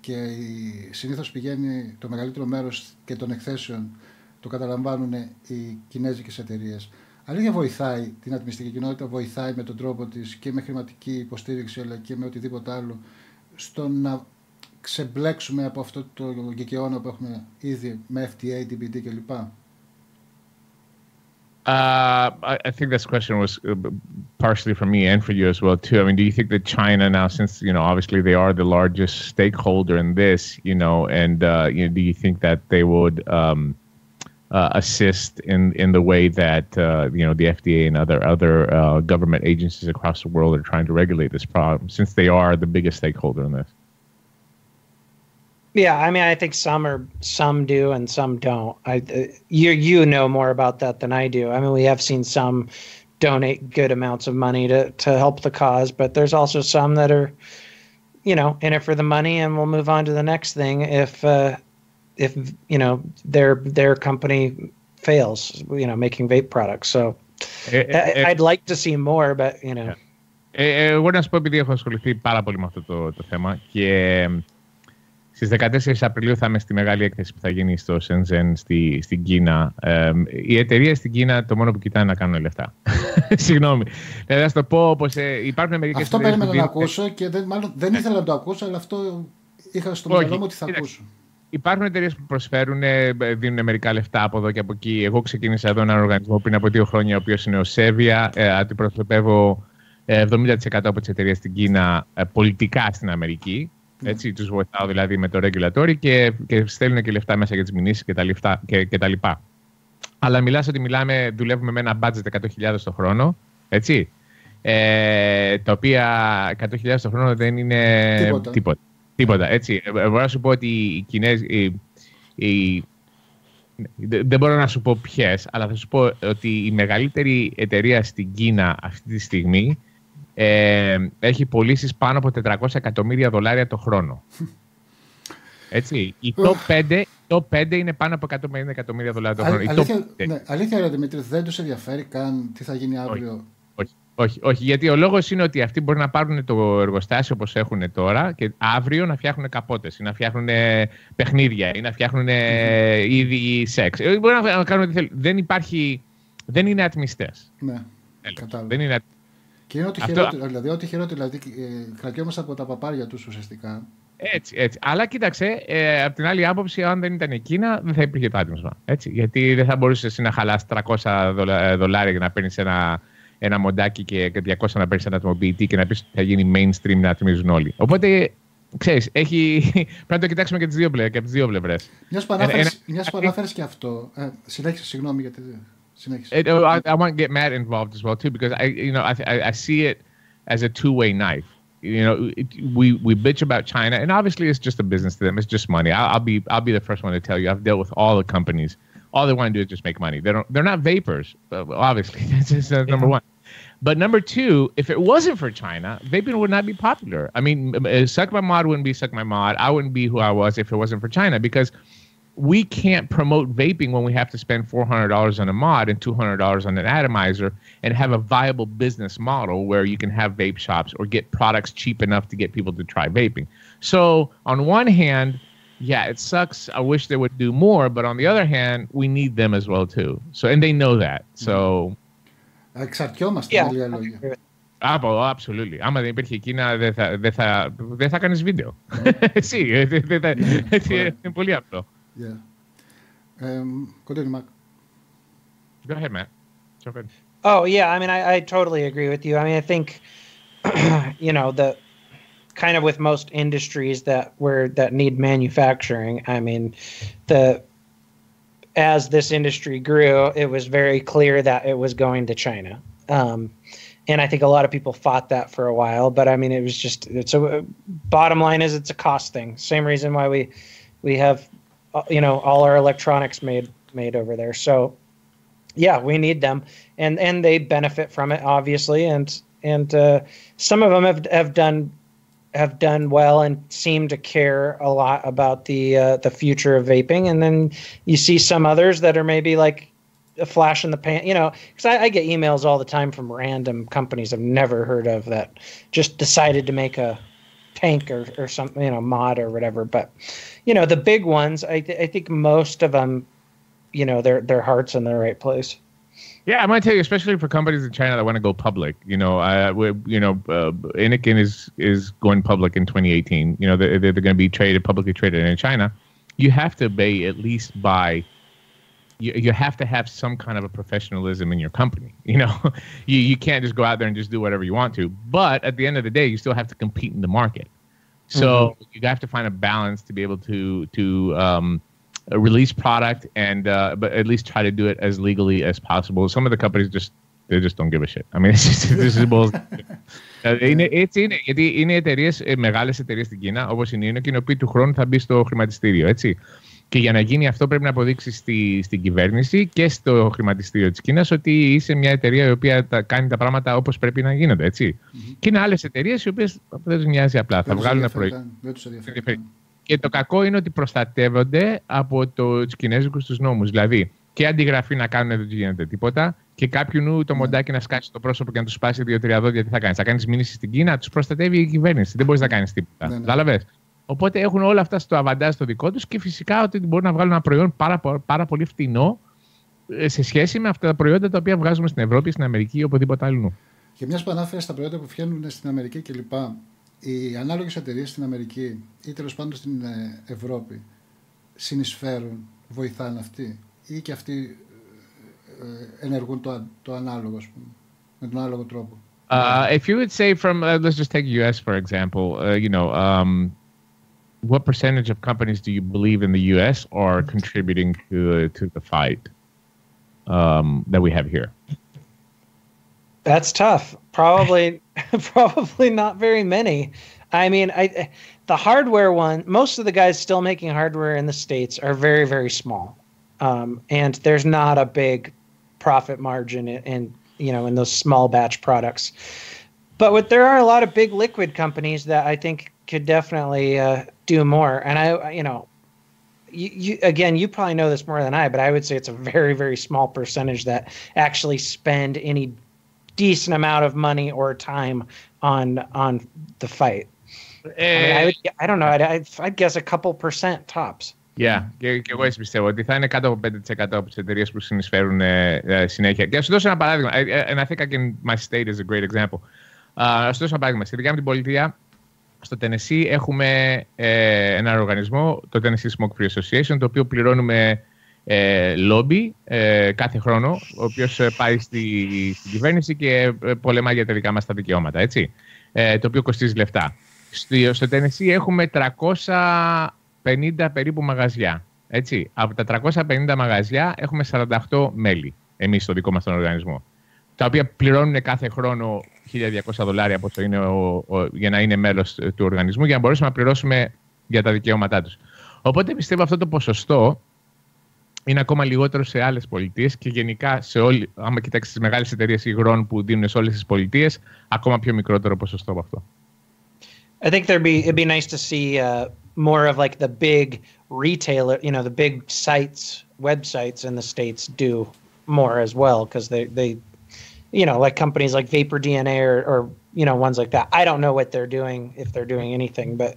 και συνήθως πηγαίνει το μεγαλύτερο μέρος και των εκθέσεων το καταλαμβάνουν οι κινέζικες εταιρείες. Αλήθεια, βοηθάει την ατμιστική κοινότητα, βοηθάει με τον τρόπο της και με χρηματική υποστήριξη αλλά και με οτιδήποτε άλλο στο να ξεμπλέξουμε από αυτό το γκικαιώνα που έχουμε ήδη με FTA, DBT κλπ. I think this question was partially for me and for you as well too. I mean, do you think that China now, since obviously they are the largest stakeholder in this, and do you think that they would assist in the way that the FDA and other government agencies across the world are trying to regulate this problem, since they are the biggest stakeholder in this? Yeah, I mean, I think some do and some don't. You know more about that than I do. I mean, we have seen some donate good amounts of money to help the cause, but there's also some that are, in it for the money and we'll move on to the next thing if their company fails, making vape products. So I'd like to see more, but Εγώ να σου πω, επειδή έχω ασχοληθεί πάρα πολύ με αυτό το θέμα και στις 14 Απριλίου θα είμαι στη μεγάλη έκθεση που θα γίνει στο Shenzhen στην Κίνα. Οι εταιρείες στην Κίνα το μόνο που κοιτάνε να κάνουν λεφτά. Συγγνώμη. Δηλαδή, να το πω όπως υπάρχουν μερικές. Αυτό περίμενα να ακούσω και δεν ήθελα να το ακούσω, αλλά αυτό είχα στο μυαλό μου ότι θα ακούσω. Υπάρχουν εταιρείες που προσφέρουν, δίνουν μερικά λεφτά από εδώ και από εκεί. Εγώ ξεκίνησα εδώ έναν οργανισμό πριν από 2 χρόνια, ο οποίος είναι ο Σέβια. Αντιπροσωπεύω 70% από τις εταιρείες στην Κίνα πολιτικά στην Αμερική. Έτσι, τους βοηθάω δηλαδή με το regulatory και στέλνουν και λεφτά μέσα για τις μηνύσεις και τα λοιπά. Αλλά δουλεύουμε με ένα budget 100.000 το χρόνο, έτσι, τα οποία 100.000 το χρόνο δεν είναι τίποτα, έτσι. Μπορώ να σου πω ότι οι Κινέζοι, δεν μπορώ να σου πω ποιες, αλλά θα σου πω ότι η μεγαλύτερη εταιρεία στην Κίνα αυτή τη στιγμή έχει πωλήσεις πάνω από $400 εκατομμύρια το χρόνο. Έτσι. Η top 5 είναι πάνω από $150 εκατομμύρια το χρόνο. Αλήθεια, ρε Δημήτρη, δεν τους ενδιαφέρει καν τι θα γίνει αύριο? Όχι, γιατί ο λόγος είναι ότι αυτοί μπορεί να πάρουν το εργοστάσιο όπως έχουν τώρα και αύριο να φτιάχνουν καπότες ή να φτιάχνουν παιχνίδια ή να φτιάχνουν είδη σεξ. Μπορεί να κάνουν ό,τι θέλουν. Δεν είναι ατμιστές. Ναι, κατάλαβα. Δεν είναι. Και είναι ό,τι χειρότερο, δηλαδή κρατιόμαστε από τα παπάρια τους ουσιαστικά. Έτσι. Αλλά κοίταξε, από την άλλη άποψη, αν δεν ήταν η Κίνα, δεν θα υπήρχε το άτμισμα. Έτσι, γιατί δεν θα μπορούσες εσύ να χαλάσεις $300 για να παίρνεις ένα μοντάκι και 200 να παίρνεις ένα ατμοποιητή και να πεις ότι θα γίνει mainstream να ατμίζουν όλοι. Οπότε, ξέρεις, πρέπει να το κοιτάξουμε και από τις δύο πλευρές. Μιας που ανάφερες και αυτό. Συνέχισε, συγγνώμη γιατί. I want to get Matt involved as well too, because I see it as a two-way knife. We bitch about China, and obviously it's just a business to them. It's just money. I'll be the first one to tell you. I've dealt with all the companies. All they want to do is just make money. They're not vapors, obviously. That's number one. But number two, if it wasn't for China, vaping would not be popular. I mean, Suck My Mod wouldn't be Suck My Mod. I wouldn't be who I was if it wasn't for China, because we can't promote vaping when we have to spend $400 on a mod and $200 on an atomizer and have a viable business model where you can have vape shops or get products cheap enough to get people to try vaping. So on one hand, yeah, it sucks. I wish they would do more, but on the other hand, we need them as well too. So, and they know that. So, εξαρτιόμαστε με λίγα λόγια. Absolutely. Άμα δεν υπήρχε η Κίνα, δεν θα κάνεις βίντεο. Εσύ, είναι πολύ απλό. Continue, Mark. Go ahead, Matt. Jump in. Oh, yeah. I mean, I totally agree with you. I mean, I think, you know, the kind of with most industries that need manufacturing, I mean, as this industry grew, it was very clear that it was going to China. And I think a lot of people fought that for a while, but I mean, it was just, bottom line is it's a cost thing. Same reason why we have, you know, all our electronics made over there. So yeah, we need them, and they benefit from it, obviously. And some of them have done well and seem to care a lot about the future of vaping. And then you see some others that are maybe like a flash in the pan, you know, because I get emails all the time from random companies I've never heard of that just decided to make a tank or something, you know, mod or whatever. But, you know, the big ones, I think most of them, you know, their heart's in the right place. Yeah, I'm going to tell you, especially for companies in China that want to go public, you know, Anakin is going public in 2018. You know, they're going to be publicly traded in China. You have to at least buy. You have to have some kind of a professionalism in your company. You know, you can't just go out there and just do whatever you want to. But at the end of the day, you still have to compete in the market. So you have to find a balance to be able to release product and but at least try to do it as legally as possible. Some of the companies they just don't give a shit. I mean, this is bullshit. Έτσι είναι, γιατί είναι εταιρείες, μεγάλες εταιρείες στην Κίνα, όπως είναι η EINAI, οι οποίοι του χρόνου θα μπει στο χρηματιστήριο, έτσι. Και για να γίνει αυτό πρέπει να αποδείξει στην κυβέρνηση και στο χρηματιστήριο της Κίνας ότι είσαι μια εταιρεία η οποία κάνει τα πράγματα όπως πρέπει να γίνονται, έτσι. Και είναι άλλες εταιρείες οι οποίες δεν τους νοιάζει απλά. Θα βγάλουν ένα προϊόν. Και το κακό είναι ότι προστατεύονται από τους κινέζικους τους νόμους. Δηλαδή, και αντιγραφή να κάνουν δεν τους γίνεται τίποτα, και κάποιου νου το μοντάκι να σκάσει το πρόσωπο και να του σπάσει 2-3 δόντια, τι θα κάνεις? Θα κάνεις μήνυση στην Κίνα, τους προστατεύει η κυβέρνηση. Δεν μπορείς να κάνεις τίποτα. Κατάλαβες? Οπότε έχουν όλα αυτά στο αβαντάζ το δικό τους και φυσικά ότι μπορούν να βγάλουν ένα προϊόν πάρα πολύ φτηνό σε σχέση με αυτά τα προϊόντα τα οποία βγάζουμε στην Ευρώπη, στην Αμερική ή οπουδήποτε αλλού. Και μιας που ανάφερε στα προϊόντα που βγαίνουν στην Αμερική κλπ. Οι ανάλογες εταιρείες στην Αμερική ή τέλος πάντων στην Ευρώπη συνεισφέρουν, βοηθάνε αυτοί, ή και αυτοί ενεργούν το ανάλογο, ας πούμε, με τον ανάλογο τρόπο? If you would say from, let's just take US for example, what percentage of companies do you believe in the US are contributing to the fight that we have here? That's tough. Probably not very many. I mean, the hardware one, most of the guys still making hardware in the States are very, very small. And there's not a big profit margin in those small batch products. But there are a lot of big liquid companies that I think could definitely do more. And you probably know this more than I, but I would say it's a very, very small percentage that actually spend any decent amount of money or time on the fight. I don't know. I'd guess a couple percent tops. Yeah, και εγώ έτσι πιστεύω ότι θα είναι κάτω από 5% από τις εταιρείες που συνεισφέρουν συνέχεια. Και να σου δώσω ένα παράδειγμα. And I think my state is a great example. Να σου δώσω ένα παράδειγμα. Στη δικιά μου την πολιτεία, στο Tennessee, έχουμε ένα οργανισμό, το Tennessee Smoke Free Association, το οποίο πληρώνουμε λόμπι κάθε χρόνο, ο οποίος πάει στην κυβέρνηση και πολεμάει για τα δικά μας τα δικαιώματα, έτσι, το οποίο κοστίζει λεφτά. Στο Tennessee έχουμε 350 περίπου μαγαζιά, έτσι. Από τα 350 μαγαζιά έχουμε 48 μέλη, εμείς στο δικό μας τον οργανισμό, τα οποία πληρώνουν κάθε χρόνο $1,200 πόσο είναι για να είναι μέλος του οργανισμού, για να μπορέσουμε να πληρώσουμε για τα δικαιώματά τους. Οπότε πιστεύω αυτό το ποσοστό είναι ακόμα λιγότερο σε άλλες πολιτείες και γενικά άμα κοιτάξεις τις μεγάλες εταιρείες υγρών που δίνουν σε όλες τις πολιτείες, ακόμα πιο μικρότερο ποσοστό από αυτό. I think it'd be nice to see more of like the big retailer, the big websites in the States do more as well, because they like companies like Vapor DNA or ones like that. I don't know what they're doing, if they're doing anything, but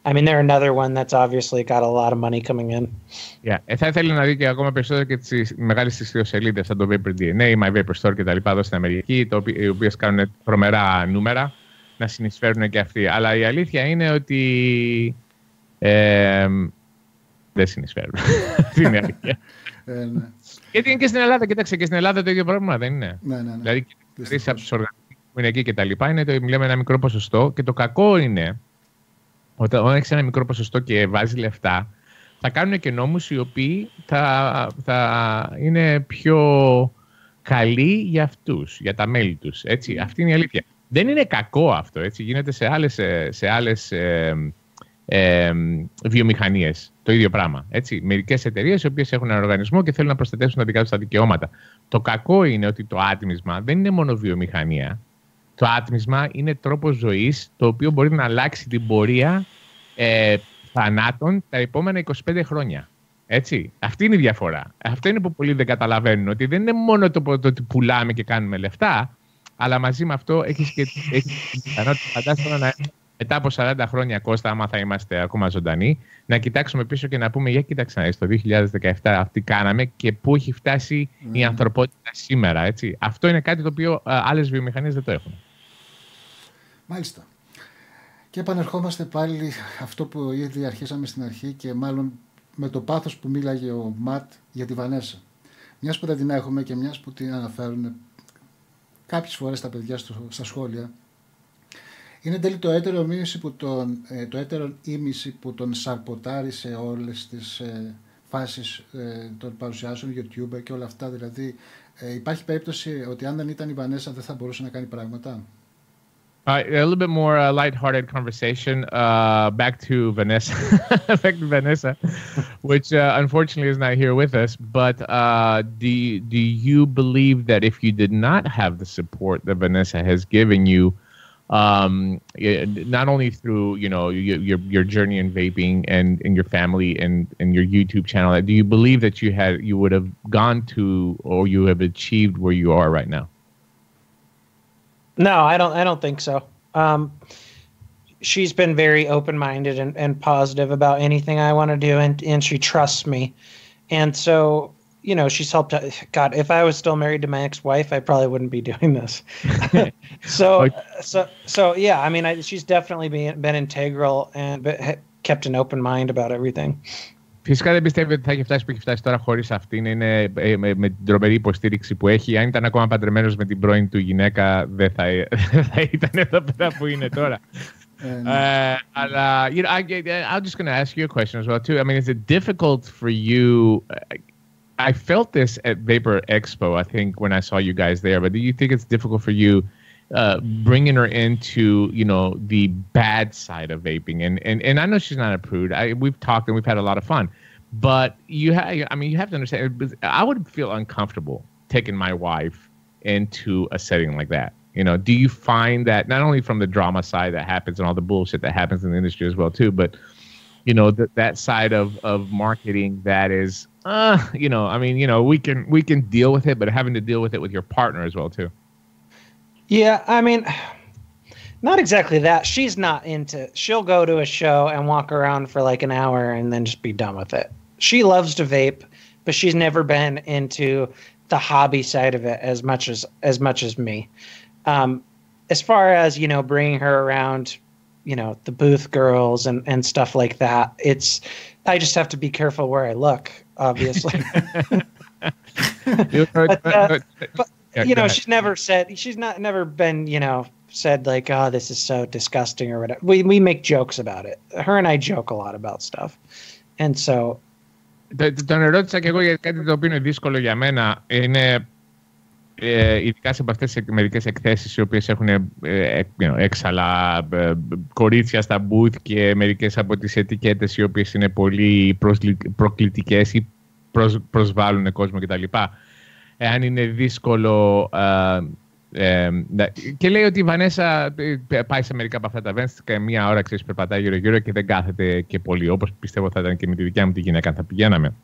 I mean, they're another one that's obviously got a lot of money coming in. Yeah. Θα ήθελε να δει και ακόμα περισσότερο και τις μεγάλες ιστοσελίδες σαν το Vapor DNA, My Vapor Store κτλ. Εδώ στην Αμερική, οι οποίες κάνουν τρομερά νούμερα, να συνεισφέρουν και αυτοί. Αλλά η αλήθεια είναι ότι δεν συνεισφέρουν. Αυτή είναι η αλήθεια. Γιατί είναι και στην Ελλάδα, κοίταξε, και στην Ελλάδα το ίδιο πρόβλημα δεν είναι. Ναι. Δηλαδή, από τους οργανισμούς που είναι εκεί και τα λοιπά, είναι το μιλάμε ένα μικρό ποσοστό. Και το κακό είναι όταν έχεις ένα μικρό ποσοστό και βάζει λεφτά, θα κάνουν και νόμους οι οποίοι θα είναι πιο καλοί για αυτούς, για τα μέλη τους. Έτσι. Αυτή είναι η αλήθεια. Δεν είναι κακό αυτό. Έτσι. Γίνεται σε άλλες βιομηχανίες το ίδιο πράγμα. Έτσι. Μερικές εταιρείες οι οποίες έχουν έναν οργανισμό και θέλουν να προστατεύσουν τα δικά τους τα δικαιώματα. Το κακό είναι ότι το άτμισμα δεν είναι μόνο βιομηχανία. Το άτμισμα είναι τρόπος ζωής, το οποίο μπορεί να αλλάξει την πορεία θανάτων τα επόμενα 25 χρόνια. Έτσι. Αυτή είναι η διαφορά. Αυτό είναι που πολλοί δεν καταλαβαίνουν. Ότι δεν είναι μόνο το ότι πουλάμε και κάνουμε λεφτά, αλλά μαζί με αυτό έχεις την πιθανότητα, φαντάζομαι, μετά από 40 χρόνια, Κώστα, άμα θα είμαστε ακόμα ζωντανοί, να κοιτάξουμε πίσω και να πούμε, για κοίταξα, το 2017 αυτή κάναμε και πού έχει φτάσει η ανθρωπότητα σήμερα. Έτσι. Αυτό είναι κάτι το οποίο άλλες βιομηχανίες δεν το έχουν. Μάλιστα. Και επανερχόμαστε πάλι αυτό που ήδη αρχίσαμε στην αρχή και μάλλον με το πάθος που μίλαγε ο Ματ για τη Βανέσα. Μιας που δεν την έχουμε και μιας που την αναφέρουν κάποιες φορές τα παιδιά στα σχόλια. Είναι τέλει το έτερο ήμιση που τον σαρποτάρει σε όλες τις φάσεις των παρουσιάσεων, YouTuber και όλα αυτά. Δηλαδή υπάρχει περίπτωση ότι αν δεν ήταν η Βανέσα δεν θα μπορούσε να κάνει πράγματα. A little bit more lighthearted conversation. Back to Vanessa, which unfortunately is not here with us. But do you believe that if you did not have the support that Vanessa has given you, not only through your journey in vaping and your family and your YouTube channel, do you believe that you would have gone to or you have achieved where you are right now? No, I don't think so. She's been very open-minded and positive about anything I want to do, and she trusts me. And so, she's helped. God, if I was still married to my ex-wife, I probably wouldn't be doing this. So yeah, I mean, she's definitely been integral and kept an open mind about everything. Φυσικά δεν πιστεύει ότι θα έχει φτάσει που έχει φτάσει τώρα χωρίς αυτήν. Είναι με την τρομερή υποστήριξη που έχει. Αν ήταν ακόμα παντρεμένος με την πρώην του γυναίκα, δεν θα ήταν εδώ πέρα που είναι τώρα. Αλλά I'm just going to ask you a question as well too. I mean, is it difficult for you? I felt this at Vapor Expo, I think, when I saw you guys there. But do you think it's difficult for you bringing her into, the bad side of vaping? And I know she's not a prude. We've talked and we've had a lot of fun. But you have to understand, I would feel uncomfortable taking my wife into a setting like that. Do you find that not only from the drama side that happens and all the bullshit that happens in the industry as well too, but that side of marketing that is, we can deal with it, but having to deal with it with your partner as well too. Yeah, I mean, not exactly that. She's not she'll go to a show and walk around for like an hour and then just be done with it. She loves to vape, but she's never been into the hobby side of it as much as me. As far as, bringing her around, the booth girls and stuff like that, I just have to be careful where I look, obviously. But she's never been, said like, oh, this is so disgusting or whatever. We make jokes about it. Her and I joke a lot about stuff. And so... Τον ερώτησα και εγώ για κάτι το οποίο είναι δύσκολο για μένα. Είναι ειδικά σε αυτές τις μερικές εκθέσεις οι οποίες έχουν έξαλα κορίτσια στα booth και μερικές από τις ετικέτες οι οποίες είναι πολύ προκλητικές ή προσβάλλουν κόσμο κτλ. Αν είναι δύσκολο και λέει ότι η Βανέσα πάει σε μερικά από αυτά τα events και μία ώρα περπατάει γύρω-γύρω και δεν κάθεται και πολύ, όπως πιστεύω θα ήταν και με τη δικιά μου τη γυναίκα αν θα πηγαίναμε.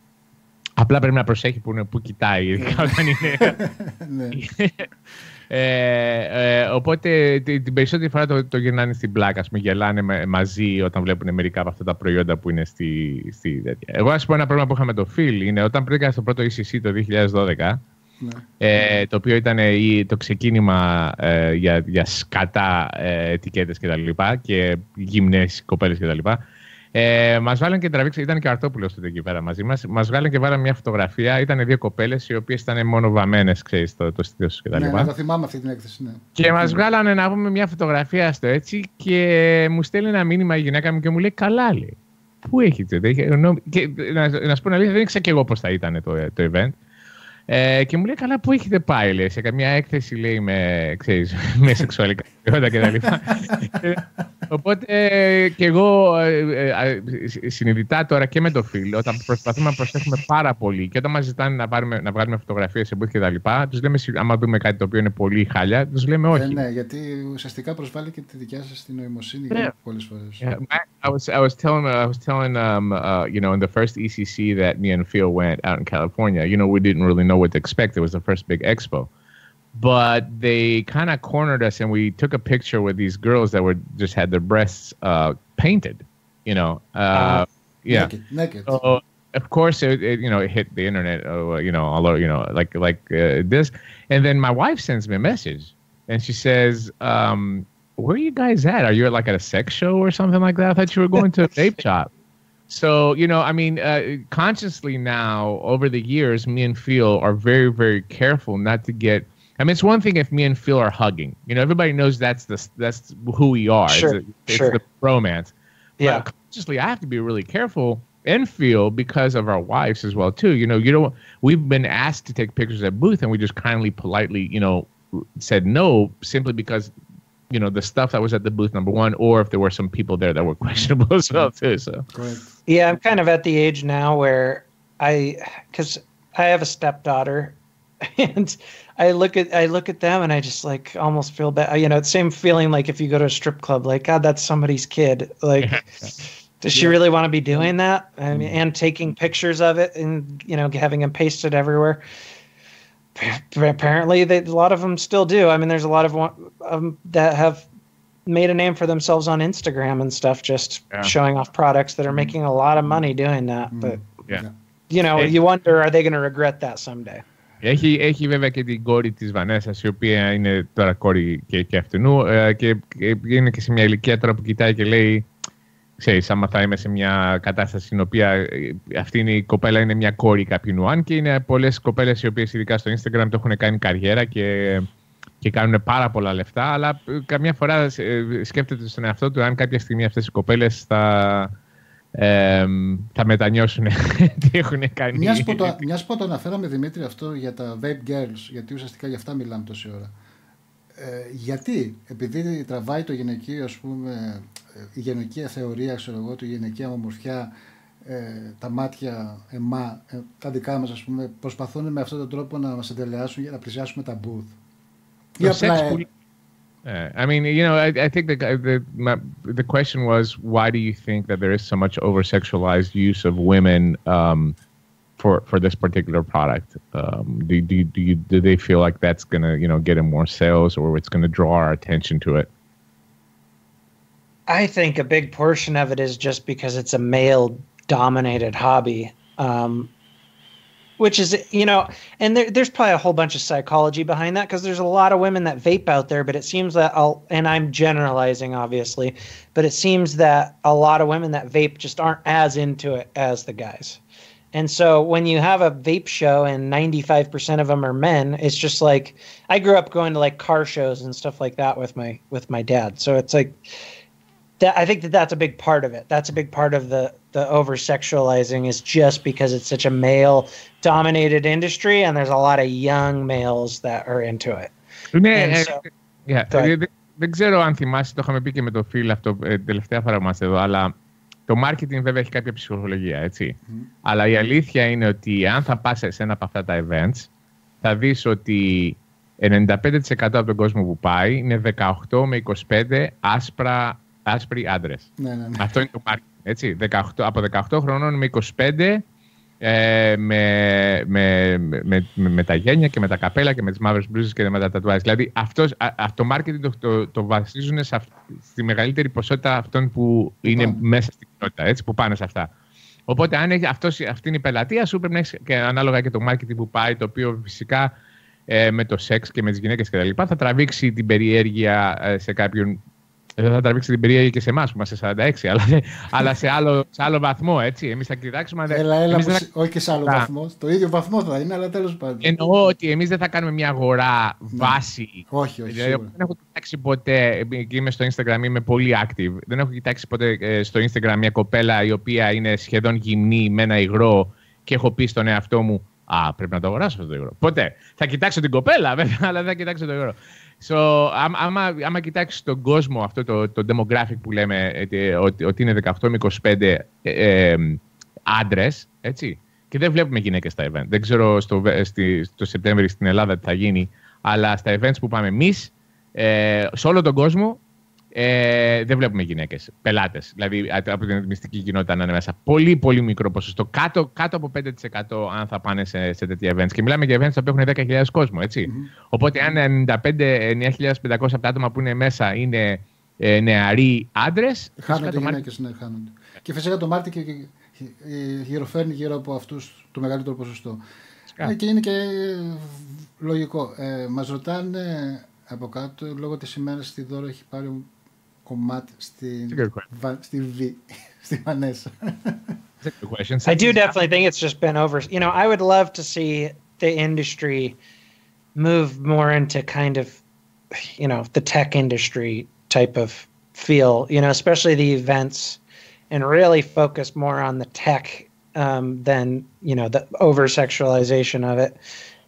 Απλά πρέπει να προσέχει που κοιτάει, ειδικά όταν είναι. Οπότε την περισσότερη φορά το γυρνάνε στην πλάκα, ας πούμε, γελάνε μαζί όταν βλέπουν μερικά από αυτά τα προϊόντα που είναι στη τέτοια. Εγώ, ας πω, ένα πρόβλημα που είχα με το Phil είναι όταν πήγα στο πρώτο ECC το 2012, το οποίο ήταν το ξεκίνημα για σκατά ετικέτες κτλ. Και γυμνές κοπέλες κτλ. Μας βάλαν και τραβήξαν, ήταν και ο Αρτόπουλος τότε εκεί πέρα μαζί μας. Μας βγάλαν και βάλαν μια φωτογραφία. Ήταν δύο κοπέλες οι οποίες ήταν μόνο βαμμένες, ξέρεις, το στήθος τους κτλ. Ναι, το θυμάμαι αυτή την έκθεση. Ναι. Και μας βγάλανε να πούμε μια φωτογραφία στο έτσι και μου στέλνει ένα μήνυμα η γυναίκα μου και μου λέει: καλά, λέει. Πού έχετε, και να σου πω αλήθεια, δεν ήξερα και εγώ πώς θα ήταν το event. Και μου λέει: καλά, πού έχετε πάει, λέει, σε καμιά έκθεση, λέει, με σεξουαλικά προϊόντα κτλ. Οπότε και εγώ συνειδητά τώρα και με το Phil, όταν προσπαθούμε να προσέχουμε πάρα πολύ και όταν μας ζητάνε να βγάλουμε φωτογραφίες σε booth κτλ., τους λέμε, άμα δούμε κάτι το οποίο είναι πολύ χάλια, τους λέμε όχι. Ναι, γιατί ουσιαστικά προσβάλλει και τη δικιά σας την νοημοσύνη πολλές φορές. I was telling you know, in the first ECC that me and Phil went out in California, you know, we didn't really know what to expect. It was the first big expo. But they kind of cornered us, and we took a picture with these girls that just had their breasts painted, you know. Naked. So, of course, it hit the internet, you know, all over, you know, like this. And then my wife sends me a message, and she says, where are you guys at? Are you like at a sex show or something like that? I thought you were going to a vape shop. So, you know, I mean, consciously now, over the years, me and Phil are very, very careful not to get... I mean, it's one thing if me and Phil are hugging. You know, everybody knows that's who we are. Sure, it's the romance. Yeah. But consciously, I have to be really careful and Phil because of our wives as well, too. You know, we've been asked to take pictures at booth, and we just kindly, politely, you know, said no simply because... you know, the stuff that was at the booth, number one, or if there were some people there that were questionable as well, too. So, Correct. Yeah, I'm kind of at the age now where because I have a stepdaughter, and I look at them and I just like almost feel bad. You know, same feeling like if you go to a strip club, like, God, that's somebody's kid. Like, does she really want to be doing that? I mean, and taking pictures of it and, you know, having them pasted everywhere. Apparently, a lot of them still do. I mean, there's a lot of that have made a name for themselves on Instagram and stuff, just showing off products that are making a lot of money doing that. But, you know, you wonder, are they going to regret that someday? Έχει βέβαια και την κόρη της Βανέσας, η οποία είναι τώρα κόρη και αυτού, και είναι και σε μια ηλικία τώρα που κοιτάει και λέει, ξέρεις, άμα θα είμαι σε μια κατάσταση στην οποία αυτή η κοπέλα είναι μια κόρη κάποιου, αν και είναι πολλές κοπέλες οι οποίες ειδικά στο Instagram το έχουν κάνει καριέρα και κάνουν πάρα πολλά λεφτά, αλλά καμιά φορά σκέφτεται στον εαυτό του αν κάποια στιγμή αυτές οι κοπέλες θα μετανιώσουν τι έχουν κάνει. Μιας που το αναφέραμε, Δημήτρη, αυτό για τα vape girls, γιατί ουσιαστικά για αυτά μιλάμε τόση ώρα. Γιατί, επειδή τραβάει το γυναικείο, ας πούμε, η γυναικεία θεωρία, ξέρω εγώ, τη γυναικεία ομορφιά, τα μάτια τα δικά μας, ας πούμε, προσπαθούν με αυτόν τον τρόπο να μας εντελεάσουν για να πλησιάσουμε τα booth. I mean, you know, I think the question was, why do you think that there is so much over-sexualized use of women for this particular product? Do they feel like that's going to, you know, get them more sales, or it's going to draw our attention to it? I think a big portion of it is just because it's a male-dominated hobby. Which is, you know, and there's probably a whole bunch of psychology behind that, because there's a lot of women that vape out there, but it seems that, and I'm generalizing obviously, but it seems that a lot of women that vape just aren't as into it as the guys. And so when you have a vape show and 95% of them are men, it's just like, I grew up going to like car shows and stuff like that with my dad. So it's like, I think that's a big part of it. That's a big part of the over-sexualizing, is just because it's such a male-dominated industry, and there's a lot of young males that are into it. Δεν ξέρω αν θυμάσαι, το είχαμε πει και με το Phil αυτό τελευταία φορά που είμαστε εδώ, αλλά το marketing βέβαια έχει κάποια ψυχολογία, έτσι. Αλλά η αλήθεια είναι ότι αν θα πας σε ένα από αυτά τα events, θα δεις ότι 95% από τον κόσμο που πάει είναι 18 με 25 άσπροι άντρες. Ναι. Αυτό είναι το marketing, έτσι. Από 18 χρονών με 25 με τα γένια και με τα καπέλα και με τις μαύρες μπλούζες και με τα τατουάζ. Δηλαδή το marketing το βασίζουν στη μεγαλύτερη ποσότητα αυτών που είναι μέσα στην κοινότητα, έτσι, που πάνε σε αυτά. Οπότε αν αυτή είναι η πελατεία σου, πρέπει να έχεις και ανάλογα και το marketing που πάει, το οποίο φυσικά με το σεξ και με τις γυναίκες κτλ. Θα τραβήξει την περιέργεια σε κάποιον. Δεν θα τραβήξει την περιέργεια και σε εμάς που είμαστε 46, αλλά σε άλλο βαθμό, έτσι. Εμείς θα κοιτάξουμε. Όχι και σε άλλο βαθμό. Το ίδιο βαθμό θα είναι, αλλά τέλος πάντων. Εννοώ ότι εμείς δεν θα κάνουμε μια αγορά βάση. Όχι. Δηλαδή, δεν έχω κοιτάξει ποτέ. Και είμαι στο Instagram, είμαι πολύ active. Δεν έχω κοιτάξει ποτέ στο Instagram μια κοπέλα η οποία είναι σχεδόν γυμνή με ένα υγρό και έχω πει στον εαυτό μου, πρέπει να το αγοράσω αυτό το υγρό. Ποτέ. Θα κοιτάξω την κοπέλα, βέβαια, αλλά δεν θα κοιτάξω το υγρό. Άμα κοιτάξεις τον κόσμο, αυτό το demographic που λέμε ότι είναι 18 με 25 άντρες, έτσι, και δεν βλέπουμε γυναίκες στα event. Δεν ξέρω στο Σεπτέμβρη στην Ελλάδα τι θα γίνει, αλλά στα events που πάμε εμείς, σε όλο τον κόσμο, δεν βλέπουμε γυναίκες, πελάτες. Δηλαδή από την ατμιστική κοινότητα να είναι μέσα. Πολύ, πολύ μικρό ποσοστό. Κάτω από 5% αν θα πάνε σε τέτοια events. Και μιλάμε για events που έχουν 10.000 κόσμο, έτσι. Οπότε αν 9.500 άτομα που είναι μέσα είναι νεαροί άντρες. Χάνονται οι γυναίκες, ναι, χάνονται. Και φυσικά το marketing γυροφέρνει γύρω από αυτούς το μεγαλύτερο ποσοστό. Και είναι και λογικό. Μας ρωτάνε από κάτω, λόγω της ημέρας στη Δώρο έχει πάρει κομμάτι στη Βανέσα. I do definitely think it's just been over. You know, I would love to see the industry move more into kind of, you know, the tech industry type of feel, you know, especially the events, and really focus more on the tech than, you know, the over-sexualization of it.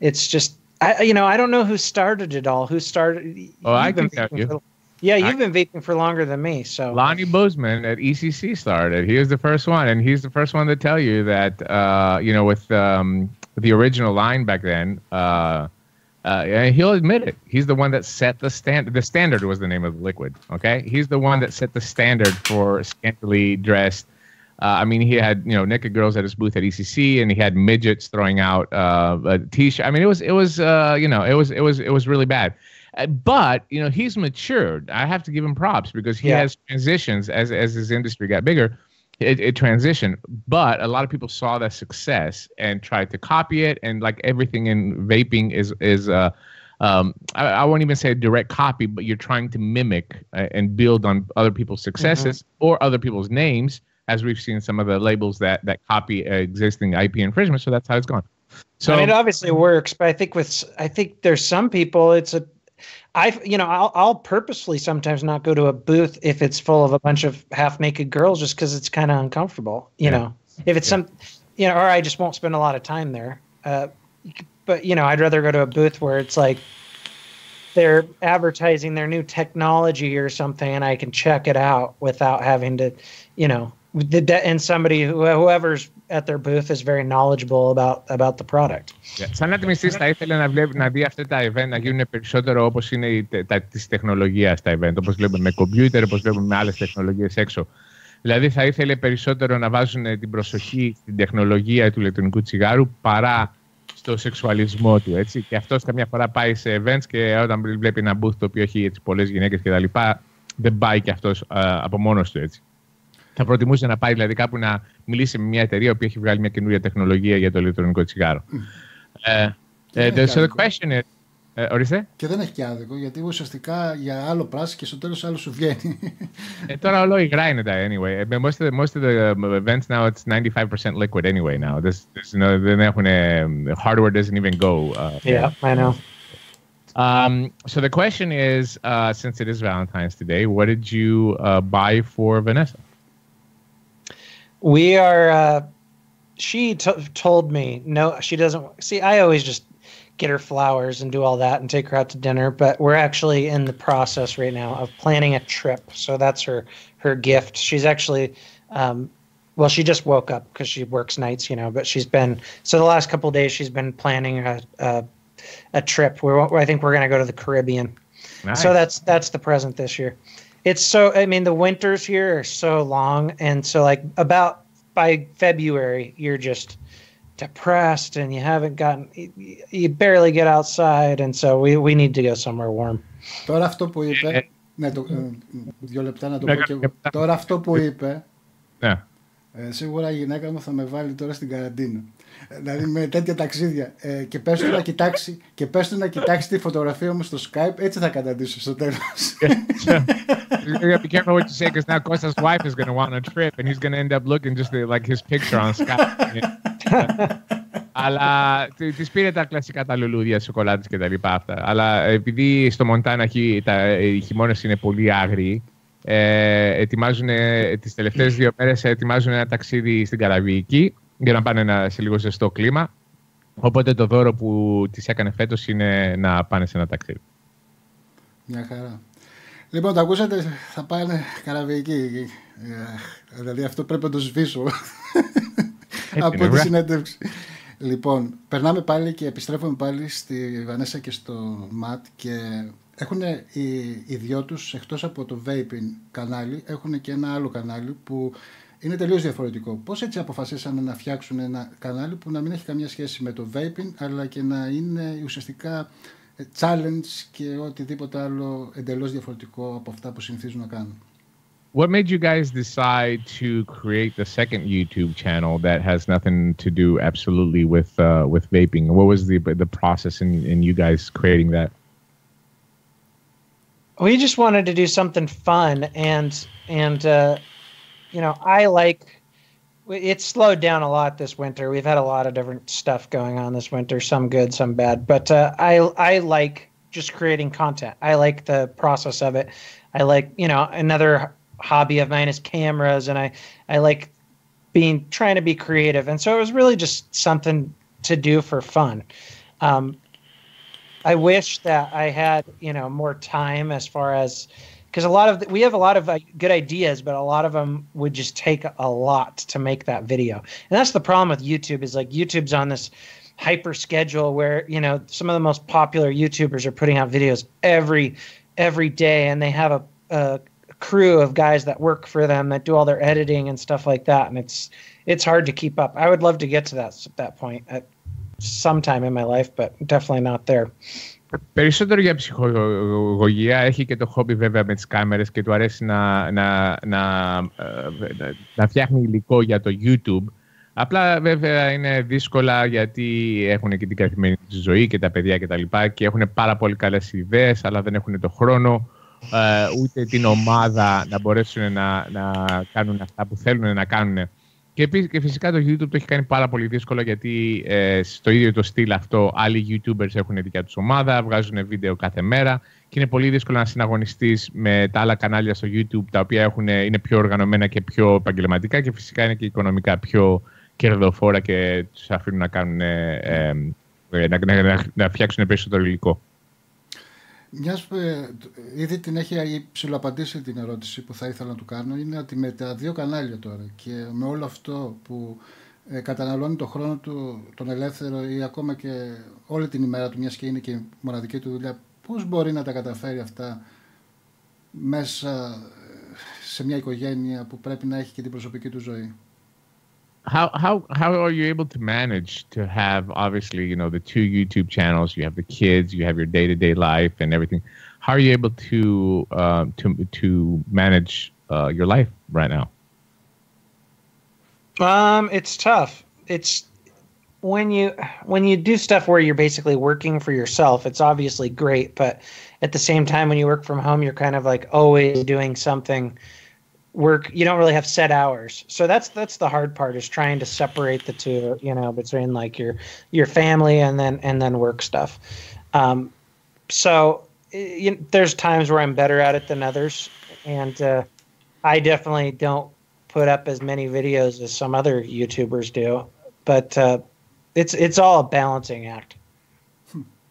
It's just, I don't know who started it all. Who started? I can tell you. You've been vaping for longer than me. So Lonnie Bozeman at ECC started. He was the first one, and he's the first one to tell you that, you know, with the original line back then, and he'll admit it. He's the one that set the standard. The standard was the name of the liquid. Okay, he's the one that set the standard for scantily dressed. I mean, he had, you know, naked girls at his booth at ECC, and he had midgets throwing out a t-shirt. I mean, it was really bad. But, you know, he's matured. I have to give him props because he has transitions as his industry got bigger. It transitioned, but a lot of people saw that success and tried to copy it. And like everything in vaping is I won't even say a direct copy, but you're trying to mimic and build on other people's successes or other people's names, as we've seen some of the labels that copy existing IP infringement. So that's how it's gone. So I mean, it obviously works, but I think there's some people. I'll purposely sometimes not go to a booth if it's full of a bunch of half-naked girls, just because it's kind of uncomfortable. You know, if it's some, you know, or I just won't spend a lot of time there. But you know, I'd rather go to a booth where it's like they're advertising their new technology or something, and I can check it out without having to, you know, and somebody whoever's at their booth is very knowledgeable about the product. Σαν ατμιστής θα ήθελε να δει αυτά τα event να γίνουν περισσότερο όπως είναι της τεχνολογίας τα event, όπως βλέπουμε με κομπιούτερ, όπως βλέπουμε με άλλες τεχνολογίες έξω. Δηλαδή θα ήθελε περισσότερο να βάζουν την προσοχή στην τεχνολογία του ηλεκτρονικού τσιγάρου παρά στο σεξουαλισμό του, έτσι. Και αυτός καμιά φορά πάει σε events και όταν βλέπει ένα booth το οποίο έχει έτσι, πολλές γυναίκες κτλ. Δεν πάει και αυτός από μόνος του, έτσι. Θα προτιμούσε να πάει δηλαδή κάπου να μιλήσει με μια εταιρεία που έχει βγάλει μια καινούργια τεχνολογία για το ηλεκτρονικό τσιγάρο. So the question is, ορίστε. Και δεν έχει και άδικο, γιατί ουσιαστικά για άλλο πράσι και στο τέλος άλλο σου βγαίνει. Τώρα όλο υγρά είναι τα anyway. Most of the events now it's 95% liquid anyway now. Δεν έχουν, hardware doesn't even go. Yeah, I know. So the question is, since it is Valentine's today, what did you buy for Vanessa? We are, she told me, no, she doesn't, see, I always just get her flowers and do all that and take her out to dinner, but we're actually in the process right now of planning a trip. So that's her gift. She's actually, well, she just woke up because she works nights, you know, but so the last couple of days she's been planning a trip where I think we're going to go to the Caribbean. Nice. So that's the present this year. It's so, I mean, the winters here are so long. And so like about by February, you're just depressed and you barely get outside, and so we need to go somewhere warm. Τώρα αυτό που είπε, ναι, 2 λεπτά να το πω και εγώ. Τώρα αυτό που είπε, σίγουρα η γυναίκα μου θα με βάλει τώρα στην καραντίνα. Δηλαδή με τέτοια ταξίδια. Και πες του να κοιτάξει τη φωτογραφία μου στο Skype, έτσι θα καταντήσω στο τέλος. Be careful what you say, because now Costa's wife is going to want a trip and he's going to end up looking just like his picture on Skype. Αλλά της πήρε τα κλασικά, τα λουλούδια, σοκολάτες και τα λοιπά αυτά. Αλλά επειδή στο Μοντάνα οι χειμώνες είναι πολύ άγριοι, τις τελευταίες 2 μέρες ετοιμάζουν ένα ταξίδι στην Καραβική για να πάνε σε λίγο ζεστό κλίμα. Οπότε το δώρο που της έκανε φέτος είναι να πάνε σε ένα ταξίδι. Μια χαρά. Λοιπόν, το ακούσατε, θα πάνε Καραβική. Δηλαδή αυτό πρέπει να το σβήσω από τη συνέντευξη. Λοιπόν, περνάμε πάλι και επιστρέφουμε πάλι στη Βανέσα και στο Ματ και έχουν οι δυο τους, εκτός από το vaping κανάλι, έχουν και ένα άλλο κανάλι που είναι τελείως διαφορετικό. Πώς έτσι αποφασίσανε να φτιάξουν ένα κανάλι που να μην έχει καμία σχέση με το vaping, αλλά και να είναι ουσιαστικά challenge και οτιδήποτε άλλο εντελώς διαφορετικό από αυτά που συνηθίζουν να κάνουν? What made you guys decide to create the second YouTube channel that has nothing to do absolutely with vaping? What was the process in you guys creating that? We just wanted to do something fun, and I like. It's slowed down a lot this winter. We've had a lot of different stuff going on this winter, some good, some bad. But I like just creating content. I like the process of it. I like, another hobby of mine is cameras, and I like trying to be creative. And so it was really just something to do for fun. I wish that I had, more time as far as, because we have a lot of good ideas, but a lot of them would just take a lot to make that video. And that's the problem with YouTube, is like YouTube's on this hyper schedule where, some of the most popular YouTubers are putting out videos every day, and they have a crew of guys that work for them that do all their editing and stuff like that. And it's hard to keep up. I would love to get to that point at some time in my life, but definitely not there. Περισσότερο για ψυχολογία. Έχει και το χόμπι βέβαια με τις κάμερες και του αρέσει να φτιάχνει υλικό για το YouTube. Απλά βέβαια είναι δύσκολα γιατί έχουν και την καθημερινή ζωή και τα παιδιά κτλ. Και έχουν πάρα πολύ καλές ιδέες, αλλά δεν έχουν το χρόνο ούτε την ομάδα να μπορέσουν να κάνουν αυτά που θέλουν να κάνουν. Και φυσικά το YouTube το έχει κάνει πάρα πολύ δύσκολο, γιατί στο ίδιο το στυλ αυτό άλλοι YouTubers έχουν δικιά τους ομάδα, βγάζουν βίντεο κάθε μέρα και είναι πολύ δύσκολο να συναγωνιστείς με τα άλλα κανάλια στο YouTube, τα οποία είναι πιο οργανωμένα και πιο επαγγελματικά και φυσικά είναι και οικονομικά πιο κερδοφόρα και τους αφήνουν να κάνουν να φτιάξουν περισσότερο υλικό. Μιας που ήδη την έχει ψηλοαπαντήσει την ερώτηση που θα ήθελα να του κάνω, είναι ότι με τα 2 κανάλια τώρα και με όλο αυτό που καταναλώνει το χρόνο του τον ελεύθερο ή ακόμα και όλη την ημέρα του, μιας και είναι και η μοναδική του δουλειά, πώς μπορεί να τα καταφέρει αυτά μέσα σε μια οικογένεια που πρέπει να έχει και την προσωπική του ζωή? How are you able to manage to have, obviously, the 2 YouTube channels, you have the kids, you have your day-to-day life and everything. How are you able to manage your life right now? It's tough. It's when you do stuff where you're basically working for yourself, it's obviously great, but at the same time when you work from home, you're kind of like always doing something. You don't really have set hours, so that's the hard part, is trying to separate the two, between like your family and then work stuff. So there's times where I'm better at it than others, and I definitely don't put up as many videos as some other YouTubers do, but it's all a balancing act.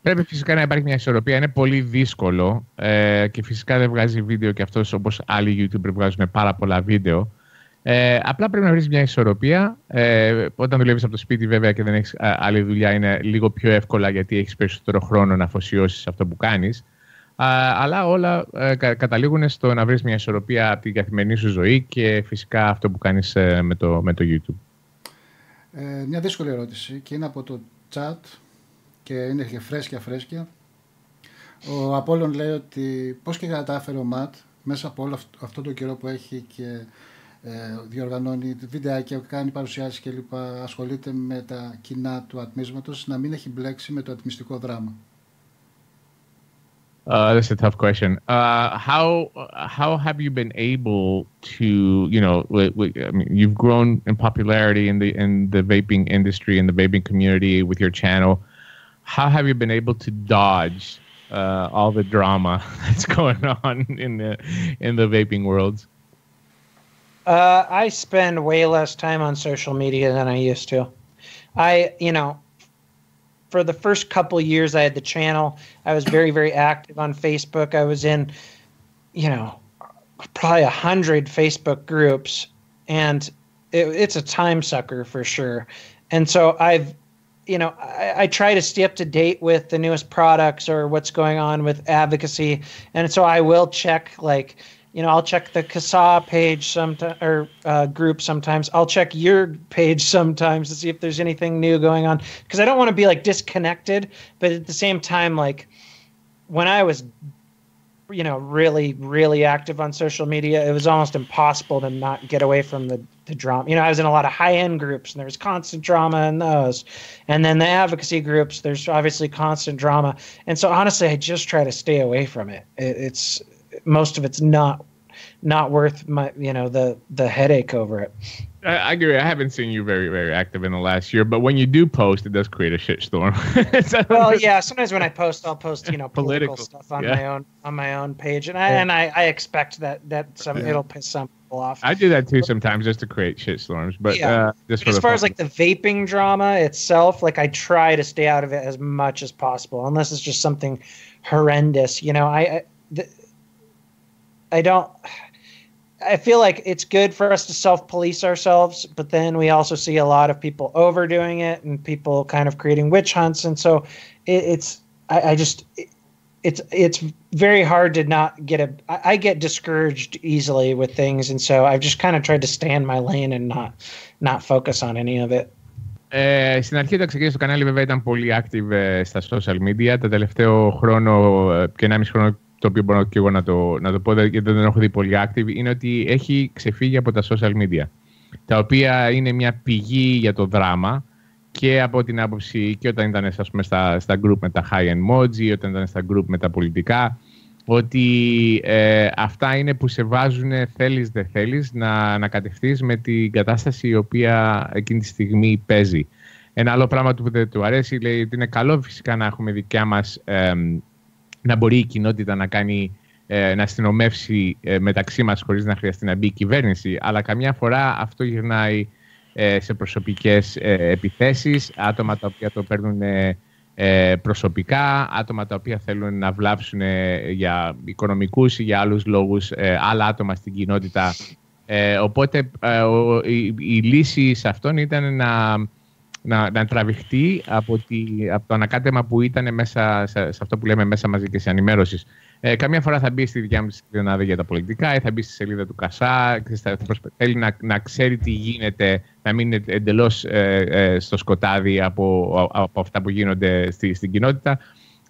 Πρέπει φυσικά να υπάρχει μια ισορροπία. Είναι πολύ δύσκολο και φυσικά δεν βγάζει βίντεο και αυτός όπως άλλοι YouTubers βγάζουν πάρα πολλά βίντεο. Απλά πρέπει να βρεις μια ισορροπία. Όταν δουλεύεις από το σπίτι βέβαια και δεν έχεις άλλη δουλειά, είναι λίγο πιο εύκολα γιατί έχεις περισσότερο χρόνο να αφοσιώσεις αυτό που κάνεις. Αλλά όλα καταλήγουν στο να βρεις μια ισορροπία από την καθημερινή σου ζωή και φυσικά αυτό που κάνεις με το YouTube. Μια δύσκολη ερώτηση και είναι από το chat και είναι και φρέσκια. Ο Απόλλων λέει ότι πώς και κατάφερε ο ΜΑΤ μέσα από όλο αυτό το καιρό που έχει και διοργανώνει βιντεάκια, κάνει παρουσιάσεις κλπ. Ασχολείται με τα κοινά του ατμίσματος, να μην έχει μπλέξει με το ατμιστικό δράμα. That's a tough question. How have you been able to, you know, I mean, you've grown in popularity in the vaping industry, in the vaping community with your channel. How have you been able to dodge all the drama that's going on in the vaping world? I spend way less time on social media than I used to. For the first couple years I had the channel, I was very, very active on Facebook. I was in, probably 100 Facebook groups, and it's a time sucker for sure. And so I try to stay up to date with the newest products or what's going on with advocacy. And so I will check, I'll check the CASA page or group sometimes. I'll check your page sometimes to see if there's anything new going on. Because I don't want to be disconnected, but at the same time, when I was, really, really active on social media, it was almost impossible to not get away from the drama. I was in a lot of high-end groups, and there was constant drama in those. And then the advocacy groups, there's obviously constant drama. And so honestly, I just try to stay away from it. Most of it's not worth the headache over it. I agree. I haven't seen you very, very active in the last year, but when you do post, it does create a shitstorm. Well, yeah. Sometimes when I post, I'll post political stuff on my own page, and I expect that it'll piss some people off. I do that too sometimes, just to create shitstorms. But as far as the vaping drama itself, I try to stay out of it as much as possible, unless it's just something horrendous. I feel like it's good for us to self-police ourselves, but then we also see a lot of people overdoing it and people kind of creating witch hunts. And so it's very hard to not I get discouraged easily with things. And so I've just kind of tried to stay in my lane and not focus on any of it. Στην αρχή όταν ξεκίνησε το κανάλι βέβαια ήταν πολύ active στα social media. Το τελευταίο χρόνο και 1,5 χρόνο, το οποίο μπορώ και εγώ να το πω γιατί δεν έχω δει πολύ active, είναι ότι έχει ξεφύγει από τα social media, τα οποία είναι μια πηγή για το δράμα και από την άποψη και όταν ήταν στα group με τα high emoji, όταν ήταν στα group με τα πολιτικά, ότι αυτά είναι που σε βάζουν θέλεις δεν θέλεις να ανακατευθείς με την κατάσταση η οποία εκείνη τη στιγμή παίζει. Ένα άλλο πράγμα που δεν του αρέσει, λέει ότι είναι καλό φυσικά να έχουμε δικιά μας, να μπορεί η κοινότητα να κάνει, να αστυνομεύσει μεταξύ μας χωρίς να χρειαστεί να μπει η κυβέρνηση, αλλά καμιά φορά αυτό γυρνάει σε προσωπικές επιθέσεις, άτομα τα οποία το παίρνουν προσωπικά, άτομα τα οποία θέλουν να βλάψουν για οικονομικούς ή για άλλους λόγους άλλα άτομα στην κοινότητα. Οπότε η λύση σε αυτόν ήταν να τραβηχτεί από το ανακάτεμα που ήταν μέσα σε αυτό που λέμε μέσα μαζικής ενημέρωσης. Καμιά φορά θα μπει στη δικιά μου σελίδα για τα πολιτικά ή θα μπει στη σελίδα του ΚΑΣΑ, θέλει να ξέρει τι γίνεται, να μην είναι εντελώς στο σκοτάδι από αυτά που γίνονται στην κοινότητα.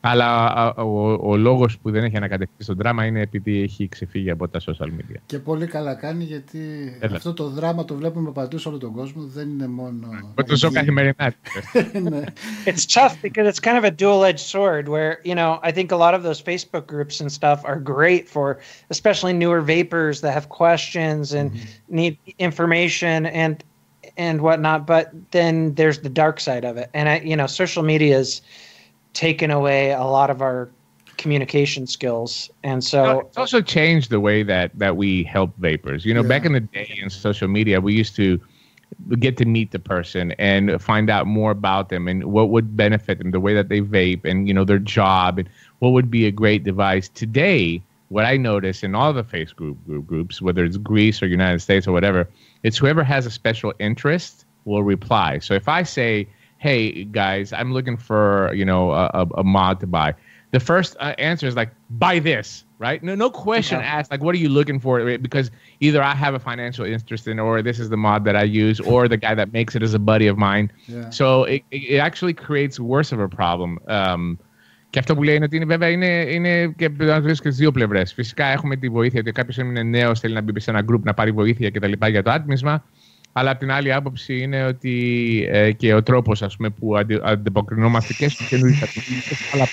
Αλλά ο λόγος που δεν έχει ανακατευτεί στον δράμα είναι επειδή έχει ξεφύγει από τα social media. Και πολύ καλά κάνει, γιατί αυτό το δράμα το βλέπουμε παντού σε όλο τον κόσμο. Δεν είναι μόνο. Το ζω καθημερινά. It's tough because it's kind of a dual-edged sword where, I think a lot of those Facebook groups and stuff are great for especially newer vapors that have questions and need information and whatnot. But then there's the dark side of it. And, social media is taken away a lot of our communication skills, and so it's also changed the way that we help vapors. Back in the day in social media, we used to get to meet the person and find out more about them and what would benefit them, the way that they vape, and their job, and what would be a great device. Today, what I notice in all the Facebook groups, whether it's Greece or United States or whatever, it's whoever has a special interest will reply. So if I say, hey guys, I'm looking for a mod to buy, the first answer is like, buy this, right? No question asked, like, what are you looking for? Because either I have a financial interest in, or this is the mod that I use, or the guy that makes it is a buddy of mine. Yeah. So it actually creates worse of a problem. Και αυτό που λέει είναι ότι βέβαια είναι και στις δύο πλευρές. Φυσικά έχουμε τη βοήθεια ότι κάποιος είναι νέος, θέλει να μπει σε ένα group να πάρει βοήθεια κτλ. Για το άτμισμα. Αλλά από την άλλη άποψη είναι ότι και ο τρόπος, ας πούμε, που αντιποκρινόμαστε και στους καινούριους ατμιστές, αλλά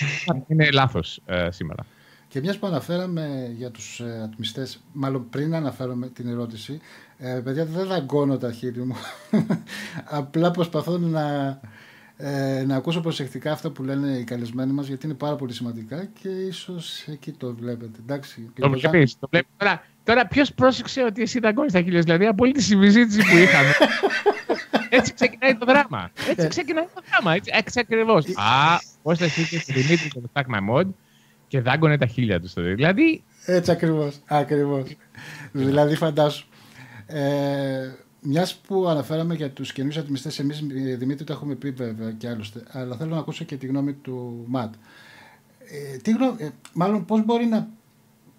είναι λάθος σήμερα. Και μιας που αναφέραμε για τους ατμιστές, μάλλον πριν αναφέρομαι την ερώτηση, παιδιά, δεν δαγκώνω τα χείλη μου. Απλά προσπαθώ να ακούσω προσεκτικά αυτά που λένε οι καλεσμένοι μας, γιατί είναι πάρα πολύ σημαντικά και ίσως εκεί το βλέπετε. Εντάξει, το βλέπεις. Τώρα ποιος πρόσεξε ότι εσύ δαγκώνεις τα χείλη, δηλαδή από όλη τη συζήτηση που είχαμε. Έτσι ξεκινάει το δράμα. Έτσι ακριβώς. Πώς θα στείλει στη Δημήτρη και το Stack My Mod και δάγκωνε τα χείλια του. Δηλαδή. Έτσι ακριβώς. Δηλαδή φαντάσου. Μιας που αναφέραμε για τους καινούριους ατμιστές, εμείς Δημήτρη το έχουμε πει βέβαια και άλλωστε, αλλά θέλω να ακούσω και τη γνώμη του Ματ. Μάλλον πώς μπορεί να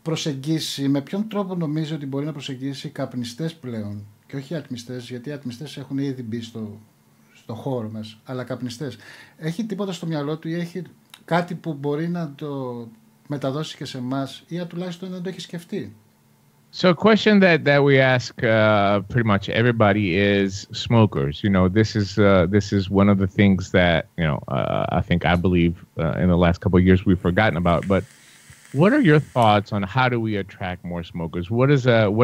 προσεγγίσει, με ποιον τρόπο νομίζει ότι μπορεί να προσεγγίσει καπνιστές πλέον και όχι ατμιστές, γιατί οι ατμιστές έχουν ήδη μπει στο χώρο μας, αλλά καπνιστές. Έχει τίποτα στο μυαλό του ή έχει κάτι που μπορεί να το μεταδώσει και σε εμάς ή τουλάχιστον να το έχει σκεφτεί? So a question that we ask pretty much everybody is smokers. You know, this is one of the things that, you know, I believe in the last couple of years we've forgotten about. But what are your thoughts on how do we attract more smokers? What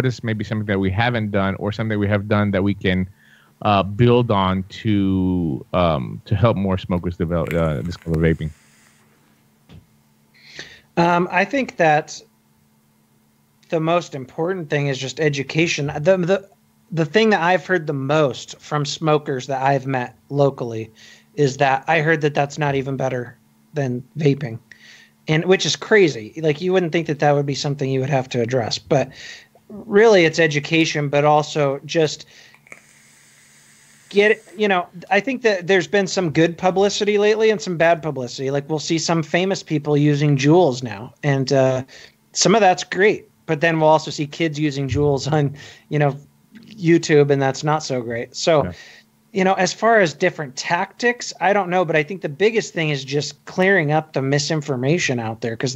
is maybe something that we haven't done or something we have done that we can build on to help more smokers discover vaping? I think that the most important thing is just education. The thing that I've heard the most from smokers that I've met locally is that I heard that that's not even better than vaping, and which is crazy. Like, you wouldn't think that that would be something you would have to address, but really it's education, but also just get, you know, I think that there's been some good publicity lately and some bad publicity. Like, we'll see some famous people using Juuls now, and some of that's great. But then we'll also see kids using Juuls on, you know, YouTube, and that's not so great. So, you know, as far as different tactics, I don't know, but I think the biggest thing is just clearing up the misinformation out there, because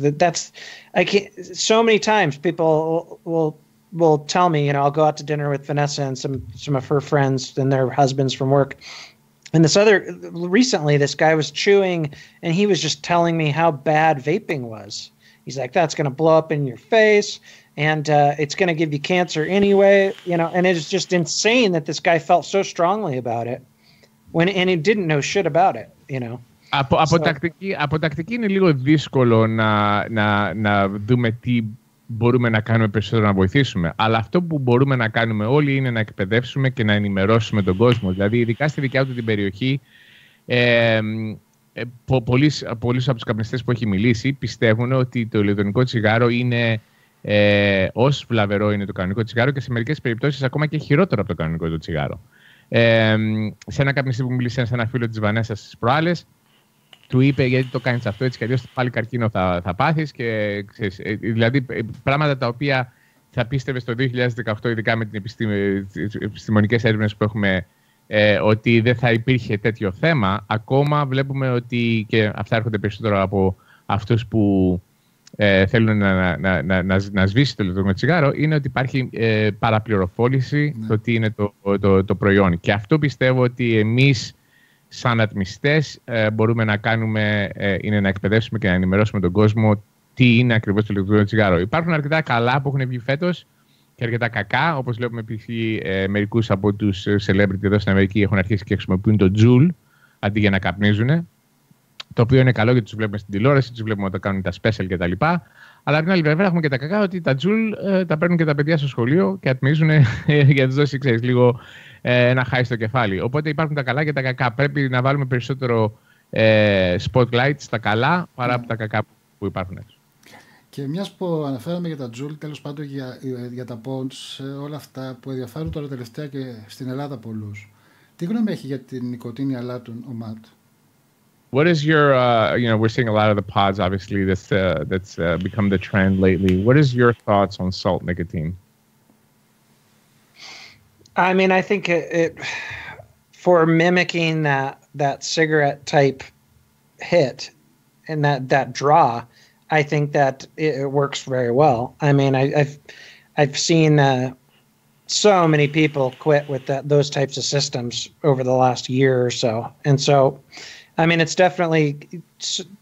so many times people will tell me, you know, I'll go out to dinner with Vanessa and some of her friends and their husbands from work. And recently this guy was chewing and he was just telling me how bad vaping was. He's like, that's going to blow up in your face, and it's going to give you cancer anyway, you know. And it's just insane that this guy felt so strongly about it and he didn't know shit about it, you know. Από τακτική είναι λίγο δύσκολο να δούμε τι μπορούμε να κάνουμε περισσότερο να βοηθήσουμε. Αλλά αυτό που μπορούμε να κάνουμε όλοι είναι να εκπαιδεύσουμε και να ενημερώσουμε τον κόσμο. Δηλαδή, ειδικά στη δικιά του την περιοχή, πολλοί από τους καπνιστές που έχει μιλήσει πιστεύουν ότι το ηλεκτρονικό τσιγάρο είναι ως βλαβερό είναι το κανονικό τσιγάρο και σε μερικές περιπτώσεις ακόμα και χειρότερο από το κανονικό το τσιγάρο. Σε ένα καπνιστή που μίλησε σε ένα φίλο της Βανέσας στις προάλλες, του είπε, γιατί το κάνεις αυτό, έτσι κι αλλιώς πάλι καρκίνο θα πάθεις, και ξέρεις, δηλαδή πράγματα τα οποία θα πίστευες το 2018, ειδικά με τις επιστημονικές έρευνες που έχουμε, ότι δεν θα υπήρχε τέτοιο θέμα. Ακόμα βλέπουμε ότι, και αυτά έρχονται περισσότερο από αυτούς που θέλουν να σβήσει το ηλεκτρονικό τσιγάρο, είναι ότι υπάρχει παραπληροφόρηση το τι είναι το προϊόν. Και αυτό πιστεύω ότι εμείς σαν ατμιστές μπορούμε να κάνουμε, είναι να εκπαιδεύσουμε και να ενημερώσουμε τον κόσμο τι είναι ακριβώς το ηλεκτρονικό τσιγάρο. Υπάρχουν αρκετά καλά που έχουν βγει φέτος και αρκετά κακά, όπως βλέπουμε π.χ. Μερικούς από τους celebrity εδώ στην Αμερική έχουν αρχίσει και χρησιμοποιούν το Juul αντί για να καπνίζουν. Το οποίο είναι καλό γιατί τους βλέπουμε στην τηλεόραση, τους βλέπουμε όταν κάνουν τα special κτλ. Αλλά από την άλλη πλευρά έχουμε και τα κακά, ότι τα Juul τα παίρνουν και τα παιδιά στο σχολείο και ατμίζουν για να τους δώσει, ξέρεις, λίγο ένα χάι στο κεφάλι. Οπότε υπάρχουν τα καλά και τα κακά. Πρέπει να βάλουμε περισσότερο spotlight στα καλά παρά από τα κακά που υπάρχουν έξω. Και μιας που αναφέραμε για τα Juul, τέλος πάντων για τα Ponds, όλα αυτά που ενδιαφέρουν τώρα τελευταία και στην Ελλάδα πολλούς. Τι γνώμη έχει για την νοικοτήνη αλάτων ο Ματ? What is your, we're seeing a lot of the pods, obviously, that's become the trend lately. What is your thoughts on salt nicotine? I mean, I think it for mimicking that cigarette type hit and that draw, I think that it works very well. I mean, I've seen so many people quit with those types of systems over the last year or so, and so. I mean, it's definitely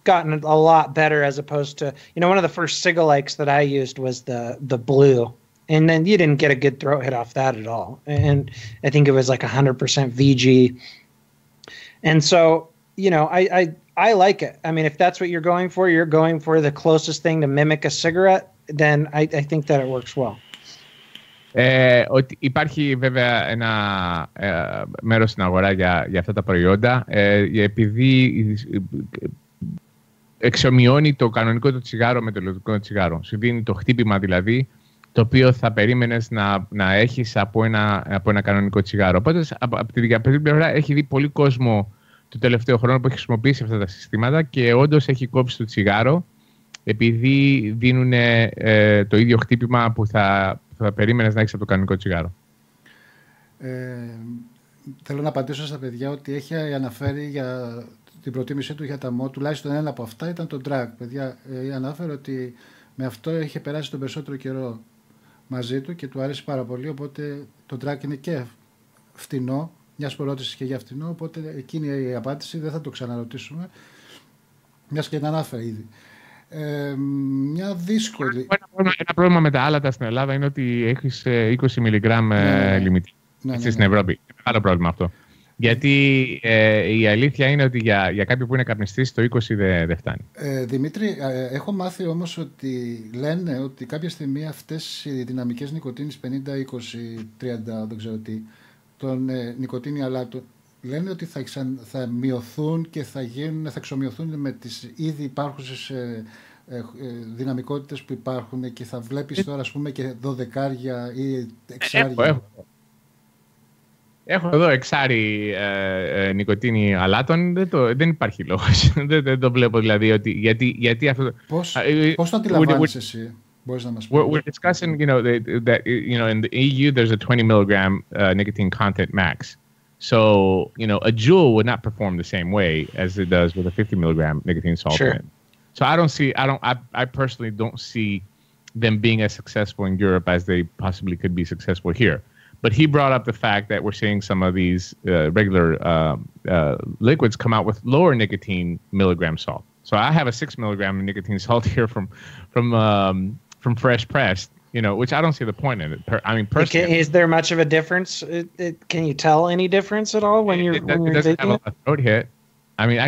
gotten a lot better as opposed to, one of the first Cigalikes that I used was the blue. And then you didn't get a good throat hit off that at all. And I think it was like 100% VG. And so, I like it. I mean, if that's what you're going for the closest thing to mimic a cigarette, then I think that it works well. Ότι υπάρχει βέβαια ένα μέρος στην αγορά για αυτά τα προϊόντα, επειδή εξομοιώνει το κανονικό το τσιγάρο με το ηλεκτρικό το τσιγάρο. Σου δίνει το χτύπημα δηλαδή, το οποίο θα περίμενες να έχεις από ένα κανονικό τσιγάρο. Οπότε από τη διακριτική πλευρά έχει δει πολύ κόσμο το τελευταίο χρόνο που έχει χρησιμοποιήσει αυτά τα συστήματα και όντως έχει κόψει το τσιγάρο, επειδή δίνουν το ίδιο χτύπημα που θα περίμενες να έχεις από το κανονικό τσιγάρο. Θέλω να απαντήσω στα παιδιά ότι έχει αναφέρει για την προτίμησή του για τα ΜΟ, τουλάχιστον ένα από αυτά ήταν το drag. Παιδιά, ανάφερε ότι με αυτό είχε περάσει τον περισσότερο καιρό μαζί του και του άρεσε πάρα πολύ, οπότε το drag είναι και φτηνό, μιας ερώτησης και για φτηνό, οπότε εκείνη η απάντηση, δεν θα το ξαναρωτήσουμε, μιας και την ανάφερε ήδη. Μια δύσκολη. Ένα πρόβλημα με τα άλατα στην Ελλάδα είναι ότι έχεις 20 μιλιγκράμμ λιμιτή στην Ευρώπη. Είναι μεγάλο πρόβλημα αυτό. Γιατί η αλήθεια είναι ότι για κάποιον που είναι καπνιστής το 20 δεν φτάνει. Δημήτρη, έχω μάθει όμως ότι λένε ότι κάποια στιγμή αυτές οι δυναμικές νικοτίνης 50, 20, 30, δεν ξέρω τι, των νικοτίνη αλάτων, λένε ότι θα μειωθούν και θα εξομοιωθούν με τις ήδη υπάρχουσες δυναμικότητες που υπάρχουν και θα βλέπεις τώρα ας πούμε και 12 ή 6. Έχω εδώ 6 νικοτίνη αλάτων, δεν υπάρχει λόγος. Δεν το βλέπω δηλαδή ότι γιατί αυτό. Πώς το αντιλαμβάνεις εσύ? We're discussing, that in the EU there's a 20 milligram nicotine content max. So, a Juul would not perform the same way as it does with a 50 milligram nicotine salt. Sure. So I personally don't see them being as successful in Europe as they possibly could be successful here. But he brought up the fact that we're seeing some of these regular liquids come out with lower nicotine milligram salt. So I have a 6 milligram nicotine salt here from Fresh Pressed, which I don't see the point in it. I mean, personally, is there much of a difference? Can you tell any difference at all when you're doesn't taking have a throat hit. I mean,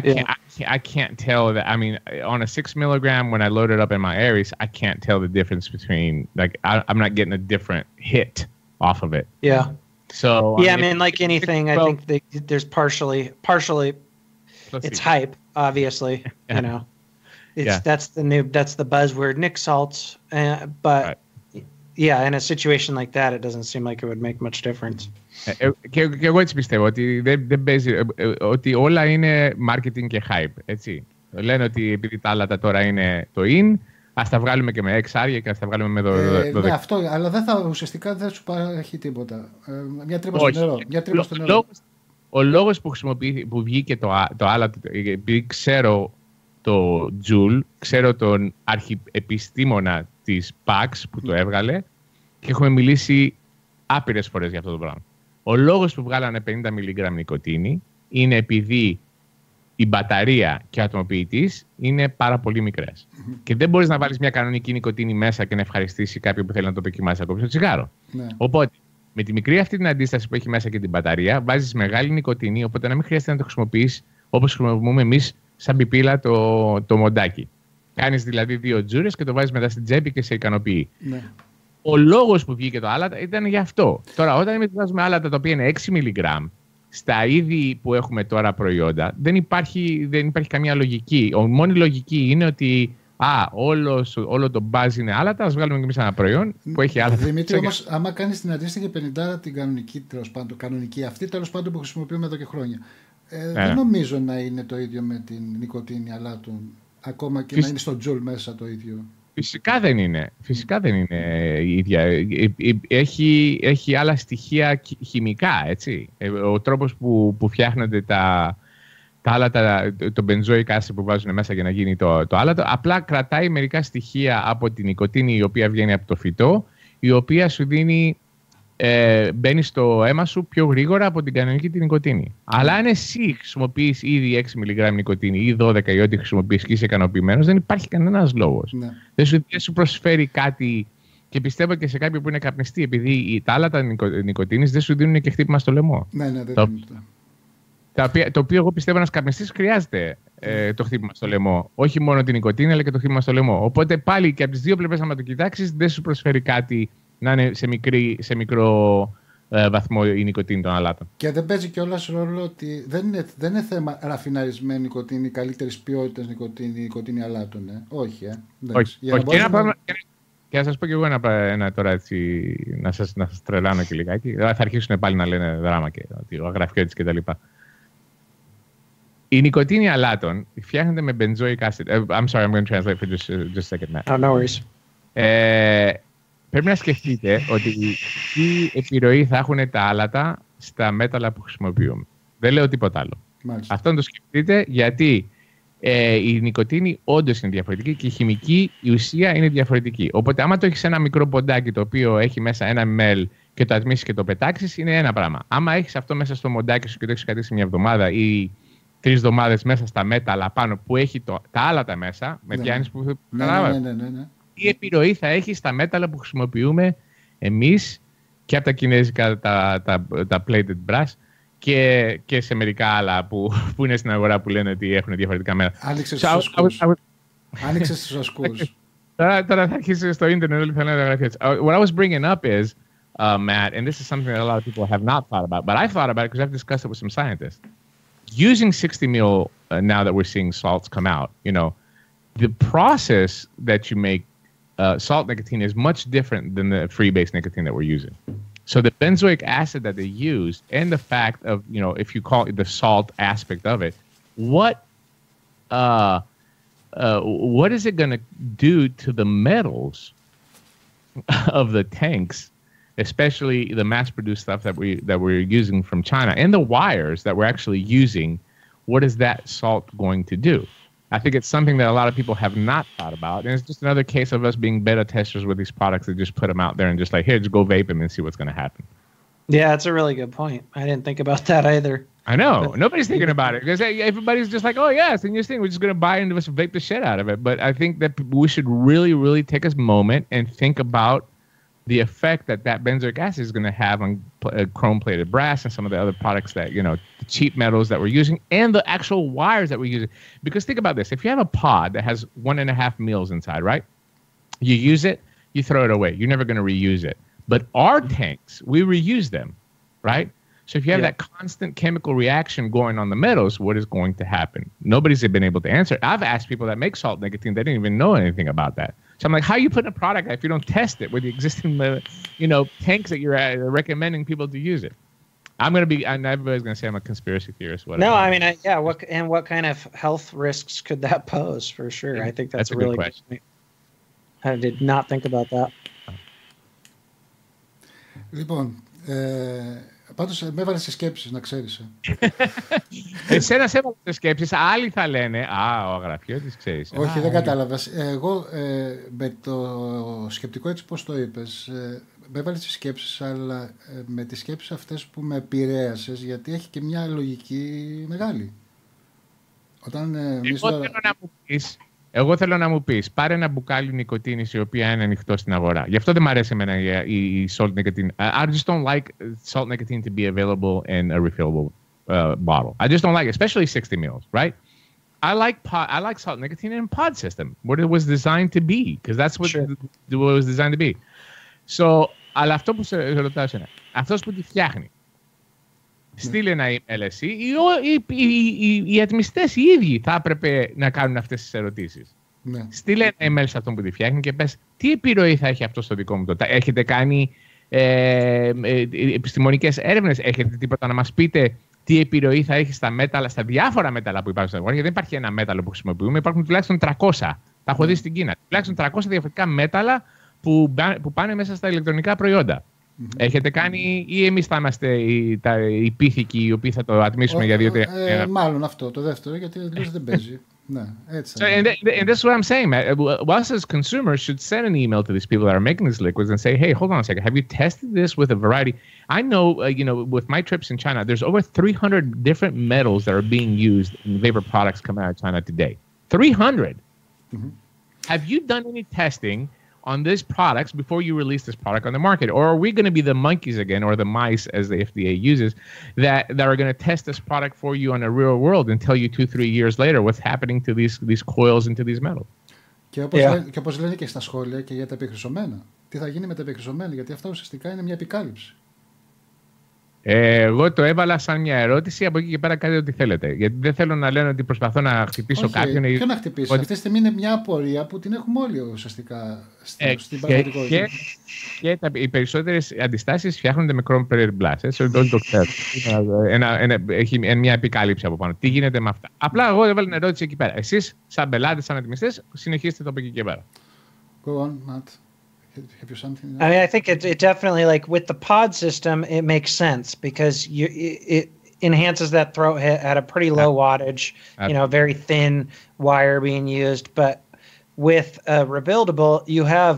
I can't tell that. I mean, on a 6 milligram, when I load it up in my Aries, I can't tell the difference between, like, I'm not getting a different hit off of it. Yeah. So I mean, like anything, I think there's partially it's hype, obviously. Yeah. That's the buzzword, Nick Salts. But right. Yeah, in a situation like that, it doesn't seem like it would make much difference. Και εγώ έτσι πιστεύω ότι δεν παίζει, ότι όλα είναι marketing και hype, έτσι. Λένε ότι επειδή τα άλλα τώρα είναι το in, ας τα βγάλουμε και με 6 και ας τα βγάλουμε με το 12. Ναι, αυτό, αλλά ουσιαστικά δεν σου παρέχει τίποτα. Μια τρύπα στο νερό. Ο λόγος που βγήκε το άλλο, επειδή ξέρω το Juul, ξέρω τον αρχιεπιστήμονα της PAX που το έβγαλε και έχουμε μιλήσει άπειρες φορές για αυτό το πράγμα. Ο λόγος που βγάλανε 50 mg νικοτίνη είναι επειδή η μπαταρία και ο ατμοποιητής είναι πάρα πολύ μικρές. Και δεν μπορείς να βάλεις μια κανονική νικοτίνη μέσα και να ευχαριστήσει κάποιον που θέλει να το δοκιμάσει να κόψει το τσιγάρο. Ναι. Οπότε, με τη μικρή αυτή την αντίσταση που έχει μέσα και την μπαταρία, βάζεις μεγάλη νικοτίνη, οπότε να μην χρειάζεται να το χρησιμοποιείς όπως χρησιμοποιούμε εμείς σαν πιπίλα το μοντάκι. Κάνεις δηλαδή 2 τζούρες και το βάζεις μετά στην τσέπη και σε ικανοποιεί. Ναι. Ο λόγος που βγήκε το άλατα ήταν γι' αυτό. Τώρα, όταν μεταβάζουμε άλατα τα οποία είναι 6 mg, στα είδη που έχουμε τώρα προϊόντα, δεν υπάρχει καμία λογική. Η μόνη λογική είναι ότι όλο το μπάζ είναι άλατα, ας βγάλουμε και εμείς ένα προϊόν που έχει άλατα. Δημήτρη, όμως, άμα κάνεις την αντίστοιχη 50, την κανονική, αυτή τέλος πάντων που χρησιμοποιούμε εδώ και χρόνια, Δεν νομίζω να είναι το ίδιο με την νοικοτήνη αλάτων. Ακόμα και να είναι στο τζουλ μέσα το ίδιο. Φυσικά δεν είναι. Φυσικά δεν είναι η ίδια. Έχει άλλα στοιχεία χημικά, έτσι. Ο τρόπος που φτιάχνονται τα άλατα, το benzoic acid που βάζουν μέσα για να γίνει το άλατο, απλά κρατάει μερικά στοιχεία από την νοικοτήνη η οποία βγαίνει από το φυτό, η οποία σου δίνει, μπαίνει στο αίμα σου πιο γρήγορα από την κανονική την νοικοτήνη. Αλλά αν εσύ χρησιμοποιείς ήδη 6 μιλιγκράμμ νοικοτήνη ή 12 ή ό,τι χρησιμοποιείς και είσαι ικανοποιημένος, δεν υπάρχει κανένας λόγος. Ναι. Δεν σου προσφέρει κάτι. Και πιστεύω και σε κάποιον που είναι καπνιστή, επειδή τα άλατα νοικοτήνης δεν σου δίνουν και χτύπημα στο λαιμό. Ναι, δεν το οποίο εγώ πιστεύω ένας καπνιστής χρειάζεται το χτύπημα στο λαιμό. Όχι μόνο την νοικοτήνη, αλλά και το χτύπημα στο λαιμό. Οπότε πάλι και από τις δύο πλευρές, άμα το κοιτάξεις, δεν σου προσφέρει κάτι να είναι σε μικρό βαθμό η νοικοτήνη των αλάτων. Και δεν παίζει κιόλας ρόλο ότι δεν είναι θέμα ραφιναρισμένη νοικοτήνη, καλύτερης ποιότητας νοικοτήνη αλάτων. Όχι. Όχι. Και να σας πω κι εγώ ένα τώρα έτσι, να σας τρελάνω και λιγάκι. Θα αρχίσουν πάλι να λένε δράμα και ότι ο αγραφιώτης κτλ. Η νοικοτήνη αλάτων φτιάχνεται με benzoic acid. I'm sorry, I'm going to translate for just a second. Oh, no worries. Πρέπει να σκεφτείτε ότι τι επιρροή θα έχουν τα άλατα στα μέταλλα που χρησιμοποιούμε. Δεν λέω τίποτα άλλο. Μάλιστα. Αυτό να το σκεφτείτε, γιατί η νοικοτήνη όντως είναι διαφορετική και η χημική η ουσία είναι διαφορετική. Οπότε, άμα το έχεις ένα μικρό ποντάκι το οποίο έχει μέσα 1 ml και το ατμίσεις και το πετάξεις, είναι ένα πράγμα. Άμα έχεις αυτό μέσα στο μοντάκι σου και το έχεις κρατήσει μια εβδομάδα ή 3 εβδομάδες μέσα στα μέταλλα πάνω που έχει τα άλατα μέσα, με πιάνεις που. Ναι. Τι επιρροή θα έχει στα μέταλλα που χρησιμοποιούμε εμείς και από τα κινέζικα τα plated brass και σε μερικά άλλα που είναι στην αγορά που λένε ότι έχουν διαφορετικά μέταλλα. Άνοιξες τους ασκούς. Τώρα θα αρχίσει στο ίντερνετ όλοι θα λένε γραφιές. What I was bringing up is, Matt, and this is something that a lot of people have not thought about, but I've thought about it because I've discussed it with some scientists. Using 60 mil now that we're seeing salts come out, the process that you make salt nicotine is much different than the free-base nicotine that we're using. So the benzoic acid that they use and the fact of, if you call it the salt aspect of it, what is it going to do to the metals of the tanks, especially the mass-produced stuff that we're using from China, and the wires that we're actually using? What is that salt going to do? I think it's something that a lot of people have not thought about, and it's just another case of us being beta testers with these products that just put them out there and just like, here, just go vape them and see what's going to happen. Yeah, that's a really good point. I didn't think about that either. I know. Nobody's thinking about it because everybody's just like, oh, yeah, it's the newest thing. We're just going to buy it and just vape the shit out of it. But I think that we should really, really take a moment and think about the effect that benzoic acid is going to have on chrome-plated brass and some of the other products that, the cheap metals that we're using and the actual wires that we're using. Because think about this. If you have a pod that has 1.5 mils inside, right? You use it, you throw it away. You're never going to reuse it. But our tanks, we reuse them, right? So if you have that constant chemical reaction going on the metals, what is going to happen? Nobody's been able to answer. I've asked people that make salt nicotine, they didn't even know anything about that. So I'm like, how are you putting a product out if you don't test it with the existing, tanks that you're recommending people to use it? And everybody's going to say I'm a conspiracy theorist. Whatever. No, I mean, what kind of health risks could that pose for sure? I think that's a really good question. I did not think about that. Λοιπόν, πάντως με έβαλες σε σκέψεις, να ξέρεις. Εσένα σε έβαλες σε σκέψεις, άλλοι θα λένε, ο αγραφιώτης ξέρεις. Όχι, δεν κατάλαβες. Εγώ με το σκεπτικό έτσι πώς το είπες, με έβαλες σε σκέψεις, αλλά με τις σκέψεις αυτές που με επηρέασες, γιατί έχει και μια λογική μεγάλη. Εγώ θέλω να μου πεις, πάρε ένα μπουκάλι νοικοτήνης η οποία είναι ανοιχτό στην αγορά. Γι' αυτό δεν μου αρέσει εμένα η salt nicotine. I just don't like salt nicotine to be available in a refillable bottle. I just don't like it, especially 60 mils, right? I like salt nicotine in a pod system, what it was designed to be, because that's what it was designed to be. So, αλλά αυτό που σε ρωτάω είναι, αυτός που τη φτιάχνει, στείλε ένα email εσύ, οι ατμιστές οι ίδιοι θα έπρεπε να κάνουν αυτές τις ερωτήσεις. Ναι. Στείλε ένα email σε αυτόν που τη φτιάχνει και πες τι επιρροή θα έχει αυτό στο δικό μου το. Έχετε κάνει επιστημονικές έρευνες, έχετε τίποτα να μας πείτε τι επιρροή θα έχει στα μέταλλα, στα διάφορα μέταλλα που υπάρχουν στην αγορά. Γιατί δεν υπάρχει ένα μέταλλο που χρησιμοποιούμε, υπάρχουν τουλάχιστον 300. Τα έχω δει στην Κίνα. Τουλάχιστον 300 διαφορετικά μέταλλα που πάνε μέσα στα ηλεκτρονικά προϊόντα. Έχετε κάνει ή εμείς θα είμαστε οι πίθηκοι οι οποίοι θα το ατμίσουμε για 2-3 χρόνια? Μάλλον αυτό το δεύτερο, γιατί αλλιώς δεν παίζει. Ναι, έτσι. And that's what I'm saying, man. Us as consumers should send an email to these people that are making these liquids and say, hey, hold on a second. Have you tested this with a variety? I know, with my trips in China, there's over 300 different metals that are being used in vapor products coming out of China today. 300! Have you done any testing on these products before you release this product on the market? Or are we going to be the monkeys again, or the mice, as the FDA uses, that are going to test this product for you on a real world and tell you 2-3 years later what's happening to these coils and to these metals? Και όπως λένε και στα σχόλια και για τα επιχρυσωμένα. Τι θα γίνει με τα επιχρυσωμένα, γιατί αυτά ουσιαστικά είναι μια επικάλυψη. Εγώ το έβαλα σαν μια ερώτηση, από εκεί και πέρα κάντε ό,τι θέλετε. Γιατί δεν θέλω να λένε ότι προσπαθώ να χτυπήσω κάποιον. Ποιο να χτυπήσω? Αυτή τη στιγμή είναι μια απορία που την έχουμε όλοι ουσιαστικά στην πραγματικότητα. Και οι περισσότερες αντιστάσεις φτιάχνονται με chrome period blast. Έτσι, όλοι το ξέρουν. Έχει μια επικάλυψη από πάνω. Τι γίνεται με αυτά? Απλά εγώ έβαλα την ερώτηση εκεί πέρα. Εσείς, σαν πελάτες, σαν ατμιστές, συνεχίστε το από εκεί και πέρα. Go on, Matt. Have you something? I mean, I think it definitely, like with the pod system, it makes sense because it enhances that throat hit at a pretty low wattage, very thin wire being used. But with a rebuildable, you have,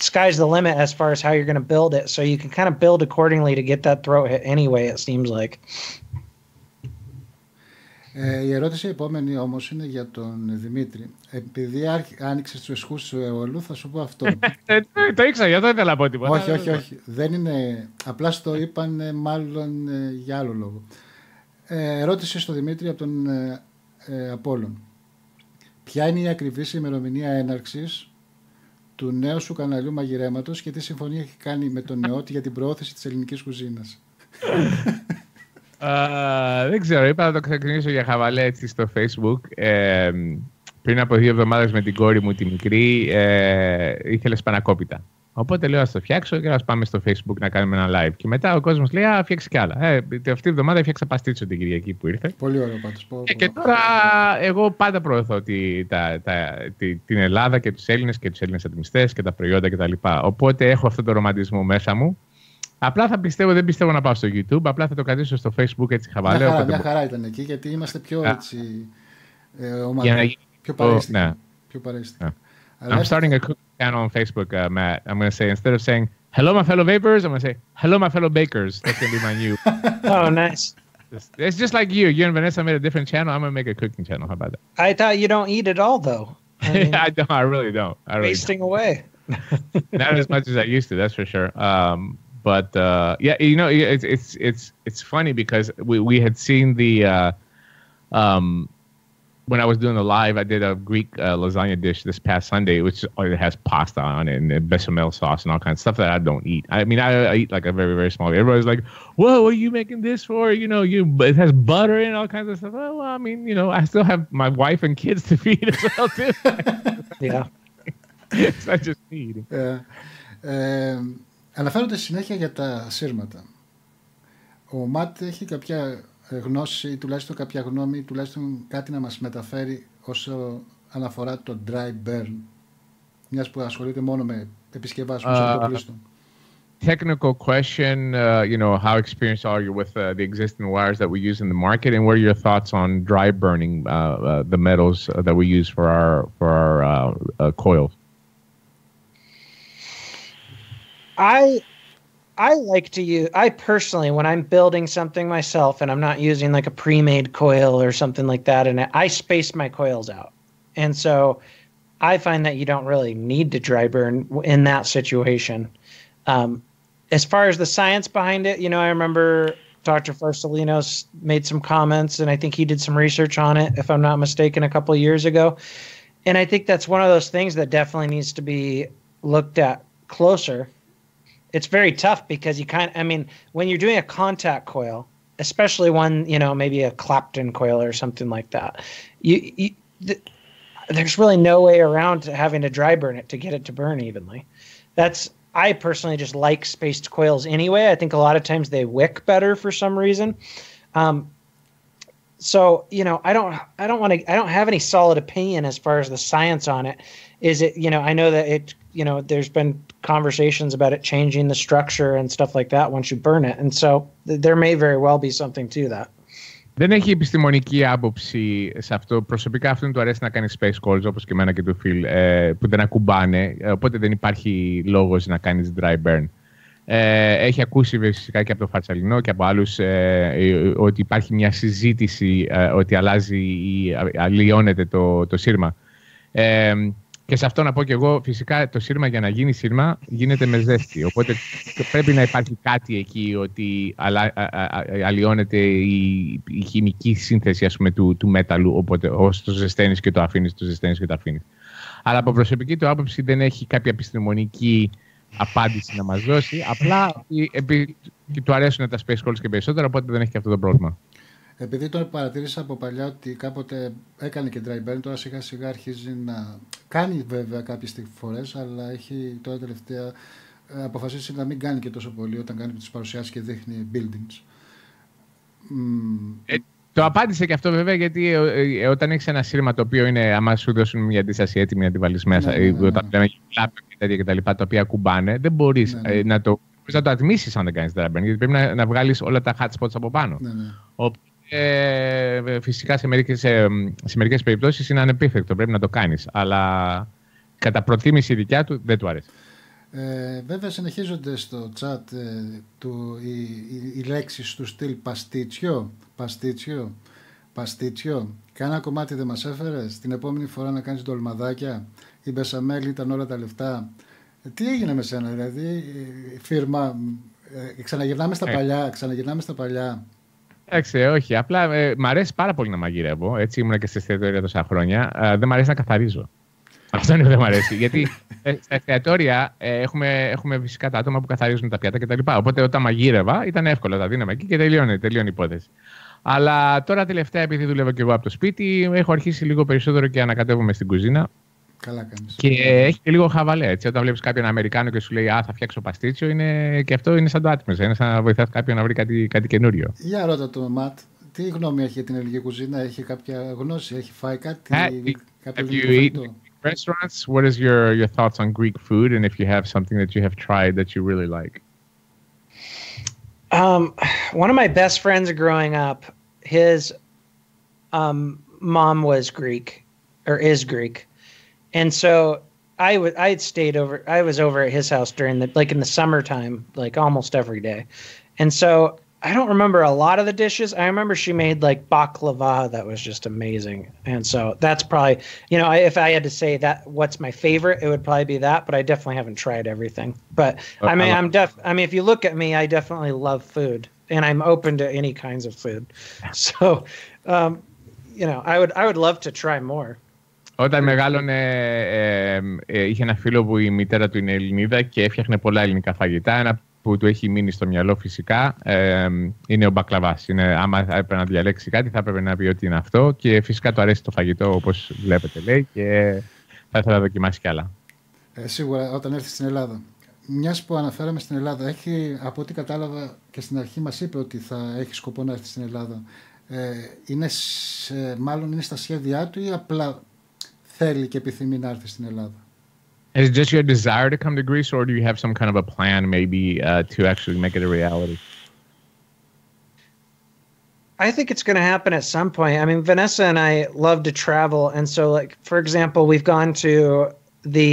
sky's the limit as far as how you're going to build it. So you can kind of build accordingly to get that throat hit anyway, it seems like. Η ερώτηση επόμενη όμως είναι για τον Δημήτρη. Επειδή άνοιξες τους εσχούς του αιώλου, θα σου πω αυτό. Το ήξερα, για αυτό ήθελα να πω τίποτα. Όχι. Δεν είναι. Απλά στο είπαν μάλλον για άλλο λόγο. Ερώτηση στο Δημήτρη από τον Απόλλων. Ποια είναι η ακριβής ημερομηνία έναρξης του νέου σου καναλιού μαγειρέματος και τι συμφωνία έχει κάνει με τον νεότη για την προώθηση της ελληνικής κουζίνας? Δεν ξέρω, είπα να το ξεκινήσω για χαβαλέ έτσι στο Facebook. Πριν από 2 εβδομάδες με την κόρη μου τη μικρή ήθελε σπανακόπιτα. Οπότε λέω ας το φτιάξω και ας πάμε στο Facebook να κάνουμε ένα live. Και μετά ο κόσμος λέει φτιάξει κι άλλα. Αυτή τη εβδομάδα φτιάξα παστίτσο την Κυριακή που ήρθε. Πολύ ωραίο πάντως. Και τώρα εγώ πάντα προωθώ την Ελλάδα και τους Έλληνες ατμιστές και τα προϊόντα κτλ. Οπότε έχω αυτόν τον ρομαντισμό μέσα μου. Απλά δεν πιστεύω να πάω στο YouTube, απλά θα το κρατήσω στο Facebook έτσι χαβαλέ. Μια χαρά ήταν εκεί, γιατί είμαστε πιο έτσι ομαδικοί, πιο παρέστηκα. I'm starting a cooking channel on Facebook, Matt. I'm going to say, instead of saying, hello, my fellow vapors, I'm going to say, hello, my fellow bakers. That's going to be my new. Oh, nice. It's just like you. You and Vanessa made a different channel. I'm going to make a cooking channel. How about that? I thought you don't eat it all, though. I mean, I don't. I really don't. Wasting away. Not as much as I used to, that's for sure. But yeah, it's funny because we had seen the when I was doing the live, I did a Greek lasagna dish this past Sunday, which it has pasta on it and bechamel sauce and all kinds of stuff that I don't eat. I mean, I eat like a very, very small. Everybody's like, "Whoa, what are you making this for?" It has butter and all kinds of stuff. Well, I mean, I still have my wife and kids to feed as well too. Yeah, it's not just me eating. Αναφέρονται συνέχεια για τα σύρματα. Ο Ματ έχει κάποια γνώση, τουλάχιστον κάποια γνώμη, τουλάχιστον κάτι να μας μεταφέρει όσο αναφορά το dry burn, μιας που ασχολείται μόνο με επισκευάσιμους αποκλείστων. Technical question, how experienced are you with the existing wires that we use in the market, and what are your thoughts on dry burning the metals that we use for our coils? I like to use, I personally, when I'm building something myself and I'm not using like a pre-made coil or something like that, and I space my coils out. And so I find that you don't really need to dry burn in that situation. As far as the science behind it, I remember Dr. Farsalinos made some comments, and I think he did some research on it, if I'm not mistaken, a couple of years ago. And I think that's one of those things that definitely needs to be looked at closer. It's very tough because when you're doing a contact coil, especially one, maybe a Clapton coil or something like that, there's really no way around having to dry burn it to get it to burn evenly. I personally just like spaced coils anyway. I think a lot of times they wick better for some reason. So, you know, I don't have any solid opinion as far as the science on it. Is it, you know, I know that it, you know, there's been conversations about it changing the structure and stuff like that once you burn it. And so there may very well be something to that. Δεν έχει επιστημονική άποψη σε αυτό. Προσωπικά αυτόν του αρέσει να κάνει space calls, όπως και εμένα και του Phil, που δεν ακουμπάνε. Οπότε δεν υπάρχει λόγος να κάνεις dry burn. Έχει ακούσει φυσικά και από το Φαρσαλινό και από άλλους ότι υπάρχει μια συζήτηση ότι αλλάζει ή αλλοιώνεται το σύρμα. Και σε αυτό να πω και εγώ, φυσικά το σύρμα για να γίνει σύρμα γίνεται με ζέστη. Οπότε πρέπει να υπάρχει κάτι εκεί ότι αλλοιώνεται η χημική σύνθεση, ας πούμε, του μέταλλου. Οπότε όσο το ζεσταίνεις και το αφήνεις, το ζεσταίνεις και το αφήνεις. Αλλά από προσωπική του άποψη δεν έχει κάποια επιστημονική απάντηση να μας δώσει. Απλά του αρέσουν τα space calls και περισσότερο, οπότε δεν έχει και αυτό το πρόβλημα. Επειδή τον παρατήρησα από παλιά ότι κάποτε έκανε και dry burn, τώρα σιγά σιγά αρχίζει να κάνει βέβαια κάποιες φορές, αλλά έχει τώρα τελευταία αποφασίσει να μην κάνει και τόσο πολύ όταν κάνει τις παρουσιάσεις και δείχνει buildings. Το απάντησε και αυτό βέβαια, γιατί όταν έχεις ένα σύρμα το οποίο είναι, άμα σου δώσουν μια αντίσταση έτοιμη να τη βάλεις μέσα, όταν λέμε λάπτο και τέτοια κτλ., τα οποία κουμπάνε, δεν μπορείς να το ατμίσεις αν δεν κάνεις dry burn, γιατί πρέπει να βγάλεις όλα τα hot spots από πάνω. Φυσικά σε μερικές περιπτώσεις είναι ανεπίφευκτο, πρέπει να το κάνεις, αλλά κατά προτίμηση δικιά του δεν του αρέσει. Βέβαια συνεχίζονται στο chat οι λέξεις του στυλ παστίτσιο. Κάνα κομμάτι δεν μας έφερες, την επόμενη φορά να κάνεις ντολμαδάκια, η μπεσαμέλη ήταν όλα τα λεφτά. Τι έγινε με σένα, δηλαδή, φίρμα, ξαναγυρνάμε στα παλιά. Εντάξει, όχι. Απλά μ' αρέσει πάρα πολύ να μαγειρεύω. Έτσι ήμουνα και στη εστιατόρια τόσα χρόνια. Δεν μ' αρέσει να καθαρίζω. Αυτό είναι που δεν μ' αρέσει. Γιατί στα εστιατόρια έχουμε φυσικά τα άτομα που καθαρίζουν τα πιάτα κτλ. Οπότε όταν μαγείρευα ήταν εύκολο, τα δίναμε εκεί και τελειώνει η υπόθεση. Αλλά τώρα τελευταία, επειδή δουλεύω και εγώ από το σπίτι, έχω αρχίσει λίγο περισσότερο και ανακατεύομαι στην κουζίνα. Καλά κάνεις. Και έχει και λίγο χαβαλέ. Έτσι. Όταν βλέπεις κάποιον Αμερικάνο και σου λέει «Α, θα φτιάξω παστίτσιο», και αυτό είναι σαν το άτμιζα. Είναι σαν να βοηθάς κάποιον να βρει κάτι καινούριο. Για ρώτα το Ματ, τι γνώμη έχει για την ελληνική κουζίνα, έχει κάποια γνώση, έχει φάει κάτι, κάποιο ελληνικό restaurants? What is your thoughts on Greek food, and if you have something that you have tried that you really like? One of my best friends growing up, his mom was Greek, or is Greek. And so I was over at his house during in the summertime, like almost every day. And so I don't remember a lot of the dishes. I remember she made like baklava that was just amazing. And so that's probably, if I had to say that what's my favorite, it would probably be that, but I definitely haven't tried everything. But if you look at me, I definitely love food and I'm open to any kinds of food. So, I would love to try more. Όταν μεγάλωνε, είχε ένα φίλο που η μητέρα του είναι Ελληνίδα και έφτιαχνε πολλά ελληνικά φαγητά. Ένα που του έχει μείνει στο μυαλό φυσικά είναι ο μπακλαβάς. Άμα έπρεπε να διαλέξει κάτι, θα έπρεπε να πει ότι είναι αυτό. Και φυσικά του αρέσει το φαγητό, όπως βλέπετε, λέει, και θα ήθελα να δοκιμάσει κι άλλα. Σίγουρα όταν έρθει στην Ελλάδα. Μιας που αναφέραμε στην Ελλάδα, από ό,τι κατάλαβα και στην αρχή μας είπε ότι θα έχει σκοπό να έρθει στην Ελλάδα. Μάλλον είναι στα σχέδιά του ή απλά θέλει και επιθυμεί να έρθει στην Ελλάδα? Is it just your desire to come to Greece, or do you have some kind of a plan maybe to actually make it a reality? I think it's going to happen at some point. I mean, Vanessa and I love to travel. And so, like, for example, we've gone to the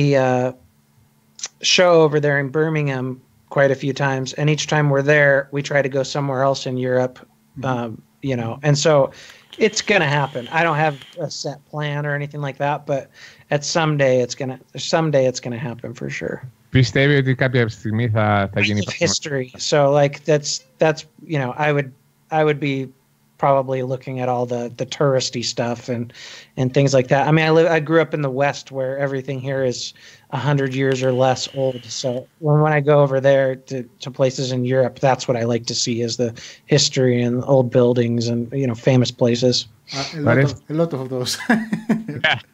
show over there in Birmingham quite a few times. And each time we're there, we try to go somewhere else in Europe, and so it's going to happen. I don't have a set plan or anything like that, but someday it's going to happen for sure. Πιστεύει ότι κάποια στιγμή θα γίνει history. So like that's I would be probably looking at all the touristy stuff and things like that. I mean, I grew up in the West where everything here is 100 years or less old. So when I go over there to places in Europe, that's what I like to see, is the history and old buildings and famous places. A lot of those.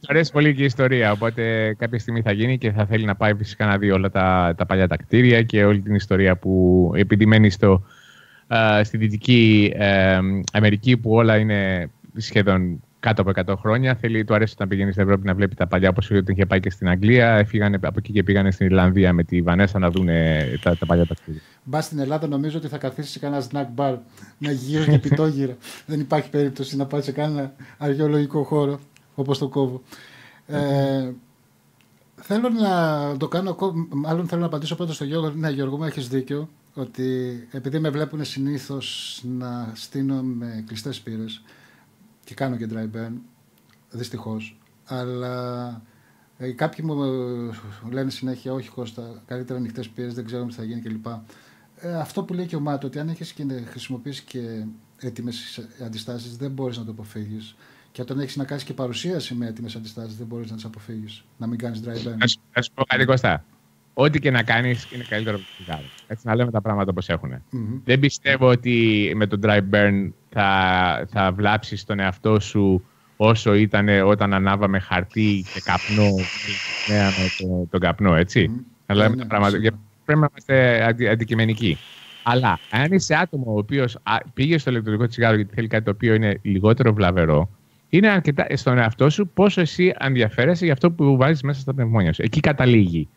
Του αρέσει πολύ και η ιστορία, οπότε κάποια στιγμή θα γίνει και θα θέλει να πάει φυσικά να δει όλα τα παλιά τα κτίρια και όλη την ιστορία που επειδή μένει στη Δυτική Αμερική που όλα είναι σχεδόν κάτω από 100 χρόνια. Του αρέσει όταν πηγαίνει στην Ευρώπη να βλέπει τα παλιά, όπως όταν είχε πάει και στην Αγγλία. Φύγανε από εκεί και πήγανε στην Ιρλανδία με τη Βανέσα να δουν τα παλιά ταξίδια. Μπα στην Ελλάδα, νομίζω ότι θα καθίσει σε κανένα snack bar να γύρω και πιτόγυρα. Δεν υπάρχει περίπτωση να πάει σε κανένα αρχαιολογικό χώρο όπως το κόβω. Θέλω να το κάνω, μάλλον θέλω να απαντήσω πρώτα στο Γιώργο. Ναι, Γιώργο, μου έχεις δίκιο. Ότι επειδή με βλέπουν συνήθως να στείνω με κλειστές πύρες και κάνω και dry burn, δυστυχώς, αλλά κάποιοι μου λένε συνέχεια όχι Κώστα, καλύτερα ανοιχτές πύρες, δεν ξέρουμε τι θα γίνει κλπ. Αυτό που λέει και ο Μάτο, ότι αν έχεις και χρησιμοποιήσει και έτοιμες αντιστάσεις δεν μπορείς να το αποφύγεις. Και όταν έχεις να κάνεις και παρουσίαση με έτοιμες αντιστάσεις δεν μπορείς να τις αποφύγεις, να μην κάνεις dry burn. Να σου πω κάτι Κώστα. Ό,τι και να κάνεις είναι καλύτερο από το τσιγάρο. Έτσι να λέμε τα πράγματα όπως έχουν. Δεν πιστεύω ότι με το dry burn θα βλάψεις τον εαυτό σου όσο ήταν όταν ανάβαμε χαρτί και καπνό και με τον καπνό, έτσι. Να λέμε τα πράγματα. Πρέπει να είμαστε αντικειμενικοί. Αλλά αν είσαι άτομο ο οποίος πήγε στο ηλεκτρονικό τσιγάρο γιατί θέλει κάτι το οποίο είναι λιγότερο βλαβερό, είναι αρκετά στον εαυτό σου πόσο εσύ ενδιαφέρεσαι για αυτό που βάζεις μέσα στα πνευμόνια σου. Εκεί καταλήγει.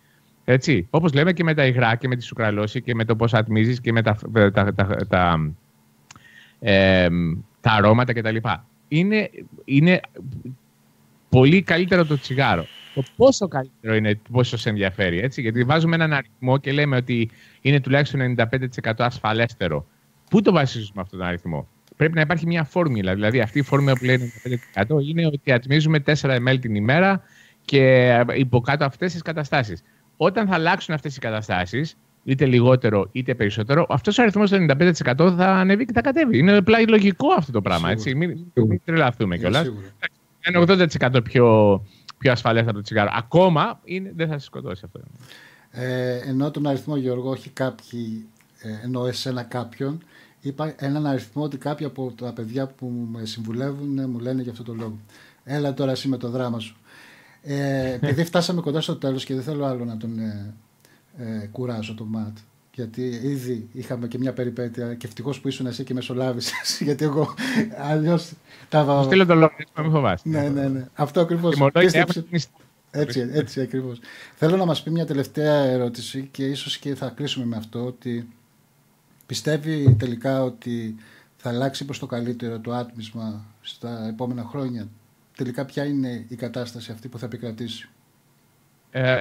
Έτσι, όπως λέμε και με τα υγρά και με τη σουκραλώση και με το πώς ατμίζεις και με τα αρώματα κτλ. Είναι πολύ καλύτερο το τσιγάρο. Το πόσο καλύτερο είναι, πόσο σε ενδιαφέρει. Έτσι, γιατί βάζουμε έναν αριθμό και λέμε ότι είναι τουλάχιστον 95% ασφαλέστερο. Πού το βασίζουμε αυτόν τον αριθμό? Πρέπει να υπάρχει μια φόρμουλα. Δηλαδή, αυτή η φόρμουλα που λέει 95% είναι ότι ατμίζουμε 4 ml την ημέρα και υποκάτω αυτές τις καταστάσεις. Όταν θα αλλάξουν αυτές οι καταστάσεις, είτε λιγότερο είτε περισσότερο, αυτός ο αριθμός του 95% θα ανέβει και θα κατέβει. Είναι απλά λογικό αυτό το πράγμα. Έτσι. Μην τρελαθούμε κιόλας. Είναι 80% πιο ασφαλές από το τσιγάρο. Ακόμα δεν θα σε σκοτώσει αυτό. Ενώ τον αριθμό, Γιώργο, όχι κάποιοι, ενώ εσένα κάποιον, είπα έναν αριθμό ότι κάποιοι από τα παιδιά που με συμβουλεύουν μου λένε για αυτό το λόγο. Έλα τώρα εσύ με το δράμα σου. Επειδή φτάσαμε κοντά στο τέλος και δεν θέλω άλλο να τον κουράσω τον Ματ, γιατί ήδη είχαμε και μια περιπέτεια και ευτυχώς που ήσουν εσύ και μεσολάβησες, γιατί εγώ αλλιώς τα στείλω τον λόγο, μην φοβάσαι. Ναι. Αυτό ακριβώς. Έτσι ακριβώς. Θέλω να μας πει μια τελευταία ερώτηση και ίσως και θα κλείσουμε με αυτό, ότι πιστεύει τελικά ότι θα αλλάξει προς το καλύτερο το άτμισμα στα επόμενα χρόνια? Τελικά ποια είναι η κατάσταση αυτή που θα επικρατήσει?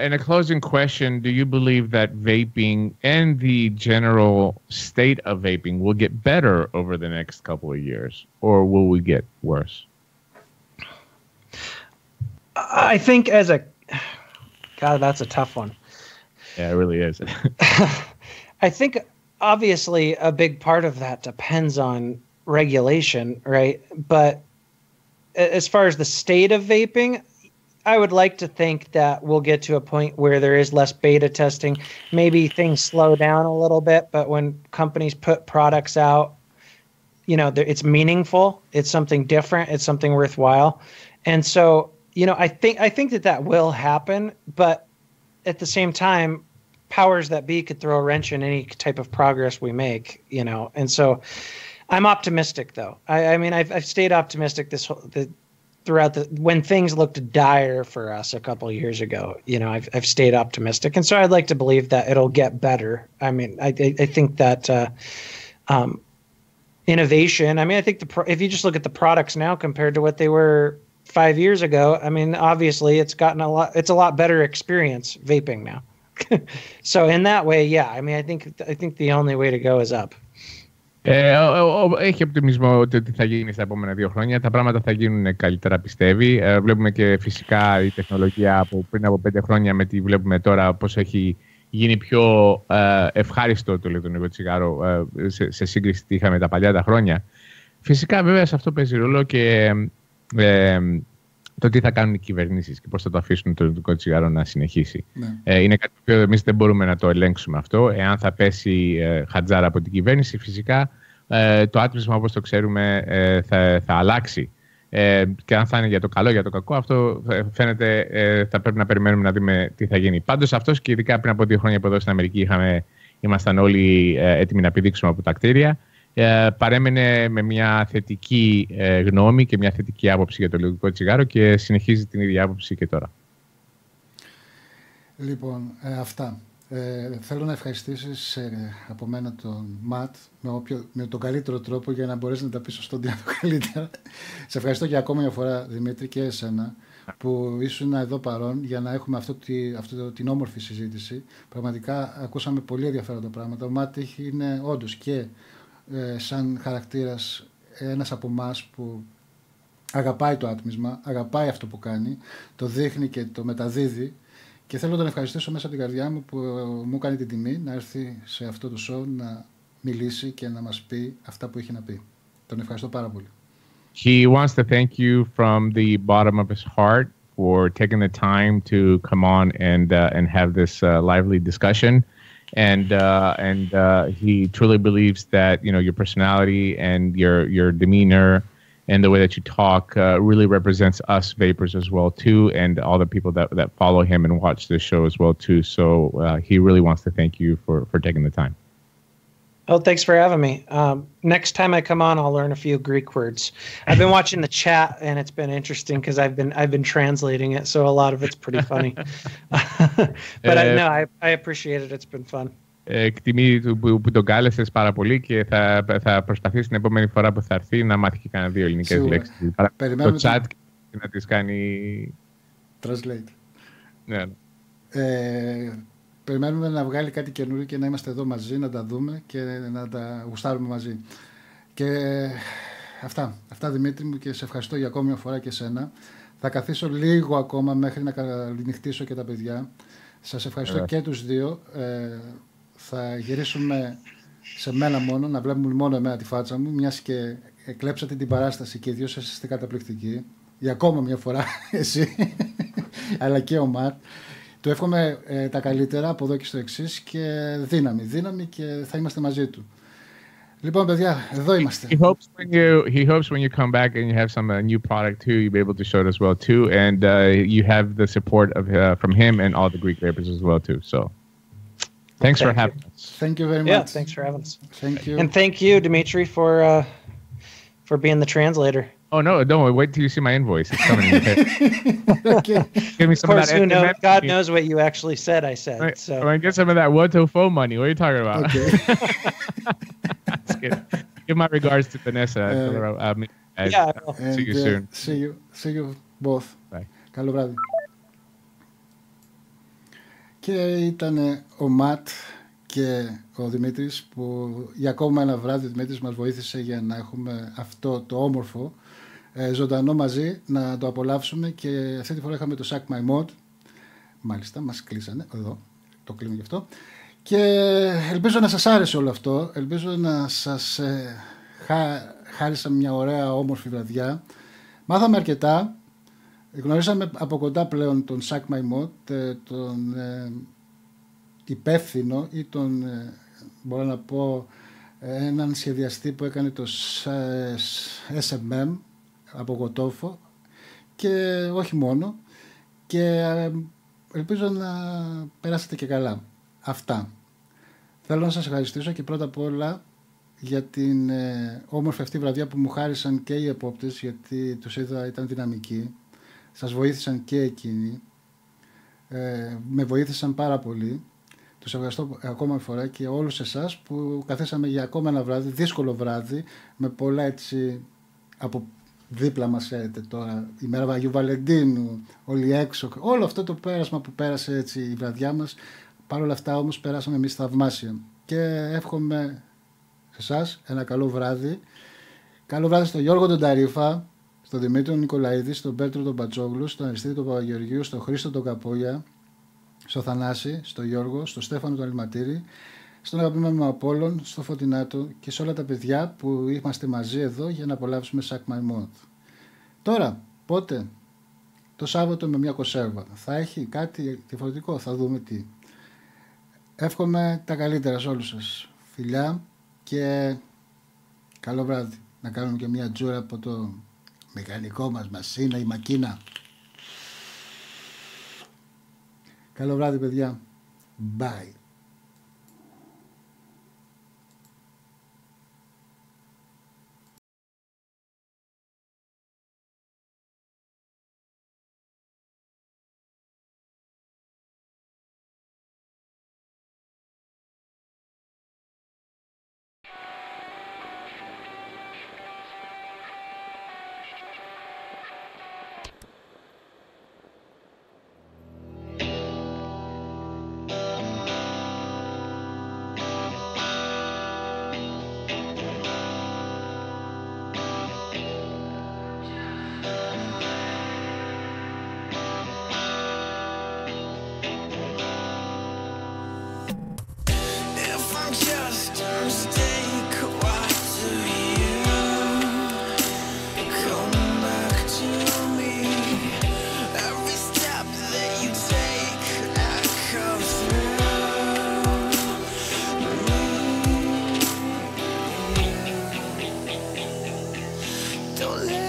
In a closing question, do you believe that vaping and the general state of vaping will get better over the next couple of years, or will we get worse? I think God, that's a tough one. Yeah, it really is. I think obviously a big part of that depends on regulation, right? But as far as the state of vaping, I would like to think that we'll get to a point where there is less beta testing. Maybe things slow down a little bit, but when companies put products out, you know, it's meaningful. It's something different. It's something worthwhile. And so, you know, I think that will happen, but at the same time, powers that be could throw a wrench in any type of progress we make, you know. And so I'm optimistic, though. I mean, I've stayed optimistic throughout when things looked dire for us a couple of years ago. You know, I've stayed optimistic, and so I'd like to believe that it'll get better. I mean, I think that innovation. I mean, I think if you just look at the products now compared to what they were 5 years ago, I mean, obviously it's gotten it's a lot better experience vaping now. So in that way, yeah. I mean, I think the only way to go is up. Έχει οπτιμισμό ότι θα γίνει στα επόμενα 2 χρόνια. Τα πράγματα θα γίνουν καλύτερα, πιστεύει. Βλέπουμε και φυσικά η τεχνολογία από πριν από 5 χρόνια με τη βλέπουμε τώρα πώς έχει γίνει πιο ευχάριστο το ηλεκτρονικό τσιγάρο σε σύγκριση τι είχαμε τα παλιά τα χρόνια. Φυσικά βέβαια σε αυτό παίζει ρόλο και το τι θα κάνουν οι κυβερνήσεις και πώς θα το αφήσουν το ηλεκτρονικό τσιγάρο να συνεχίσει. Ναι. Είναι κάτι που εμείς δεν μπορούμε να το ελέγξουμε αυτό. Εάν θα πέσει χατζάρα από την κυβέρνηση, φυσικά το άτμισμα όπως το ξέρουμε θα αλλάξει. Και αν θα είναι για το καλό ή για το κακό, αυτό φαίνεται θα πρέπει να περιμένουμε να δούμε τι θα γίνει. Πάντως αυτός, και ειδικά πριν από 2 χρόνια που εδώ στην Αμερική ήμασταν όλοι έτοιμοι να πηδήξουμε από τα κτίρια, παρέμενε με μια θετική γνώμη και μια θετική άποψη για το ηλεκτρονικό τσιγάρο και συνεχίζει την ίδια άποψη και τώρα. Λοιπόν, αυτά. Θέλω να ευχαριστήσεις από μένα τον Ματ με τον καλύτερο τρόπο για να μπορέσει να τα πει σωστό το καλύτερα. Σε ευχαριστώ και ακόμα μια φορά, Δημήτρη, και εσένα που ήσουν εδώ παρόν για να έχουμε την όμορφη συζήτηση. Πραγματικά ακούσαμε πολύ ενδιαφέροντα πράγματα. Ο Ματ είναι όντως και σαν χαρακτήρας ένας από εμάς που αγαπάει το άτμισμα, αγαπάει αυτό που κάνει, το δείχνει και το μεταδίδει. Και θέλω να τον ευχαριστήσω μέσα από την καρδιά μου που μου έκανε την τιμή να έρθει σε αυτό το show να μιλήσει και να μας πει αυτά που έχει να πει. Τον ευχαριστώ πάρα πολύ. He wants to thank you from the bottom of his heart for taking the time to come on and have this lively discussion. And he truly believes that, you know, your personality and your demeanor and the way that you talk really represents us vapors as well too, and all the people that follow him and watch this show as well too. So he really wants to thank you for taking the time. Oh, thanks for having me. Next time I come on, I'll learn a few Greek words. I've been watching the chat, and it's been interesting because I've been translating it, so a lot of it's pretty funny. But I appreciate it. It's been fun. Εκτιμεί που τον κάλεσες πάρα πολύ και θα προσπαθήσει την επόμενη φορά που θα έρθει να μάθει και κανένα 2 ελληνικές λέξεις. Το chat και να τις κάνει translate. Ναι. Περιμένουμε να βγάλει κάτι καινούριο και να είμαστε εδώ μαζί, να τα δούμε και να τα γουστάρουμε μαζί. Και αυτά Δημήτρη μου, και σε ευχαριστώ για ακόμη μια φορά και εσένα. Θα καθίσω λίγο ακόμα μέχρι να καληνυχτήσω και τα παιδιά. Σας ευχαριστώ και τους δύο. Θα γυρίσουμε σε μένα μόνο, να βλέπουμε μόνο εμένα τη φάτσα μου, μιας και εκλέψατε την παράσταση και οι δύο σας είστε καταπληκτικοί. Για ακόμα μια φορά εσύ, αλλά και ο Ματ. Του εύχομαι τα καλύτερα από εδώ και στο εξής και δύναμη και θα είμαστε μαζί του. Λοιπόν, παιδιά, εδώ είμαστε. He hopes when you come back and you have some new product too, you'll be able to show it as well too, and you have the support from him and all the Greek vapors as well too. So, thanks for having us. Thank you very much. Yeah, thanks for having us. Thank you. And thank you, Dimitri, for being the translator. Oh no! Don't wait till you see my invoice. It's coming. Okay. Give me some of course, of that. God knows what you actually said. I said. So I get some of that Woto money. What are you talking about? Okay. That's good. Give my regards to Vanessa. Yeah. See you soon. See you both. Bye. Καλό βράδυ. Και ήταν ο Ματ και ο Δημήτρης που για ακόμα ένα βράδυ ο Δημήτρης μας βοήθησε για να έχουμε αυτό το όμορφο ζωντανό μαζί, να το απολαύσουμε, και αυτή τη φορά είχαμε το Suck My Mod. Μάλιστα, μας κλείσανε εδώ, το κλείνω γι' αυτό, και ελπίζω να σας άρεσε όλο αυτό, ελπίζω να σας χάρισα μια ωραία όμορφη βραδιά. Μάθαμε αρκετά, γνωρίσαμε από κοντά πλέον τον Suck My Mod, τον υπεύθυνο ή τον, μπορώ να πω, έναν σχεδιαστή που έκανε το SMM από Γοτόφο και όχι μόνο, και ελπίζω να περάσετε και καλά. Αυτά. Θέλω να σας ευχαριστήσω και πρώτα απ' όλα για την όμορφη αυτή βραδιά που μου χάρισαν και οι επόπτες, γιατί τους είδα ήταν δυναμικοί, σας βοήθησαν και εκείνοι, με βοήθησαν πάρα πολύ. Τους ευχαριστώ ακόμα μια φορά και όλους εσάς που καθίσαμε για ακόμα ένα βράδυ, δύσκολο βράδυ, με πολλά έτσι από δίπλα μας, τώρα η μέρα Αγίου Βαλεντίνου, όλοι έξω, όλο αυτό το πέρασμα που πέρασε έτσι η βραδιά μας. Παρ' όλα αυτά όμως περάσαμε εμείς θαυμάσια και εύχομαι σε εσάς ένα καλό βράδυ. Καλό βράδυ στον Γιώργο τον Ταρίφα, στον Δημήτρη τον Νικολαίδη, στον Πέτρο τον Πατσόγλου, στον Αριστίδη τον Παπαγεωργίου, στον Χρήστο τον Καπόγια, στο Θανάση, στο Γιώργο, στο Στέφανο τον Αλματήρη, στον αγαπημένο μου Απόλλων, στο Φωτεινάτο και σε όλα τα παιδιά που είμαστε μαζί εδώ για να απολαύσουμε Suck My Mod. Τώρα, πότε? Το Σάββατο με μια κονσέρβα. Θα έχει κάτι διαφορετικό, θα δούμε τι. Εύχομαι τα καλύτερα σε όλους σας. Φιλιά και καλό βράδυ. Να κάνουμε και μια τζούρα από το μηχανικό μας, μασίνα ή μακίνα. Καλό βράδυ παιδιά. Bye. Don't let